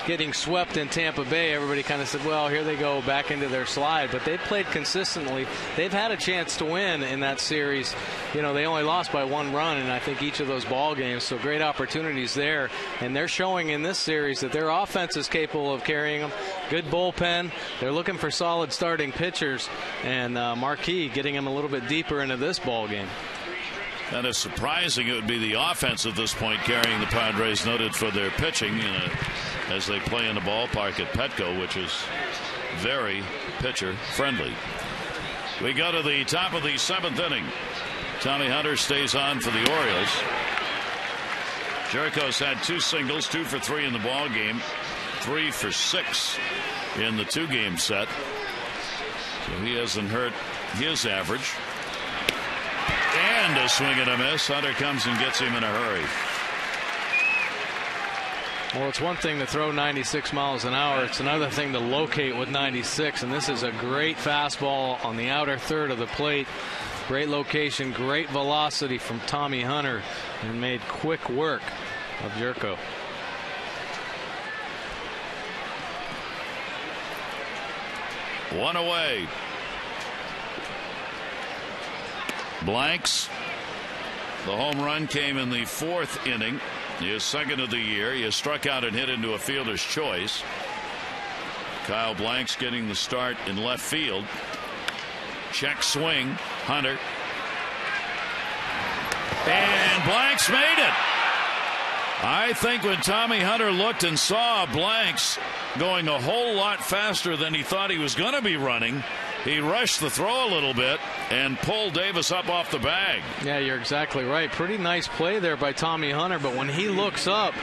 getting swept in Tampa Bay, everybody kind of said, well, here they go back into their slide. But they've played consistently. They've had a chance to win in that series. You know, they only lost by 1 run in, I think, each of those ball games. So great opportunities there. And they're showing in this series that their offense is capable of carrying them. Good bullpen. They're looking for solid starting pitchers. And Marquis getting them a little bit deeper into this ball game. That is surprising. It would be the offense at this point carrying the Padres, noted for their pitching as they play in the ballpark at Petco, which is very pitcher friendly. We go to the top of the 7th inning. Tommy Hunter stays on for the Orioles. Jericho's had 2 singles, 2 for 3 in the ball game, 3 for 6 in the 2 game set. So he hasn't hurt his average. And a swing and a miss. Hunter comes and gets him in a hurry. Well, it's one thing to throw 96 miles an hour. It's another thing to locate with 96. And this is a great fastball on the outer third of the plate. Great location, great velocity from Tommy Hunter, and made quick work of Jericho. One away. Blanks. The home run came in the 4th inning. His 2nd of the year. He has struck out and hit into a fielder's choice. Kyle Blanks getting the start in left field. Check swing. Hunter. And Blanks made it. I think when Tommy Hunter looked and saw Blanks going a whole lot faster than he thought he was going to be running, he rushed the throw a little bit and pulled Davis up off the bag. Yeah, you're exactly right. Pretty nice play there by Tommy Hunter, but when he looks up,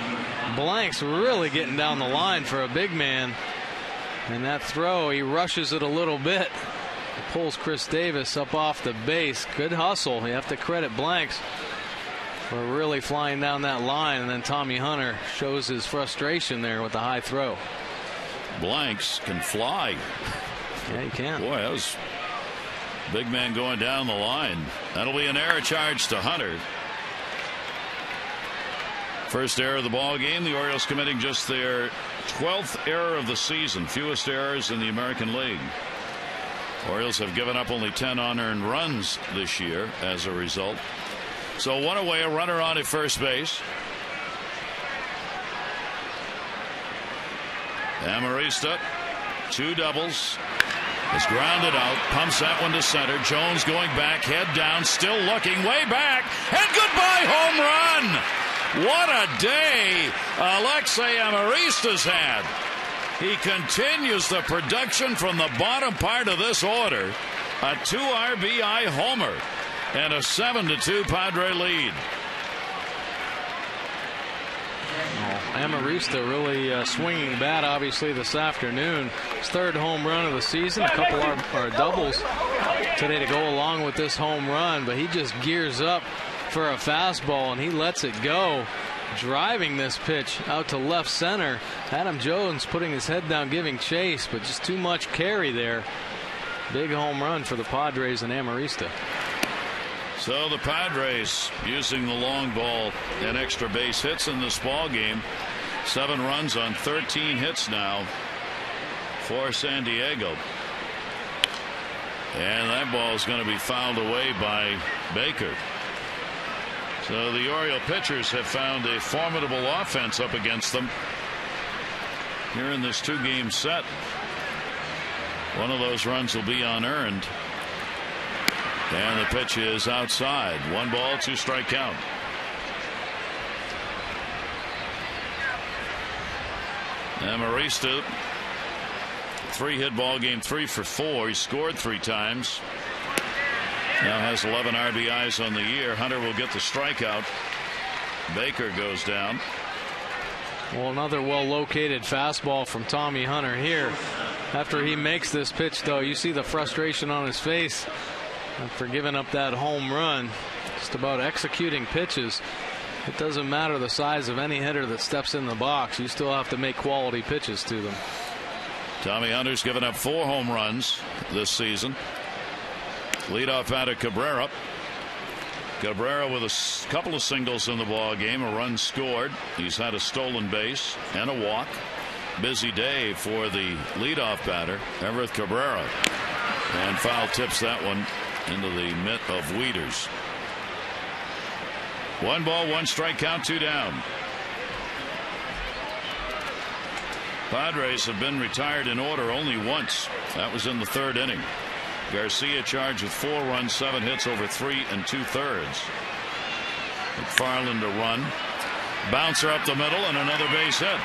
Blanks really getting down the line for a big man. And that throw, he rushes it a little bit. Pulls Chris Davis up off the base. Good hustle. You have to credit Blanks for really flying down that line, and then Tommy Hunter shows his frustration there with the high throw. Blanks can fly. Yeah, he can. Boy, that was Big man going down the line. That'll be an error charge to Hunter. First error of the ball game. The Orioles committing just their 12th error of the season. Fewest errors in the American League. Orioles have given up only 10 unearned runs this year as a result. So one away, a runner on at first base. Amarista, 2 doubles. Is grounded out, pumps that one to center. Jones going back, head down, still looking way back, and goodbye home run. What a day Alexei Amarista's had. He continues the production from the bottom part of this order. A 2 RBI homer and a 7-2 Padre lead. Amarista really swinging the bat, obviously, this afternoon. His 3rd home run of the season. A couple are doubles today to go along with this home run, but he just gears up for a fastball and he lets it go, driving this pitch out to left center. Adam Jones putting his head down, giving chase, but just too much carry there. Big home run for the Padres and Amarista. So the Padres using the long ball and extra base hits in this ball game. 7 runs on 13 hits now for San Diego. And that ball is going to be fouled away by Baker. So the Oriole pitchers have found a formidable offense up against them here in this 2-game set. One of those runs will be unearned. And the pitch is outside. 1 ball, 2 strike count. Amarista, 3-hit ball game, 3 for 4. He scored 3 times. Now has 11 RBIs on the year. Hunter will get the strikeout. Baker goes down. Well, another well-located fastball from Tommy Hunter here. After he makes this pitch, though, you see the frustration on his face for giving up that home run. Just about executing pitches. It doesn't matter the size of any hitter that steps in the box. You still have to make quality pitches to them. Tommy Hunter's given up 4 home runs this season. Leadoff batter Cabrera. Cabrera with a couple of singles in the ball game, a run scored. He's had a stolen base and a walk. Busy day for the leadoff batter, Everett Cabrera. And foul tips that one into the mitt of Wieters. 1 ball, 1 strike count, 2 down. Padres have been retired in order only once. That was in the 3rd inning. Garcia charged with 4 runs, 7 hits over 3 2/3. McFarland a run. Bouncer up the middle and another base hit.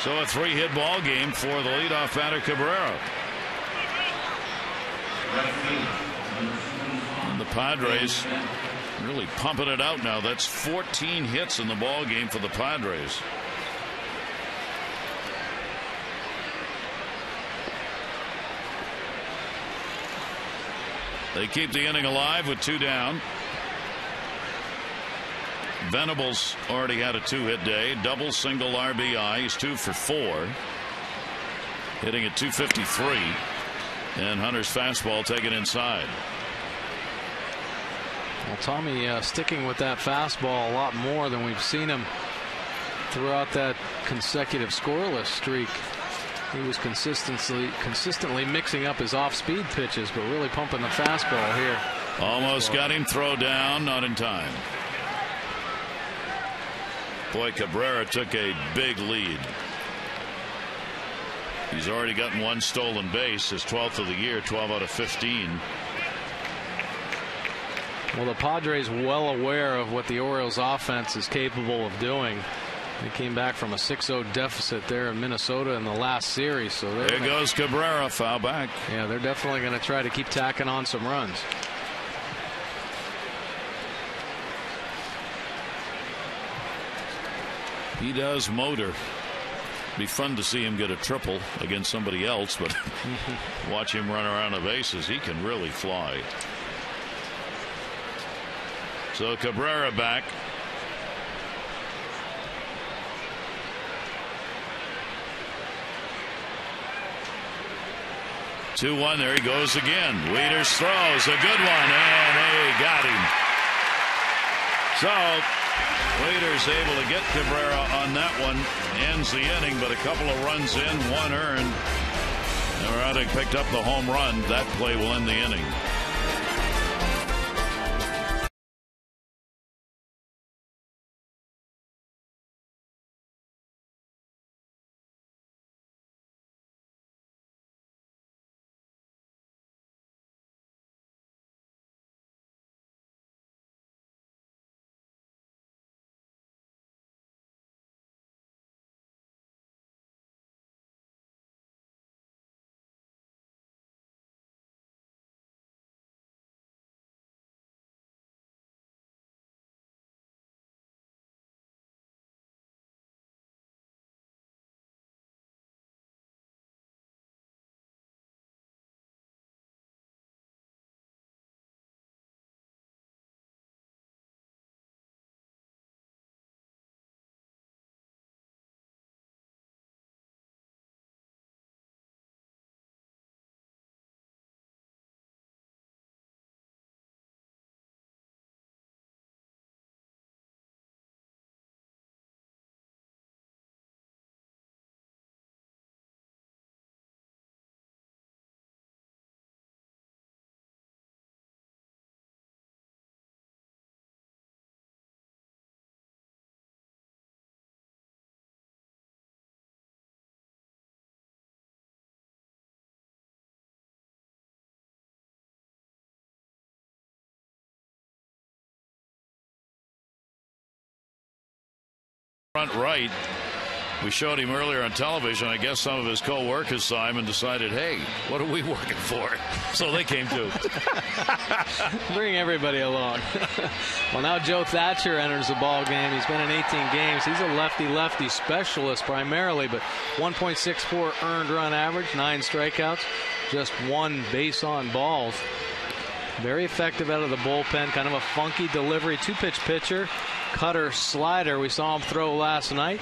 So a 3-hit ball game for the leadoff batter Cabrera. And the Padres really pumping it out now. That's 14 hits in the ball game for the Padres. They keep the inning alive with 2 down. Venables already had a 2-hit day. Double, single RBI. He's 2 for 4. Hitting at .253. And Hunter's fastball taken inside. Well, Tommy sticking with that fastball a lot more than we've seen him throughout that consecutive scoreless streak. He was consistently mixing up his off-speed pitches, but really pumping the fastball here. Almost got him. Throw down, not in time. Boy, Cabrera took a big lead. He's already gotten 1 stolen base, his 12th of the year, 12 out of 15. Well, the Padres well aware of what the Orioles offense is capable of doing. They came back from a 6-0 deficit there in Minnesota in the last series. So there goes Cabrera, foul back. Yeah, they're definitely going to try to keep tacking on some runs. He does motor. Be fun to see him get a triple against somebody else, but watch him run around the bases. He can really fly. So Cabrera back. 2-1. There he goes again. Wieters throws a good one, and they got him. So Wieters able to get Cabrera on that one. Ends the inning, but a couple of runs in, one earned. Neurotic picked up the home run. That play will end the inning. Front right. We showed him earlier on television. I guess some of his co-workers saw him and decided, hey, what are we working for? So they came too. Bring everybody along. Well, now Joe Thatcher enters the ball game. He's been in 18 games. He's a lefty-lefty specialist primarily, but 1.64 earned run average, 9 strikeouts, just 1 base on balls. Very effective out of the bullpen. Kind of a funky delivery. 2-pitch pitcher. Cutter slider. We saw him throw last night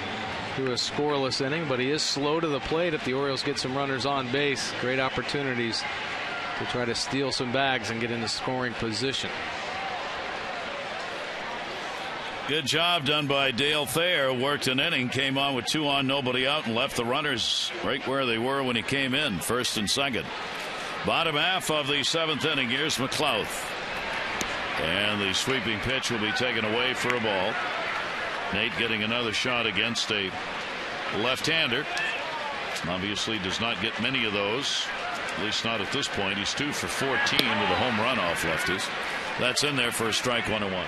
through a scoreless inning, but he is slow to the plate if the Orioles get some runners on base. Great opportunities to try to steal some bags and get into scoring position. Good job done by Dale Thayer. Worked an inning, came on with 2 on, nobody out, and left the runners right where they were when he came in, first and second. Bottom half of the 7th inning. Here's McLouth. And the sweeping pitch will be taken away for a ball. Nate getting another shot against a left-hander. Obviously does not get many of those, at least not at this point. He's 2 for 14 with a home run off lefties. That's in there for a strike, 1-1.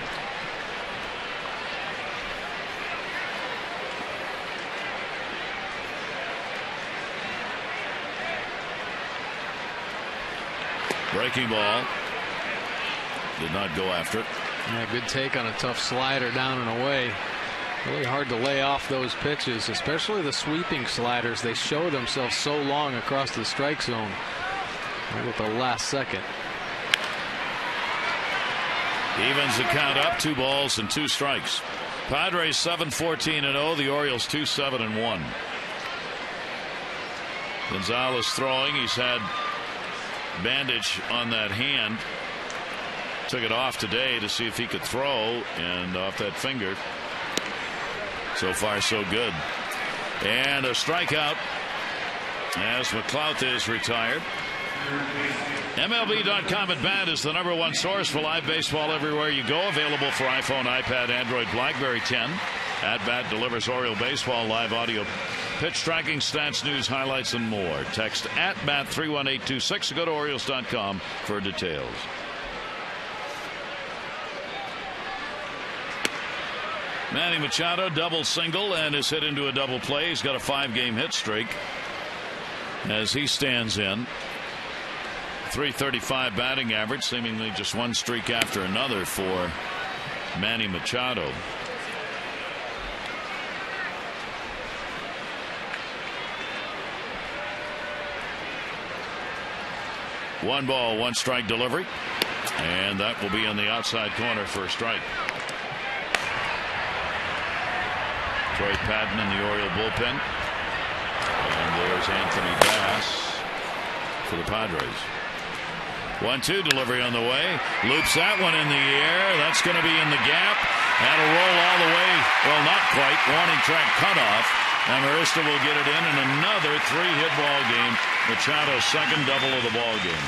Breaking ball. Did not go after it. Yeah, good take on a tough slider down and away. Really hard to lay off those pitches, especially the sweeping sliders. They show themselves so long across the strike zone. Right at the last second. Evens the count up, 2 balls and 2 strikes. Padres 7-14-0. The Orioles 2-7-1. Gonzalez throwing. He's had bandage on that hand. Took it off today to see if he could throw, and off that finger. So far so good. And a strikeout as McLouth is retired. MLB.com at bat is the #1 source for live baseball everywhere you go. Available for iPhone, iPad, Android, BlackBerry 10. At bat delivers Oriole baseball, live audio, pitch tracking, stats, news, highlights, and more. Text at bat 31826. Go to Orioles.com for details. Manny Machado double single and is hit into a double play. He's got a 5-game hit streak as he stands in. .335 batting average, seemingly just one streak after another for Manny Machado. One ball, 1 strike delivery, and that will be in the outside corner for a strike. Troy Patton in the Oriole bullpen. And there's Anthony Bass. for the Padres. 1-2 delivery on the way. Loops that one in the air. That's going to be in the gap. That'll roll all the way. Well, not quite. Warning track cutoff. Amarista will get it in another 3-hit ball game. Machado's second double of the ball game.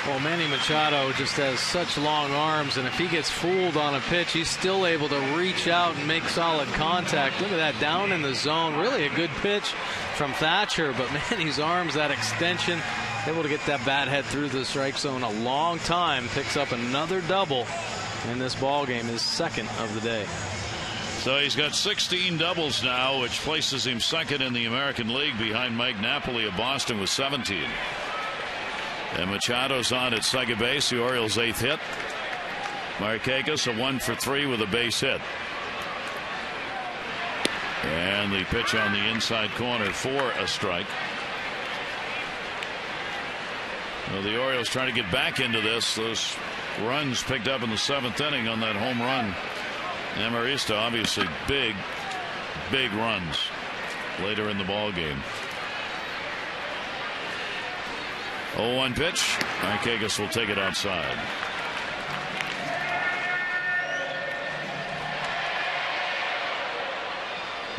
Well, Manny Machado just has such long arms, and if he gets fooled on a pitch, he's still able to reach out and make solid contact. Look at that, down in the zone. Really a good pitch from Thatcher, but Manny's arms, that extension, able to get that bat head through the strike zone a long time. Picks up another double in this ball game, his second of the day. So he's got 16 doubles now, which places him second in the American League behind Mike Napoli of Boston with 17. And Machado's on at second base, the Orioles' 8th hit. Markakis a 1-for-3 with a base hit. And the pitch on the inside corner for a strike. Well, the Orioles trying to get back into this. Those runs picked up in the 7th inning on that home run. Amarista, obviously big runs later in the ball game. 0-1 pitch. Markakis will take it outside.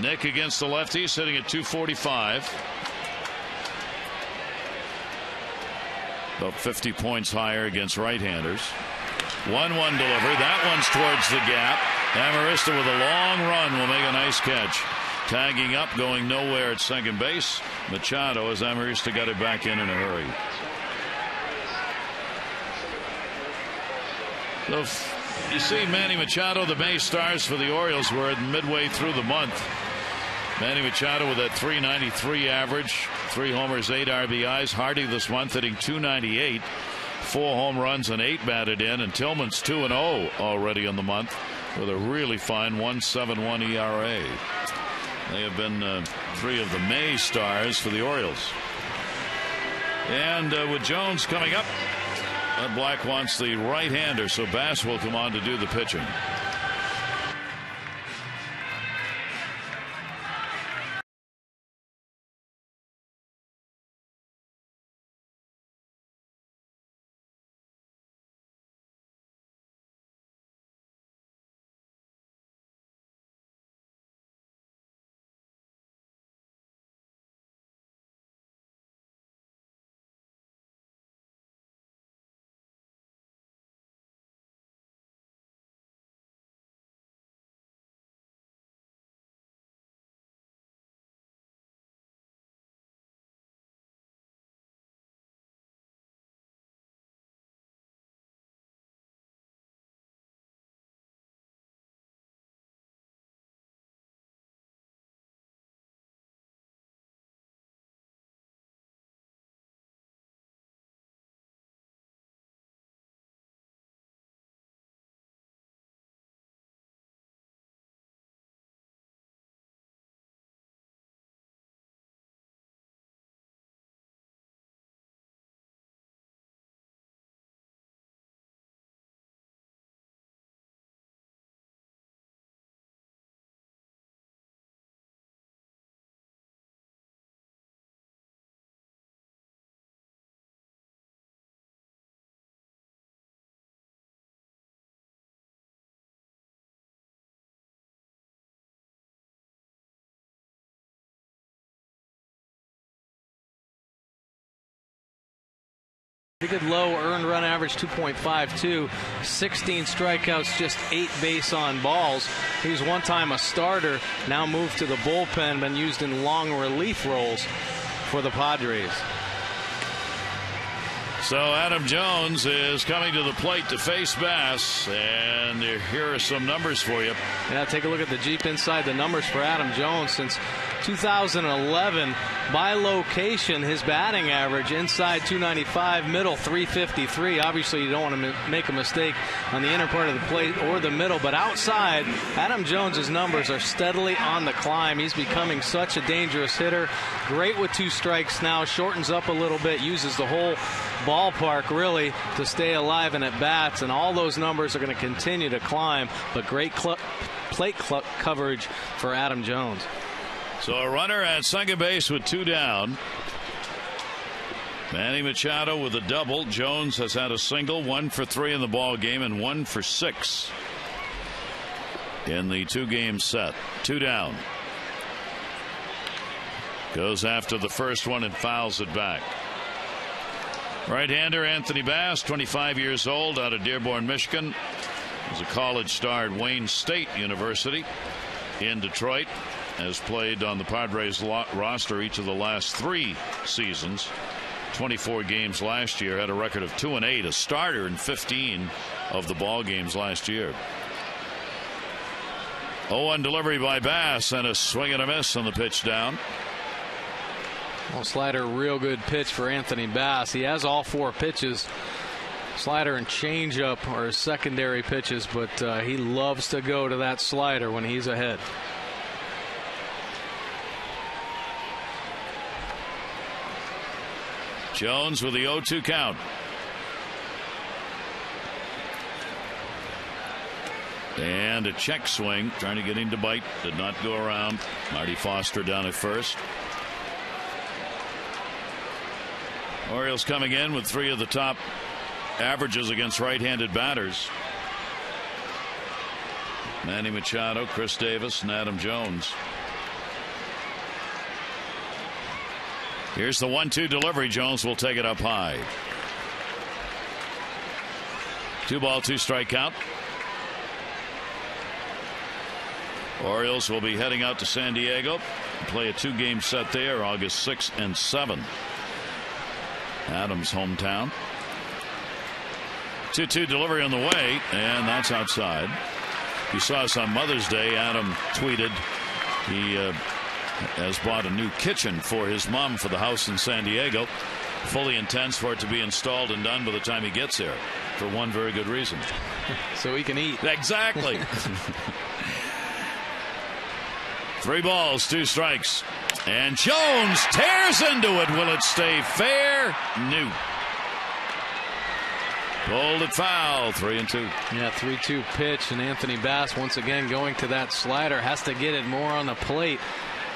Nick against the lefty, sitting at 245. About 50 points higher against right-handers. 1-1 delivery. That one's towards the gap. Amarista with a long run will make a nice catch. Tagging up, going nowhere at second base. Machado, as Amarista got it back in a hurry. So you see Manny Machado, the May stars for the Orioles. We're midway through the month. Manny Machado with that .393 average, 3 homers, 8 RBIs. Hardy this month hitting .298, 4 home runs and 8 batted in. And Tillman's 2-0 already in the month with a really fine 1.71 ERA. They have been 3 of the May stars for the Orioles. And with Jones coming up, Black wants the right-hander, so Bass will come on to do the pitching. Pretty good low earned run average, 2.52, 16 strikeouts, just 8 base on balls. He was one time a starter, now moved to the bullpen, been used in long relief roles for the Padres. So Adam Jones is coming to the plate to face Bass, and here are some numbers for you. Yeah, take a look at the Jeep inside the numbers for Adam Jones. Since 2011, by location, his batting average inside 295, middle 353. Obviously, you don't want to make a mistake on the inner part of the plate or the middle, but outside, Adam Jones's numbers are steadily on the climb. He's becoming such a dangerous hitter. Great with 2 strikes now, shortens up a little bit, uses the whole ballpark really to stay alive and at bats, and all those numbers are going to continue to climb, but great plate coverage for Adam Jones. So a runner at second base with 2 down. Manny Machado with a double. Jones has had a single, 1 for 3 in the ball game and 1 for 6 in the 2-game set. 2 down. Goes after the first one and fouls it back. Right-hander Anthony Bass, 25 years old, out of Dearborn, Michigan. He's a college star at Wayne State University in Detroit. Has played on the Padres roster each of the last 3 seasons. 24 games last year. Had a record of 2-8, a starter in 15 of the ball games last year. 0-1 delivery by Bass and a swing and a miss on the pitch down. Well, slider, real good pitch for Anthony Bass. He has all 4 pitches. Slider and changeup are his secondary pitches, but he loves to go to that slider when he's ahead. Jones with the 0-2 count. And a check swing, trying to get him to bite. Did not go around. Marty Foster down at first. Orioles coming in with 3 of the top averages against right-handed batters. Manny Machado, Chris Davis, and Adam Jones. Here's the 1-2 delivery. Jones will take it up high. 2 ball, 2 strike count. Orioles will be heading out to San Diego. Play a 2-game set there, August 6 and 7. Adams' hometown. 2-2 delivery on the way, and that's outside. You saw us on Mother's Day. Adam tweeted he has bought a new kitchen for his mom for the house in San Diego. Fully intends for it to be installed and done by the time he gets there, for one very good reason. So he can eat. Exactly. 3 balls, 2 strikes. And Jones tears into it. Will it stay fair? No. Pulled it foul. 3-2. Yeah, 3-2 pitch, and Anthony Bass once again going to that slider. Has to get it more on the plate.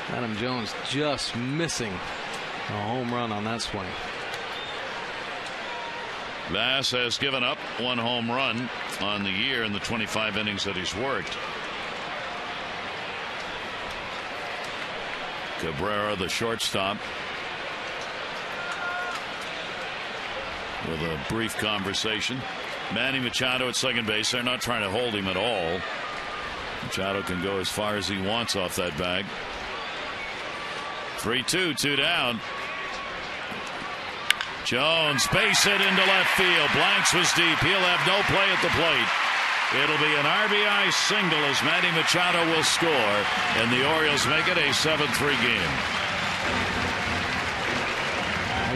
Adam Jones just missing a home run on that swing. Bass has given up 1 home run on the year in the 25 innings that he's worked. Cabrera, the shortstop, with a brief conversation. Manny Machado at second base. They're not trying to hold him at all. Machado can go as far as he wants off that bag. 3-2, 2 down. Jones base hit into left field. Blanks was deep. He'll have no play at the plate. It'll be an RBI single as Manny Machado will score, and the Orioles make it a 7-3 game.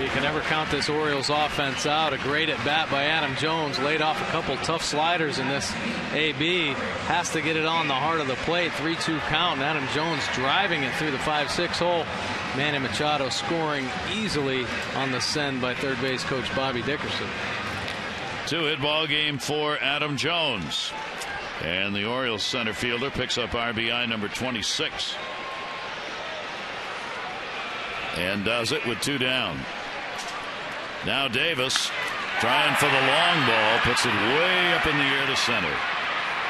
You can never count this Orioles offense out. A great at bat by Adam Jones. Laid off a couple tough sliders in this AB. Has to get it on the heart of the plate. 3-2 count. And Adam Jones driving it through the 5-6 hole. Manny Machado scoring easily on the send by third base coach Bobby Dickerson. 2-hit ball game for Adam Jones. And the Orioles center fielder picks up RBI number 26. And does it with 2 down. Now Davis trying for the long ball. Puts it way up in the air to center.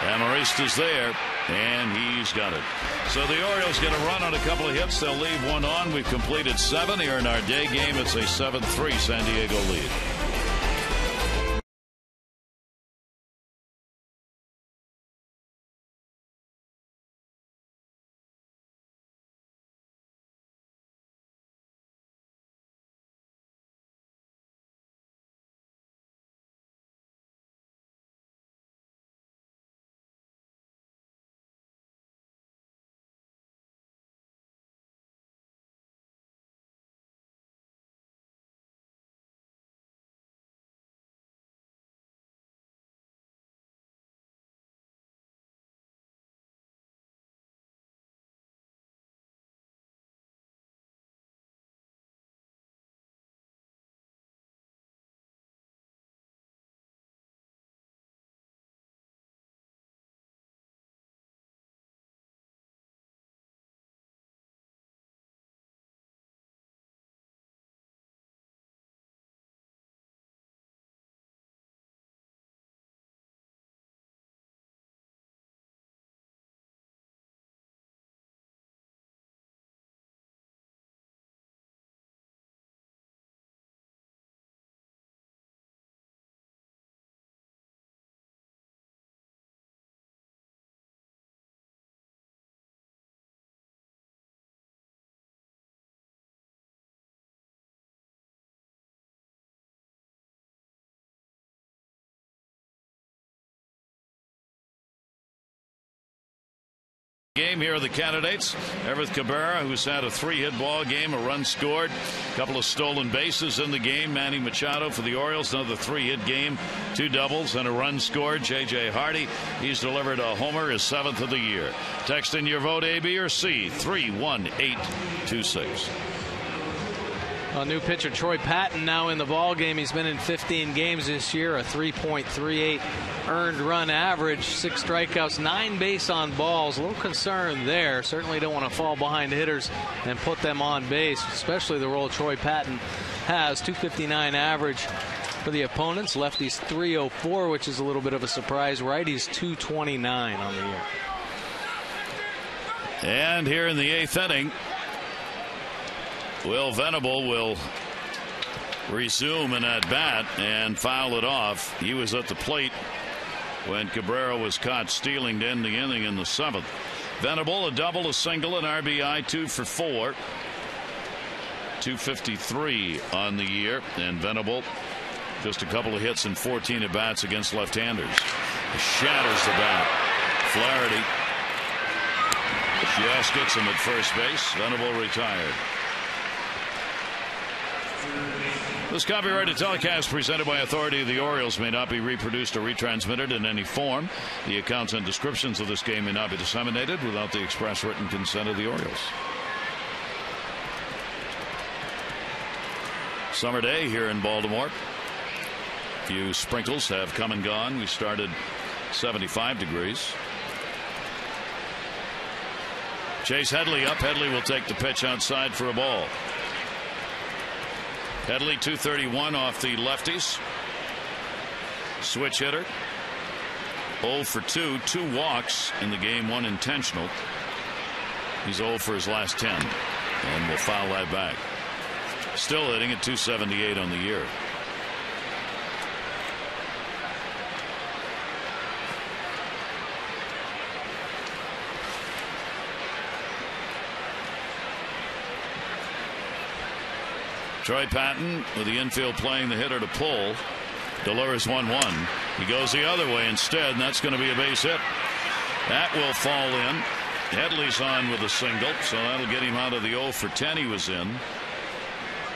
Amarista's there, and he's got it. So the Orioles get a run on a couple of hits. They'll leave 1 on. We've completed 7 here in our day game. It's a 7-3 San Diego lead. Game here are the candidates. Everett Cabrera, who's had a 3-hit ball game, a run scored, a couple of stolen bases in the game. Manny Machado for the Orioles, another 3-hit game, 2 doubles and a run scored. J.J. Hardy, he's delivered a homer, his 7th of the year. Text in your vote A, B, or C, 31826. A new pitcher, Troy Patton, now in the ball game. He's been in 15 games this year, a 3.38 earned run average, 6 strikeouts, 9 base on balls. A little concern there. Certainly don't want to fall behind hitters and put them on base, especially the role Troy Patton has. 259 average for the opponents. Lefties 304, which is a little bit of a surprise. Righties 229 on the year. And here in the 8th inning, Will Venable will resume an at-bat and foul it off. He was at the plate when Cabrera was caught stealing to end the inning in the 7th. Venable, a double, a single, an RBI, 2 for 4. 253 on the year. And Venable, just a couple of hits and 14 at-bats against left-handers. Shatters the bat. Flaherty just gets him at first base. Venable retired. This copyrighted telecast presented by authority of the Orioles may not be reproduced or retransmitted in any form. The accounts and descriptions of this game may not be disseminated without the express written consent of the Orioles. Summer day here in Baltimore. A few sprinkles have come and gone. We started 75 degrees. Chase Headley up. Headley will take the pitch outside for a ball. Headley 231 off the lefties. Switch hitter. 0 for 2. 2 walks in the game, 1 intentional. He's 0 for his last 10. And will foul that back. Still hitting at 278 on the year. Troy Patton with the infield playing the hitter to pull. Delivers 1-1. He goes the other way instead, and that's going to be a base hit. That will fall in. Headley's on with a single, so that'll get him out of the 0 for 10 he was in.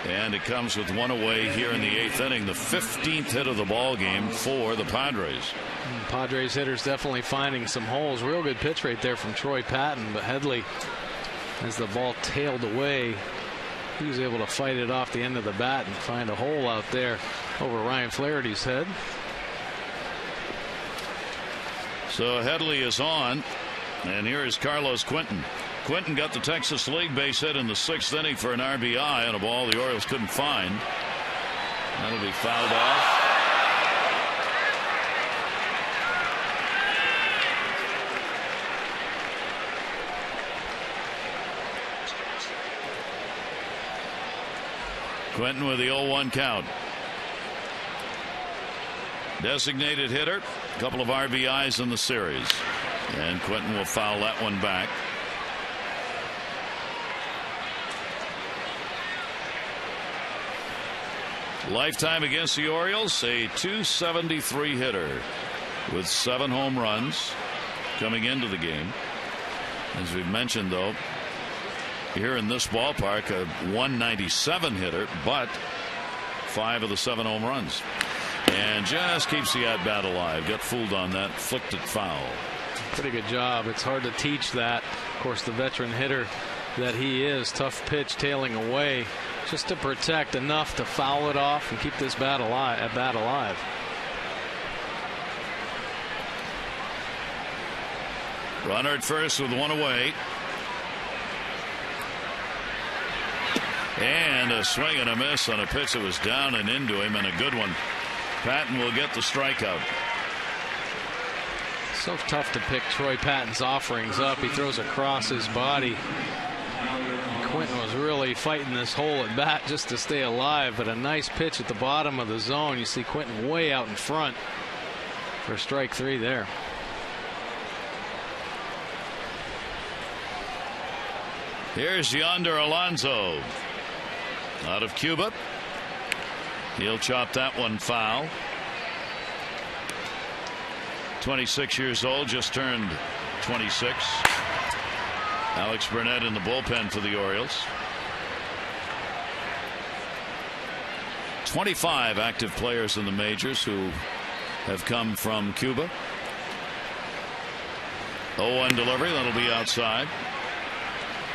And it comes with 1 away here in the 8th inning. The 15th hit of the ball game for the Padres. Padres hitters definitely finding some holes. Real good pitch right there from Troy Patton, but Headley, as the ball tailed away, he was able to fight it off the end of the bat and find a hole out there over Ryan Flaherty's head. So Headley is on, and here is Carlos Quentin. Quentin got the Texas League base hit in the 6th inning for an RBI on a ball the Orioles couldn't find. That'll be fouled off. Quentin with the 0-1 count. Designated hitter, a couple of RBIs in the series, and Quentin will foul that one back. Lifetime against the Orioles, a 273 hitter with 7 home runs coming into the game. As we've mentioned, though, here in this ballpark, a 197 hitter, but 5 of the 7 home runs. And just keeps the at-bat alive. Got fooled on that, flicked it foul. Pretty good job. It's hard to teach that. Of course, the veteran hitter that he is, tough pitch tailing away, just to protect enough to foul it off and keep this bat alive. Runner at first with 1 away. And a swing and a miss on a pitch that was down and into him, and a good one. Patton will get the strikeout. So tough to pick Troy Patton's offerings up. He throws across his body. Quentin was really fighting this hole at bat just to stay alive, but a nice pitch at the bottom of the zone. You see Quentin way out in front for strike 3 there. Here's Yonder Alonso out of Cuba. He'll chop that one foul. 26 years old, just turned 26. Alex Burnett in the bullpen for the Orioles. 25 active players in the majors who have come from Cuba. 0-1 delivery. That'll be outside.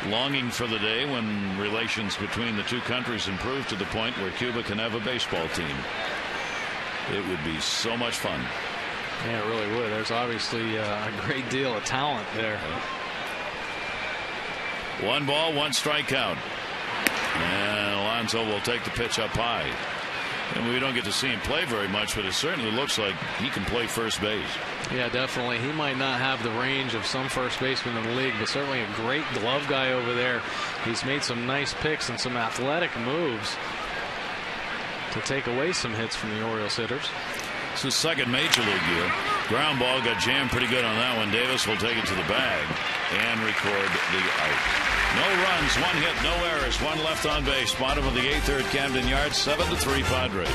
Longing for the day when relations between the two countries improve to the point where Cuba can have a baseball team. It would be so much fun. Yeah, it really would. There's obviously a great deal of talent there. 1 ball, 1 strikeout. And Alonso will take the pitch up high. And we don't get to see him play very much, but it certainly looks like he can play first base. Yeah, definitely. He might not have the range of some first basemen in the league, but certainly a great glove guy over there. He's made some nice picks and some athletic moves to take away some hits from the Orioles hitters. It's his second major league year. Ground ball got jammed pretty good on that one. Davis will take it to the bag and record the out. No runs, 1 hit, no errors, 1 left on base. Bottom of the 8th at Camden Yards, 7-3 Padres.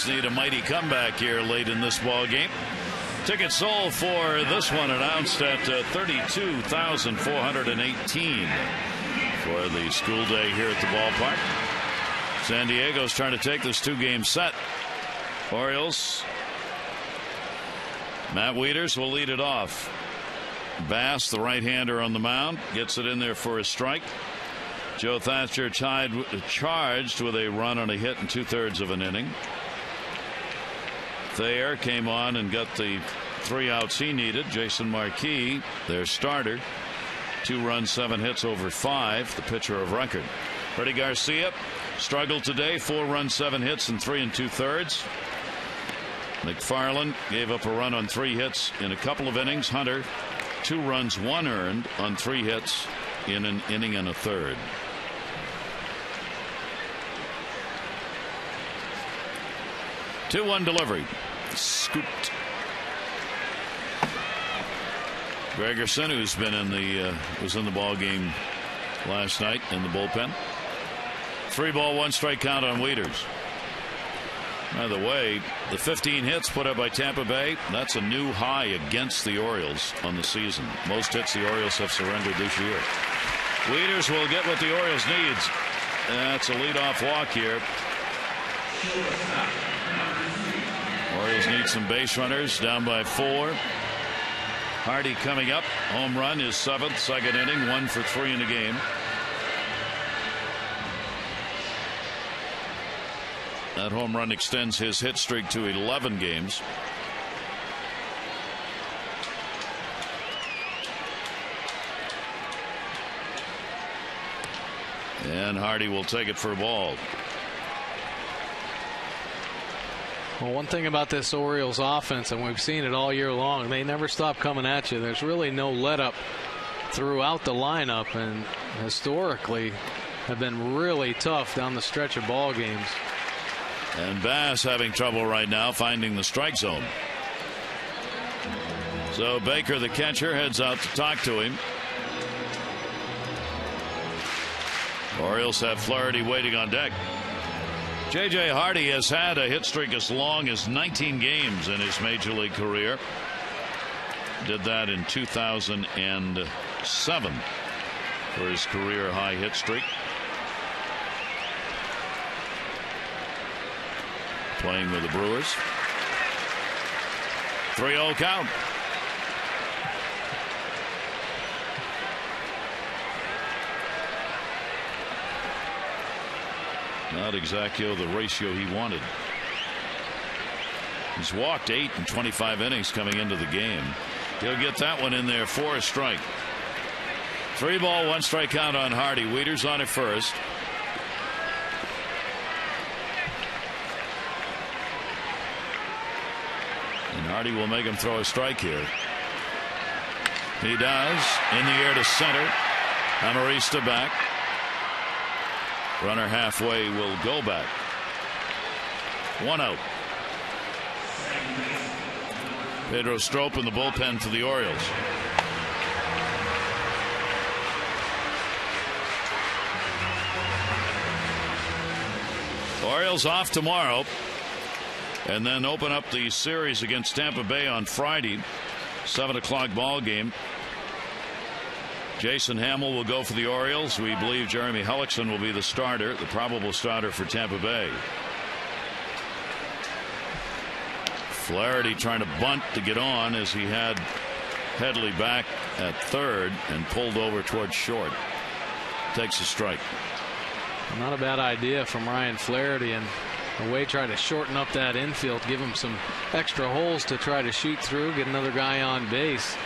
Need a mighty comeback here late in this ball game. Tickets sold for this one announced at 32,418 for the school day here at the ballpark. San Diego's trying to take this 2-game set. Orioles. Matt Wieters will lead it off. Bass, the right-hander on the mound, gets it in there for a strike. Joe Thatcher charged with a run on a hit in 2/3 of an inning. Thayer came on and got the 3 outs he needed. Jason Marquis, their starter, 2 runs, 7 hits over 5, the pitcher of record. Freddie Garcia struggled today, 4 runs, 7 hits in 3 2/3. McFarland gave up a run on 3 hits in a couple of innings. Hunter, 2 runs, 1 earned on 3 hits in an inning and a third. Two-one delivery. Scooped. Gregerson, who's been in the was in the ball game last night in the bullpen. 3 ball, 1 strike count on Wieters. By the way, the 15 hits put up by Tampa Bay, that's a new high against the Orioles on the season. Most hits the Orioles have surrendered this year. Wieters will get what the Orioles needs. That's a leadoff walk here. Orioles need some base runners, down by 4. Hardy coming up. Home run, his 7th, second inning, 1 for 3 in the game. That home run extends his hit streak to 11 games. And Hardy will take it for a ball. Well, one thing about this Orioles offense, and we've seen it all year long, they never stop coming at you. There's really no let up throughout the lineup, and historically have been really tough down the stretch of ball games. And Bass having trouble right now finding the strike zone. So Baker, the catcher, heads out to talk to him. Orioles have Flaherty waiting on deck. J.J. Hardy has had a hit streak as long as 19 games in his major league career. Did that in 2007 for his career high hit streak. Playing with the Brewers. 3-0 count. Not exactly the ratio he wanted. He's walked 8 in 25 innings coming into the game. He'll get that one in there for a strike. 3 ball, 1 strike count on Hardy. Wieters on at first. And Hardy will make him throw a strike here. He does. In the air to center. Amarista back. Runner halfway will go back. 1 out. Pedro Strop in the bullpen for the Orioles. Orioles off tomorrow and then open up the series against Tampa Bay on Friday. 7 o'clock ball game. Jason Hamill will go for the Orioles. We believe Jeremy Hellickson will be the starter, the probable starter for Tampa Bay. Flaherty trying to bunt to get on as he had Headley back at third and pulled over towards short. Takes a strike. Not a bad idea from Ryan Flaherty, and the way try to shorten up that infield, give him some extra holes to try to shoot through, get another guy on base.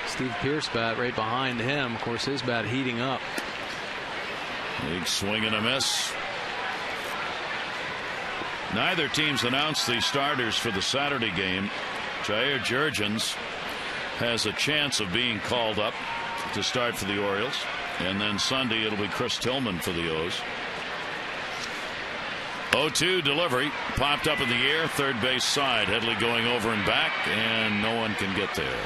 Steve Pearce bat right behind him. Of course, his bat heating up. Big swing and a miss. Neither team's announced the starters for the Saturday game. Jair Jurgens has a chance of being called up to start for the Orioles. And then Sunday it'll be Chris Tillman for the O's. 0-2 delivery. Popped up in the air. Third base side. Headley going over and back. And no one can get there.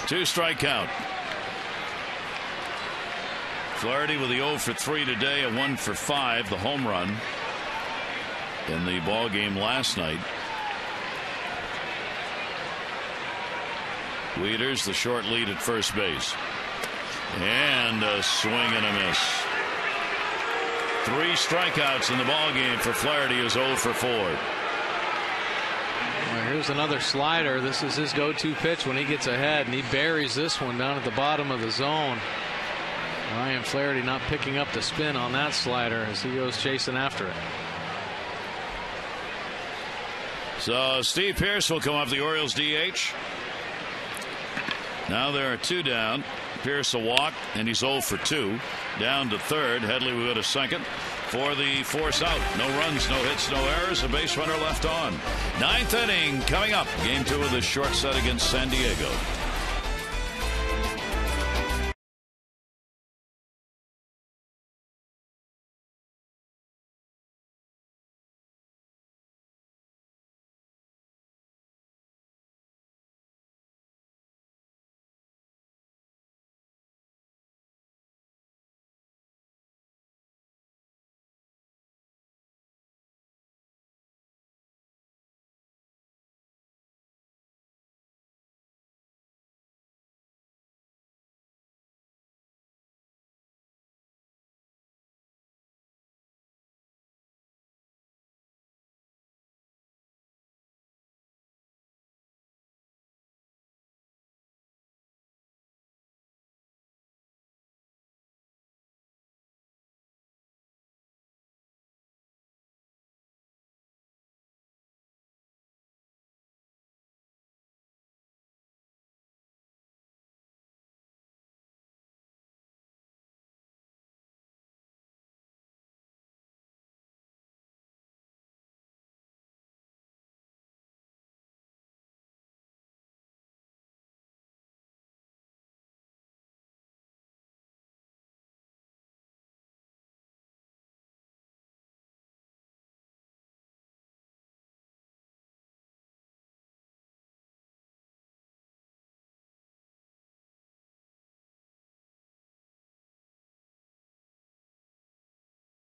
Two strike count. Flaherty with the 0 for 3 today, a 1 for 5, the home run in the ball game last night. Wieters the short lead at first base. And a swing and a miss. 3 strikeouts in the ball game for Flaherty, is 0 for 4. Well, here's another slider. This is his go-to pitch when he gets ahead, and he buries this one down at the bottom of the zone. Ryan Flaherty not picking up the spin on that slider as he goes chasing after it. So Steve Pearce will come off the Orioles DH. Now there are 2 down. Pearce a walk, and he's 0 for 2. Down to third. Headley will go to second for the force out. No runs, no hits, no errors. A base runner left on. 9th inning coming up. Game 2 of the short set against San Diego.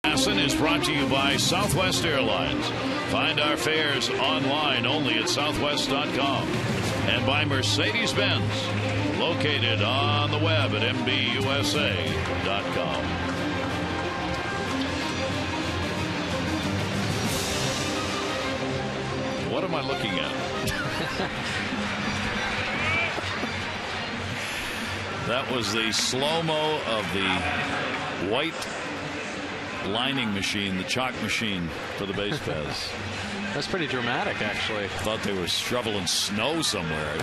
Masson is brought to you by Southwest Airlines. Find our fares online only at southwest.com. And by Mercedes-Benz, located on the web at MBUSA.com. What am I looking at? That was the slow-mo of the white lining machine, the chalk machine for the base paths. That's pretty dramatic, actually. Thought they were shoveling snow somewhere.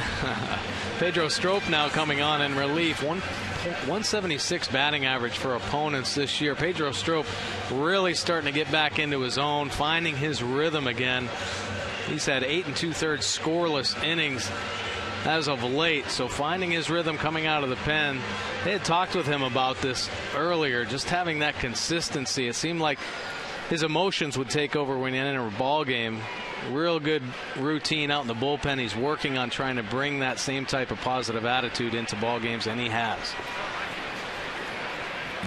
Pedro Strop now coming on in relief. 176 batting average for opponents this year. Pedro Strop really starting to get back into his own, finding his rhythm again. He's had 8 2/3 scoreless innings as of late, so finding his rhythm coming out of the pen. They had talked with him about this earlier, just having that consistency. It seemed like his emotions would take over when he entered a ball game. Real good routine out in the bullpen. He's working on trying to bring that same type of positive attitude into ball games, and he has.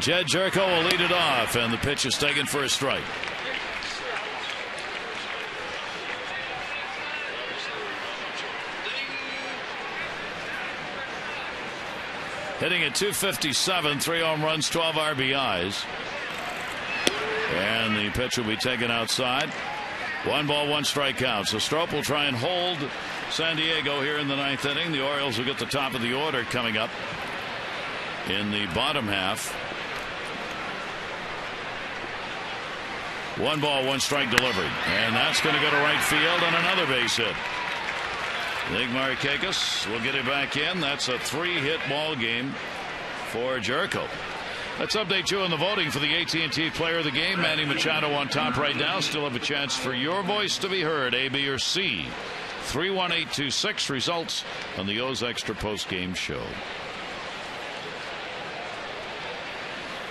Jed Jerko will lead it off, and the pitch is taken for a strike. Hitting at .257, 3 home runs, 12 RBIs. And the pitch will be taken outside. 1 ball, 1 strike count. So Strop will try and hold San Diego here in the 9th inning. The Orioles will get the top of the order coming up in the bottom half. 1 ball, 1 strike delivery. And that's going to go to right field on another base hit. Nick Markakis will get it back in. That's a 3-hit ball game for Jerko. Let's update you on the voting for the AT&T Player of the Game. Manny Machado on top right now. Still have a chance for your voice to be heard. A, B, or C. 31826 results on the O's Extra Post Game Show.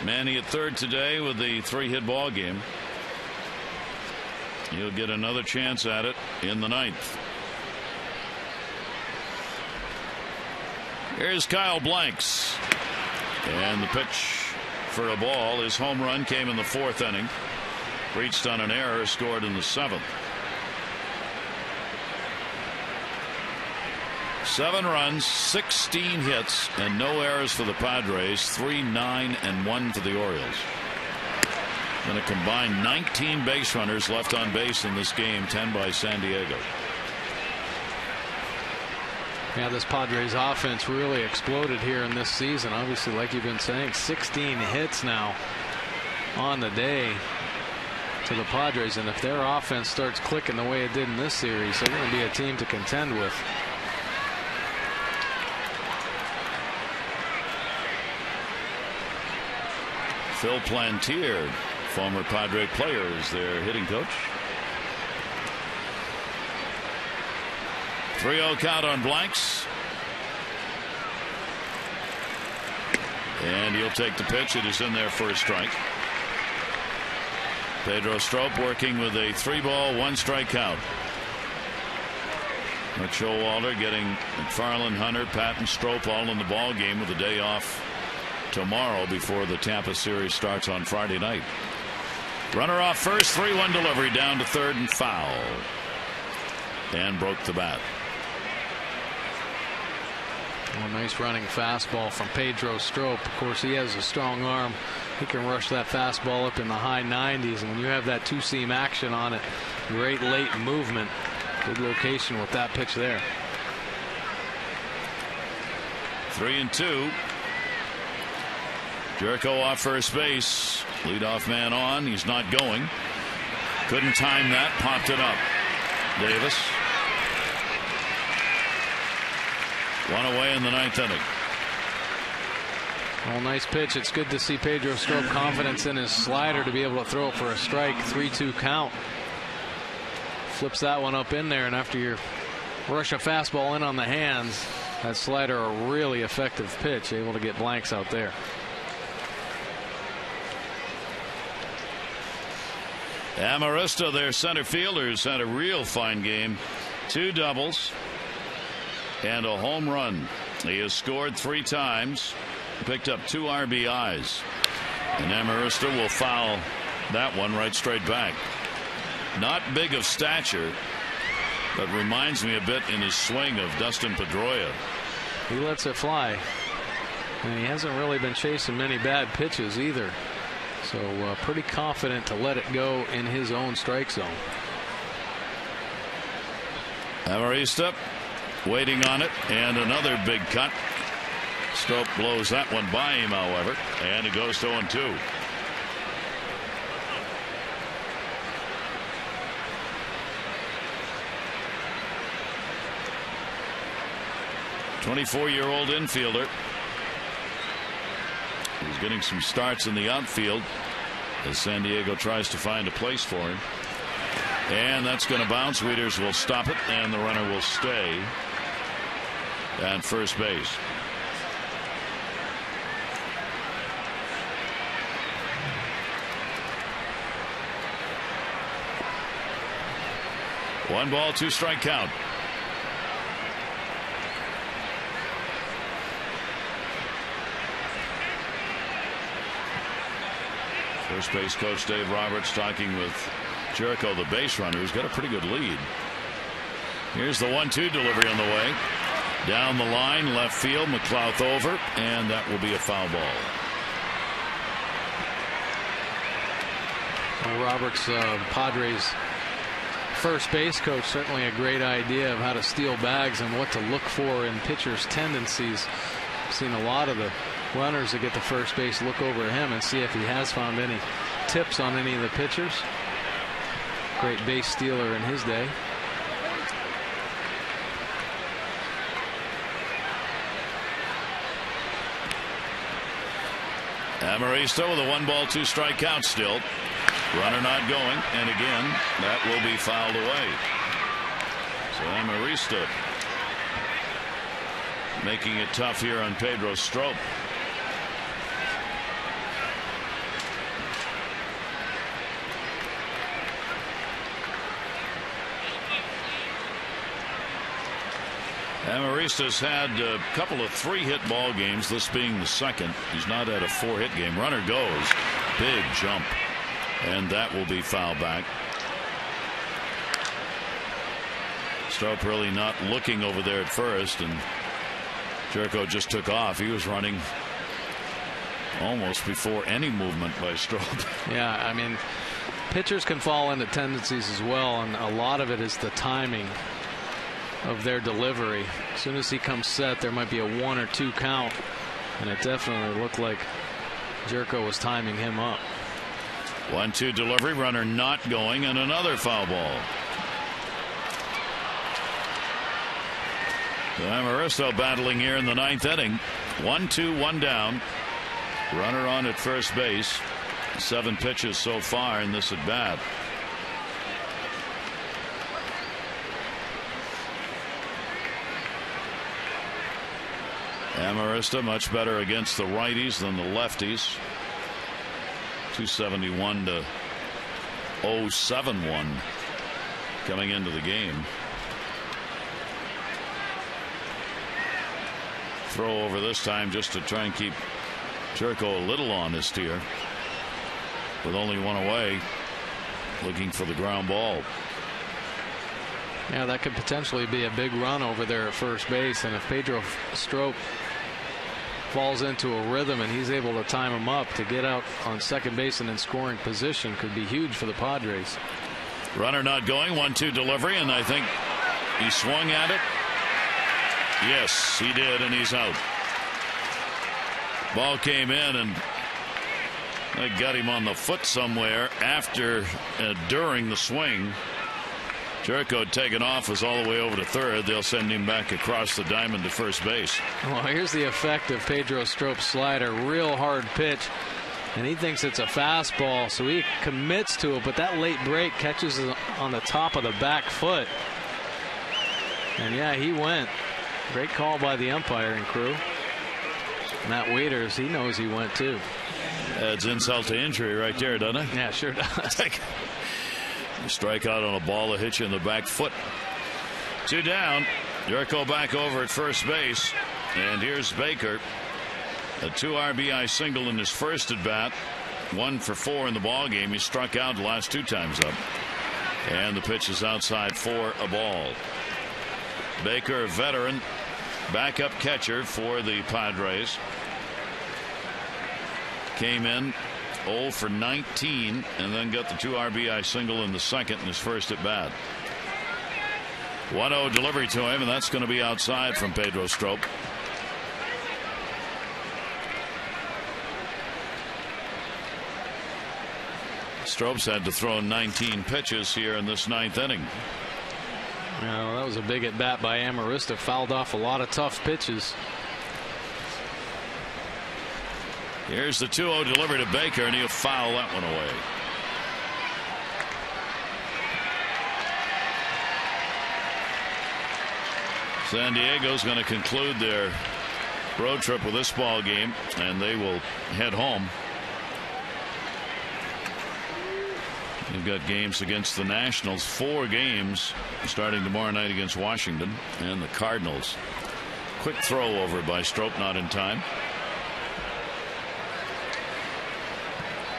Manny at third today with the 3-hit ball game. He'll get another chance at it in the 9th. Here's Kyle Blanks. And the pitch for a ball. His home run came in the 4th inning. Reached on an error, scored in the 7th. 7 runs, 16 hits, and no errors for the Padres. 3, 9, and 1 for the Orioles. And a combined 19 base runners left on base in this game, 10 by San Diego. Yeah, this Padres offense really exploded here in this season. Obviously, like you've been saying, 16 hits now on the day to the Padres. And if their offense starts clicking the way it did in this series, they're going to be a team to contend with. Phil Plantier, former Padre player, is their hitting coach. 3-0 count on Blanks. And he'll take the pitch. It is in there for a strike. Pedro Strop working with a 3-ball, 1 strike count. But Showalter getting McFarland, Hunter, Patton, Strop all in the ball game with a day off tomorrow before the Tampa series starts on Friday night. Runner off first, 3-1 delivery down to third and foul. And broke the bat. Well, nice running fastball from Pedro Strop. Of course, he has a strong arm. He can rush that fastball up in the high 90s. And when you have that 2-seam action on it, great late movement. Good location with that pitch there. 3-2. Jerko off first base. Leadoff man on. He's not going. Couldn't time that. Popped it up. Davis. 1 away in the 9th inning. Well, nice pitch. It's good to see Pedro Strop confidence in his slider to be able to throw it for a strike. 3-2 count. Flips that one up in there, and after you rush a fastball in on the hands, that slider a really effective pitch, able to get Blanks out there. Amarista, their center fielders, had a real fine game. 2 doubles and a home run. He has scored 3 times, picked up 2 RBIs. And Amarista will foul that one right straight back. Not big of stature, but reminds me a bit in his swing of Dustin Pedroia. He lets it fly, and he hasn't really been chasing many bad pitches either. So pretty confident to let it go in his own strike zone. Amarista waiting on it, and another big cut. Strop blows that one by him, however, and it goes to 0-2. "24-year-old infielder. He's getting some starts in the outfield as San Diego tries to find a place for him. And that's going to bounce. Wieters will stop it, and the runner will stay at first base. One ball, 2 strike count. First base coach Dave Roberts talking with Jericho, the base runner, who's got a pretty good lead. Here's the 1-2 delivery on the way. Down the line, left field, McLouth over, and that will be a foul ball. Well, Roberts, Padres first base coach, certainly a great idea of how to steal bags and what to look for in pitchers' tendencies. I've seen a lot of the runners that get to first base look over at him and see if he has found any tips on any of the pitchers. Great base stealer in his day. Amarista with a 1-ball, 2 strike count still. Runner not going, and again that will be fouled away. So Amarista making it tough here on Pedro Strop. Amarista's had a couple of 3-hit ball games, this being the second. He's not had a 4-hit game. Runner goes, big jump, and that will be fouled back. Strop really not looking over there at first, and Jericho just took off. He was running almost before any movement by Strop. Yeah, I mean, pitchers can fall into tendencies as well, and a lot of it is the timing of their delivery. As soon as he comes set, there might be a 1 or 2 count, and it definitely looked like Jericho was timing him up. 1-2 delivery, runner not going, and another foul ball. Amarista battling here in the 9th inning. 1-2, 1 down. Runner on at first base. 7 pitches so far in this at bat. Amarista much better against the righties than the lefties. 271 to 071 coming into the game. Throw over this time just to try and keep Jericho a little honest here. With only 1 away, looking for the ground ball. Yeah, that could potentially be a big run over there at first base, and if Pedro Strop falls into a rhythm and he's able to time him up to get out on second base and in scoring position, could be huge for the Padres. Runner not going, 1-2 delivery, and I think he swung at it. Yes, he did, and he's out. Ball came in, and they got him on the foot somewhere after, during the swing. Jericho had taken off, was all the way over to third. They'll send him back across the diamond to first base. Well, here's the effect of Pedro Strop's slider. Real hard pitch, and he thinks it's a fastball, so he commits to it, but that late break catches it on the top of the back foot. And yeah, he went. Great call by the umpiring crew. Matt Wieters, he knows he went too. Adds insult to injury right there, doesn't it? Yeah, sure does. You strike out on a ball that hits you in the back foot. 2 down. Jericho back over at first base. And here's Baker. A 2 RBI single in his first at bat. 1 for 4 in the ball game. He struck out the last 2 times up. And the pitch is outside for a ball. Baker, a veteran backup catcher for the Padres, came in 0 for 19 and then got the 2 RBI single in the second in his first at bat. 1-0 delivery to him, and that's going to be outside from Pedro Strop. Stropes had to throw 19 pitches here in this 9th inning. Well, that was a big at bat by Amarista. Fouled off a lot of tough pitches. Here's the 2-0 delivery to Baker, and he'll foul that one away. San Diego's going to conclude their road trip with this ball game, and they will head home. They've got games against the Nationals, 4 games starting tomorrow night against Washington and the Cardinals. Quick throw over by Strop, not in time.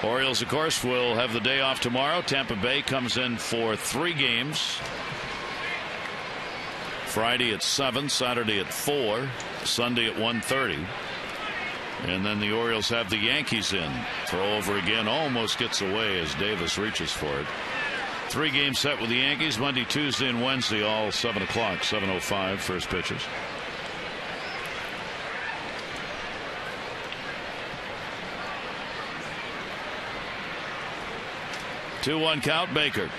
Orioles, of course, will have the day off tomorrow. Tampa Bay comes in for 3 games. Friday at 7, Saturday at 4, Sunday at 1:30. And then the Orioles have the Yankees in. Throw over again, almost gets away as Davis reaches for it. 3 game set with the Yankees Monday, Tuesday, and Wednesday, all 7 o'clock, 7:05 first pitches. Two-one count, Baker.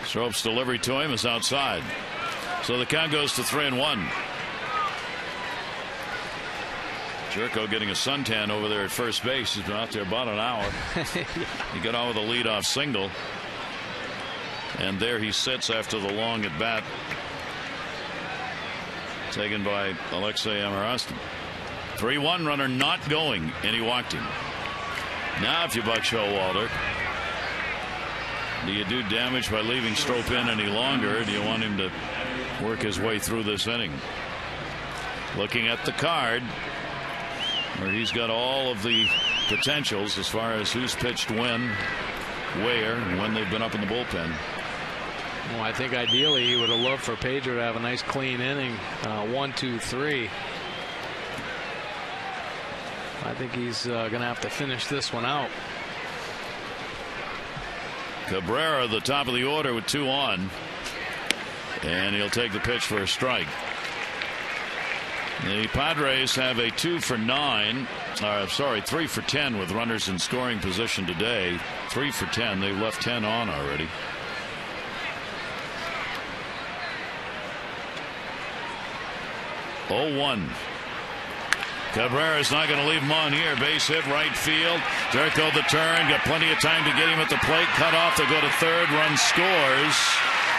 Strope's delivery to him is outside. So the count goes to 3-1. Jerko getting a suntan over there at first base. He's been out there about an hour. He got on with a leadoff single. And there he sits after the long at bat taken by Alexei Amarastin. 3-1 runner not going, and he walked him. Now if you buck Showalter, do you do damage by leaving Strop in any longer, or do you want him to work his way through this inning? Looking at the card, where he's got all of the potentials as far as who's pitched when, where, and when they've been up in the bullpen. Well, I think ideally he would have loved for Pedro to have a nice clean inning, 1, 2, 3. I think he's going to have to finish this one out. Cabrera, the top of the order with 2 on, and he'll take the pitch for a strike. The Padres have a 2 for 9, 3 for 10 with runners in scoring position today. 3 for 10. They've left 10 on already. Oh, 1. Cabrera's not going to leave him on here. Base hit, right field. Jerko the turn. Got plenty of time to get him at the plate. Cut off to go to third. Run scores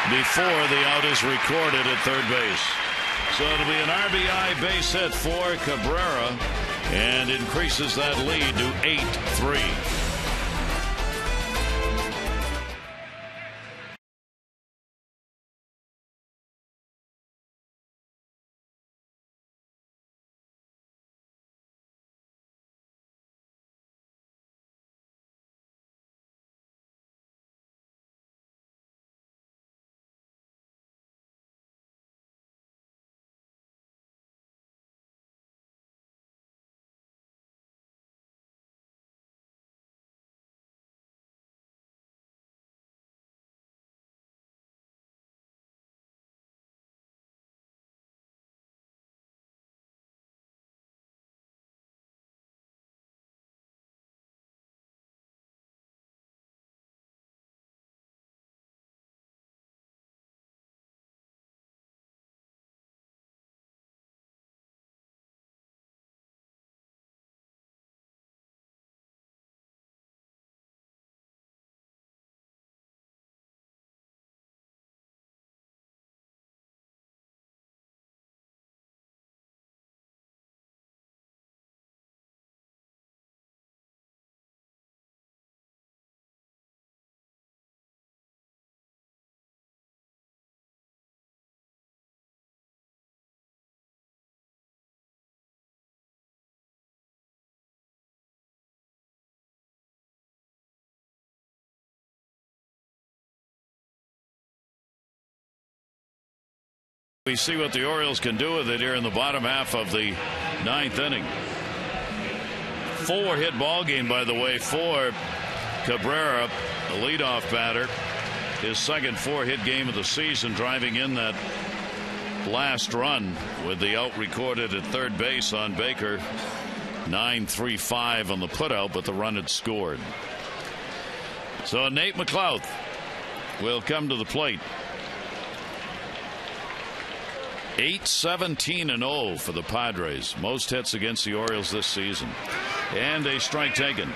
before the out is recorded at third base. So it'll be an RBI base hit for Cabrera and increases that lead to 8-3. We see what the Orioles can do with it here in the bottom half of the ninth inning. 4-hit ball game, by the way, for Cabrera, the leadoff batter. His second 4-hit game of the season, driving in that last run with the out recorded at third base on Baker. 9-3-5 on the putout, but the run had scored. So Nate McLouth will come to the plate. 8-17-0 for the Padres. Most hits against the Orioles this season. And a strike taken.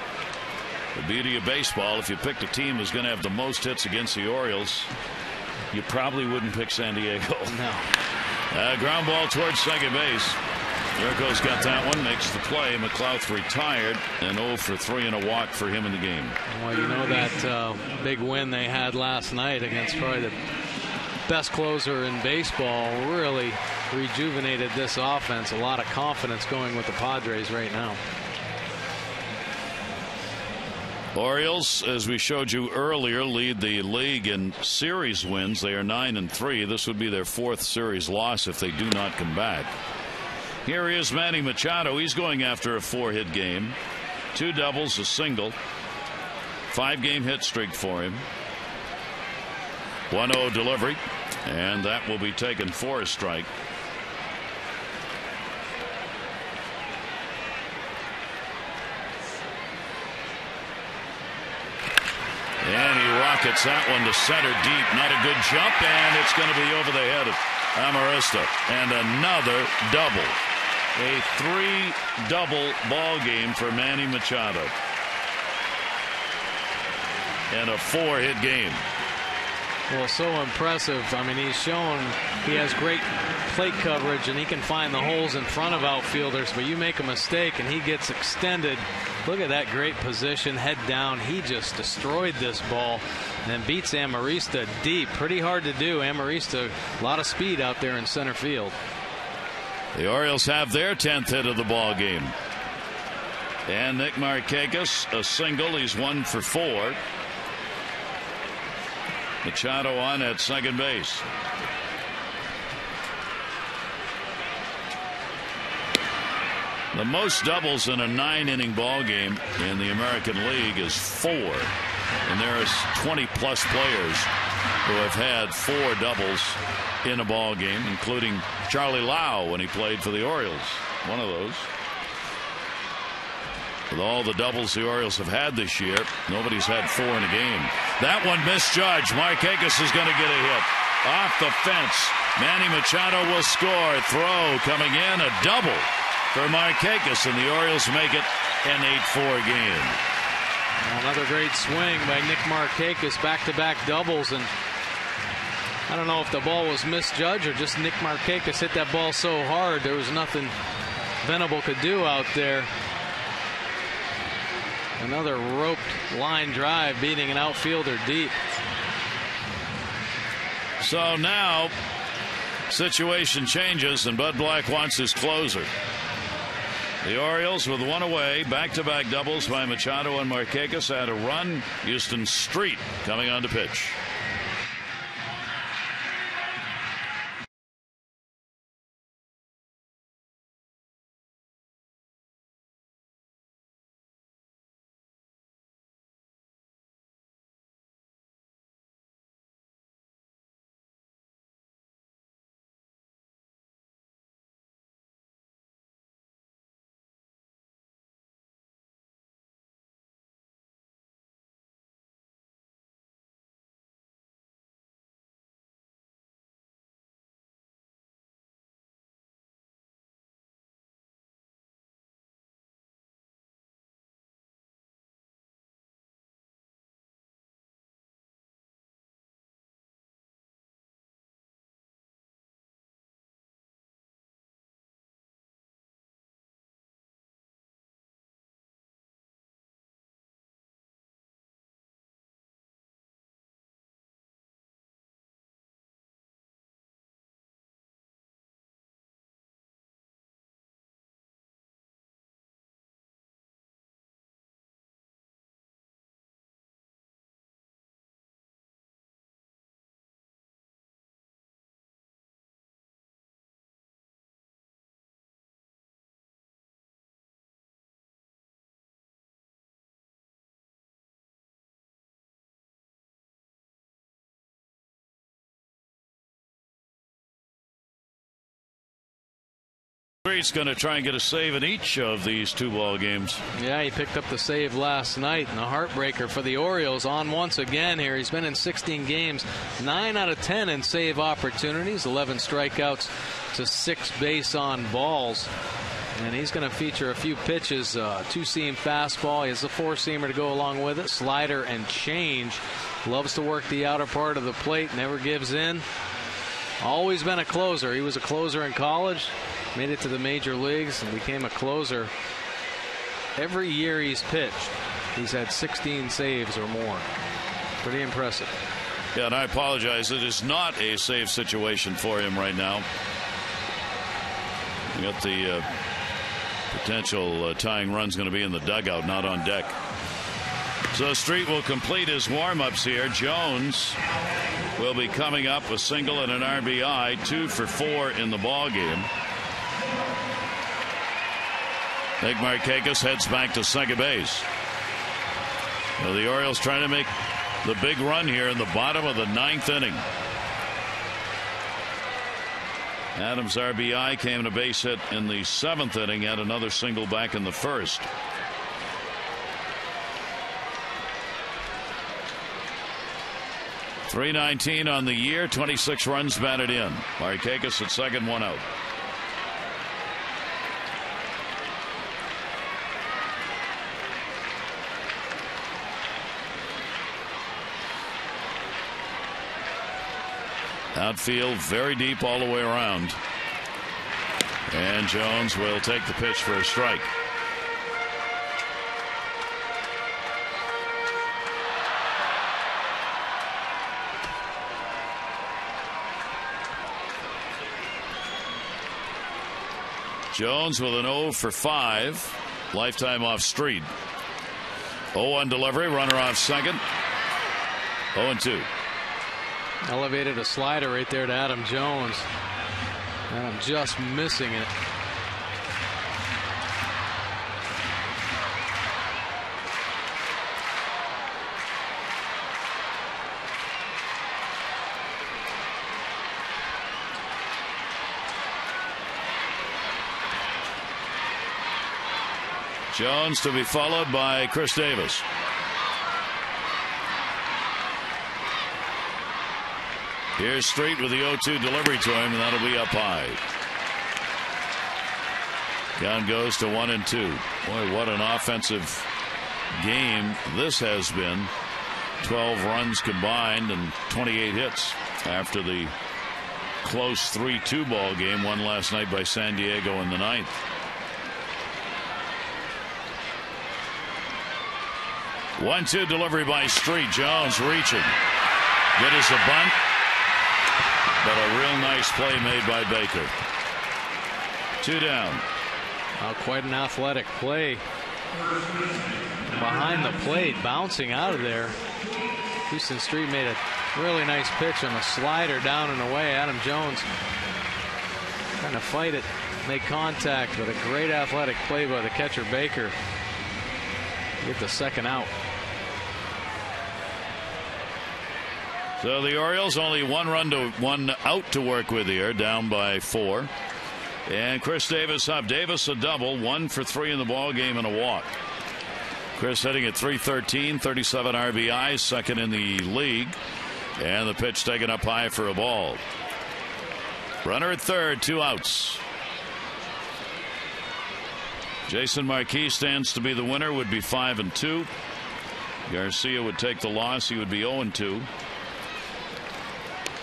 The beauty of baseball, if you picked a team that's going to have the most hits against the Orioles, you probably wouldn't pick San Diego. No. Ground ball towards second base. Yurko's got that one, makes the play. McLouth retired, and 0 for 3 and a walk for him in the game. Well, you know that big win they had last night against probably the best closer in baseball really rejuvenated this offense. A lot of confidence going with the Padres right now. Orioles, as we showed you earlier, lead the league in series wins. They are 9-3. This would be their 4th series loss if they do not come back. Here is Manny Machado. He's going after a 4-hit game. 2 doubles, a single. 5-game hit streak for him. 1-0 delivery, and that will be taken for a strike. And he rockets that one to center deep. Not a good jump, and it's going to be over the head of Amarista. And another double. A 3-double ball game for Manny Machado. And a 4-hit game. Well, so impressive. I mean, he's shown he has great plate coverage and he can find the holes in front of outfielders, but you make a mistake and he gets extended. Look at that great position, head down. He just destroyed this ball and then beats Amarista deep. Pretty hard to do. Amarista, a lot of speed out there in center field. The Orioles have their 10th hit of the ball game. And Nick Markakis, a single. He's 1 for 4. Machado on at second base. The most doubles in a 9-inning ball game in the American League is 4. And there is 20-plus players who have had 4 doubles in a ball game, including Charlie Lau when he played for the Orioles. One of those. With all the doubles the Orioles have had this year, nobody's had 4 in a game. That one misjudged. Markakis is going to get a hit. Off the fence. Manny Machado will score. Throw coming in. A double for Markakis, and the Orioles make it an 8-4 game. Another great swing by Nick Markakis. Back-to-back doubles, and I don't know if the ball was misjudged or just Nick Markakis hit that ball so hard there was nothing Venable could do out there. Another roped line drive beating an outfielder deep. So now situation changes and Bud Black wants his closer. The Orioles with 1 away, back-to-back doubles by Machado and Markakis, add a run. Houston Street coming on to pitch. Street's going to try and get a save in each of these 2-ball games. Yeah, he picked up the save last night, and the heartbreaker for the Orioles on once again here. He's been in 16 games, 9 out of 10 in save opportunities, 11 strikeouts to 6 base on balls. And he's going to feature a few pitches, two-seam fastball. He has the four-seamer to go along with it, slider and change. Loves to work the outer part of the plate, never gives in. Always been a closer. He was a closer in college, made it to the major leagues, and became a closer. Every year he's pitched, he's had 16 saves or more. Pretty impressive. Yeah, and I apologize. It is not a save situation for him right now. You got the potential tying run's going to be in the dugout, not on deck. So Street will complete his warm-ups here. Jones will be coming up a single and an RBI, 2 for 4 in the ball game. Nick Markakis heads back to second base. Well, the Orioles trying to make the big run here in the bottom of the 9th inning. Adams' RBI came in a base hit in the 7th inning, had another single back in the 1st. .319 on the year, 26 runs batted in. Markakis at second, 1 out. Outfield very deep all the way around. And Jones will take the pitch for a strike. Jones with an 0 for 5. Lifetime off Street. 0-1 delivery. Runner off second. 0-2. Elevated a slider right there to Adam Jones. Adam just missing it. Jones to be followed by Chris Davis. Here's Street with the 0-2 delivery to him, and that'll be up high. Count goes to 1-2. Boy, what an offensive game this has been. 12 runs combined and 28 hits after the close 3-2 ball game won last night by San Diego in the 9th. One-two delivery by Street. Jones reaching. Good as a bunt. But a real nice play made by Baker. 2 down. Oh, quite an athletic play. Behind the plate, bouncing out of there. Houston Street made a really nice pitch on a slider down and away. Adam Jones trying to fight it, make contact, but a great athletic play by the catcher Baker. Get the second out. So the Orioles only 1 out to work with here, down by 4. And Chris Davis up. Davis a double, 1 for 3 in the ball game and a walk. Chris hitting at .313, 37 RBIs, second in the league. And the pitch taken up high for a ball. Runner at third, 2 outs. Jason Marquis stands to be the winner, would be 5-2. Garcia would take the loss, he would be 0-2.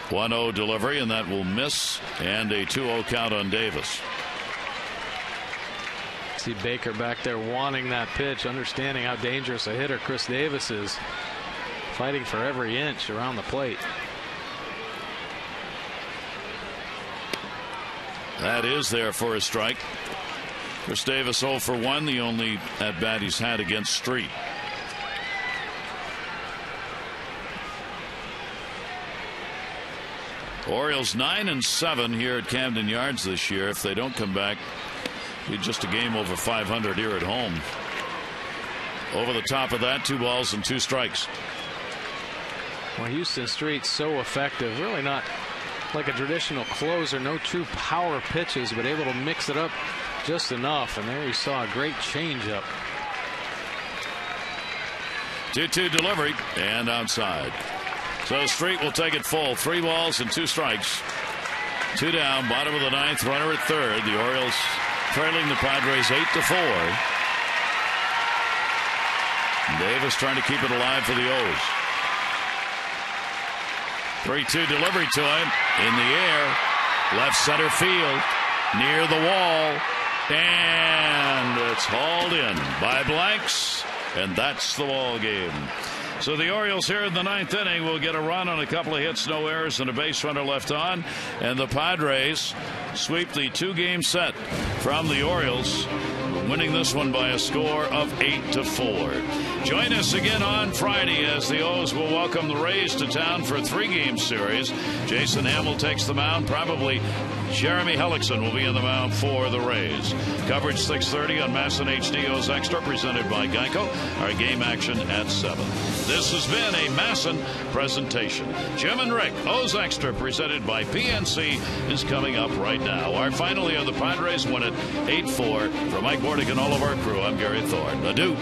1-0 delivery, and that will miss, and a 2-0 count on Davis. See Baker back there wanting that pitch, understanding how dangerous a hitter Chris Davis is, fighting for every inch around the plate. That is there for a strike. Chris Davis 0 for 1, the only at bat he's had against Street. Orioles 9-7 here at Camden Yards this year. If they don't come back, it'll be just a game over 500 here at home. Over the top of that, 2 balls and 2 strikes. Well, Houston Street's so effective, really not like a traditional closer, no true power pitches, but able to mix it up just enough, and there you saw a great changeup. 2-2 delivery and outside. So Street will take it full. 3 balls and 2 strikes. 2 down, bottom of the 9th, runner at third. The Orioles trailing the Padres 8-4. Davis trying to keep it alive for the O's. 3-2 delivery to him in the air. Left center field near the wall. And it's hauled in by Blanks. And that's the ball game. So the Orioles here in the 9th inning will get a run on a couple of hits, no errors, and a base runner left on. And the Padres sweep the 2-game set from the Orioles, winning this one by a score of 8-4. Join us again on Friday as the O's will welcome the Rays to town for a 3-game series. Jason Hamill takes the mound. Probably Jeremy Hellickson will be in the mound for the Rays. Coverage 6:30 on MASN HD O's Extra, presented by Geico. Our game action at 7. This has been a MASN presentation. Jim and Rick, O's Extra, presented by PNC, is coming up right now. Our finally are the Padres win it 8-4. For Mike Bordick and all of our crew, I'm Gary Thorne. Adieu.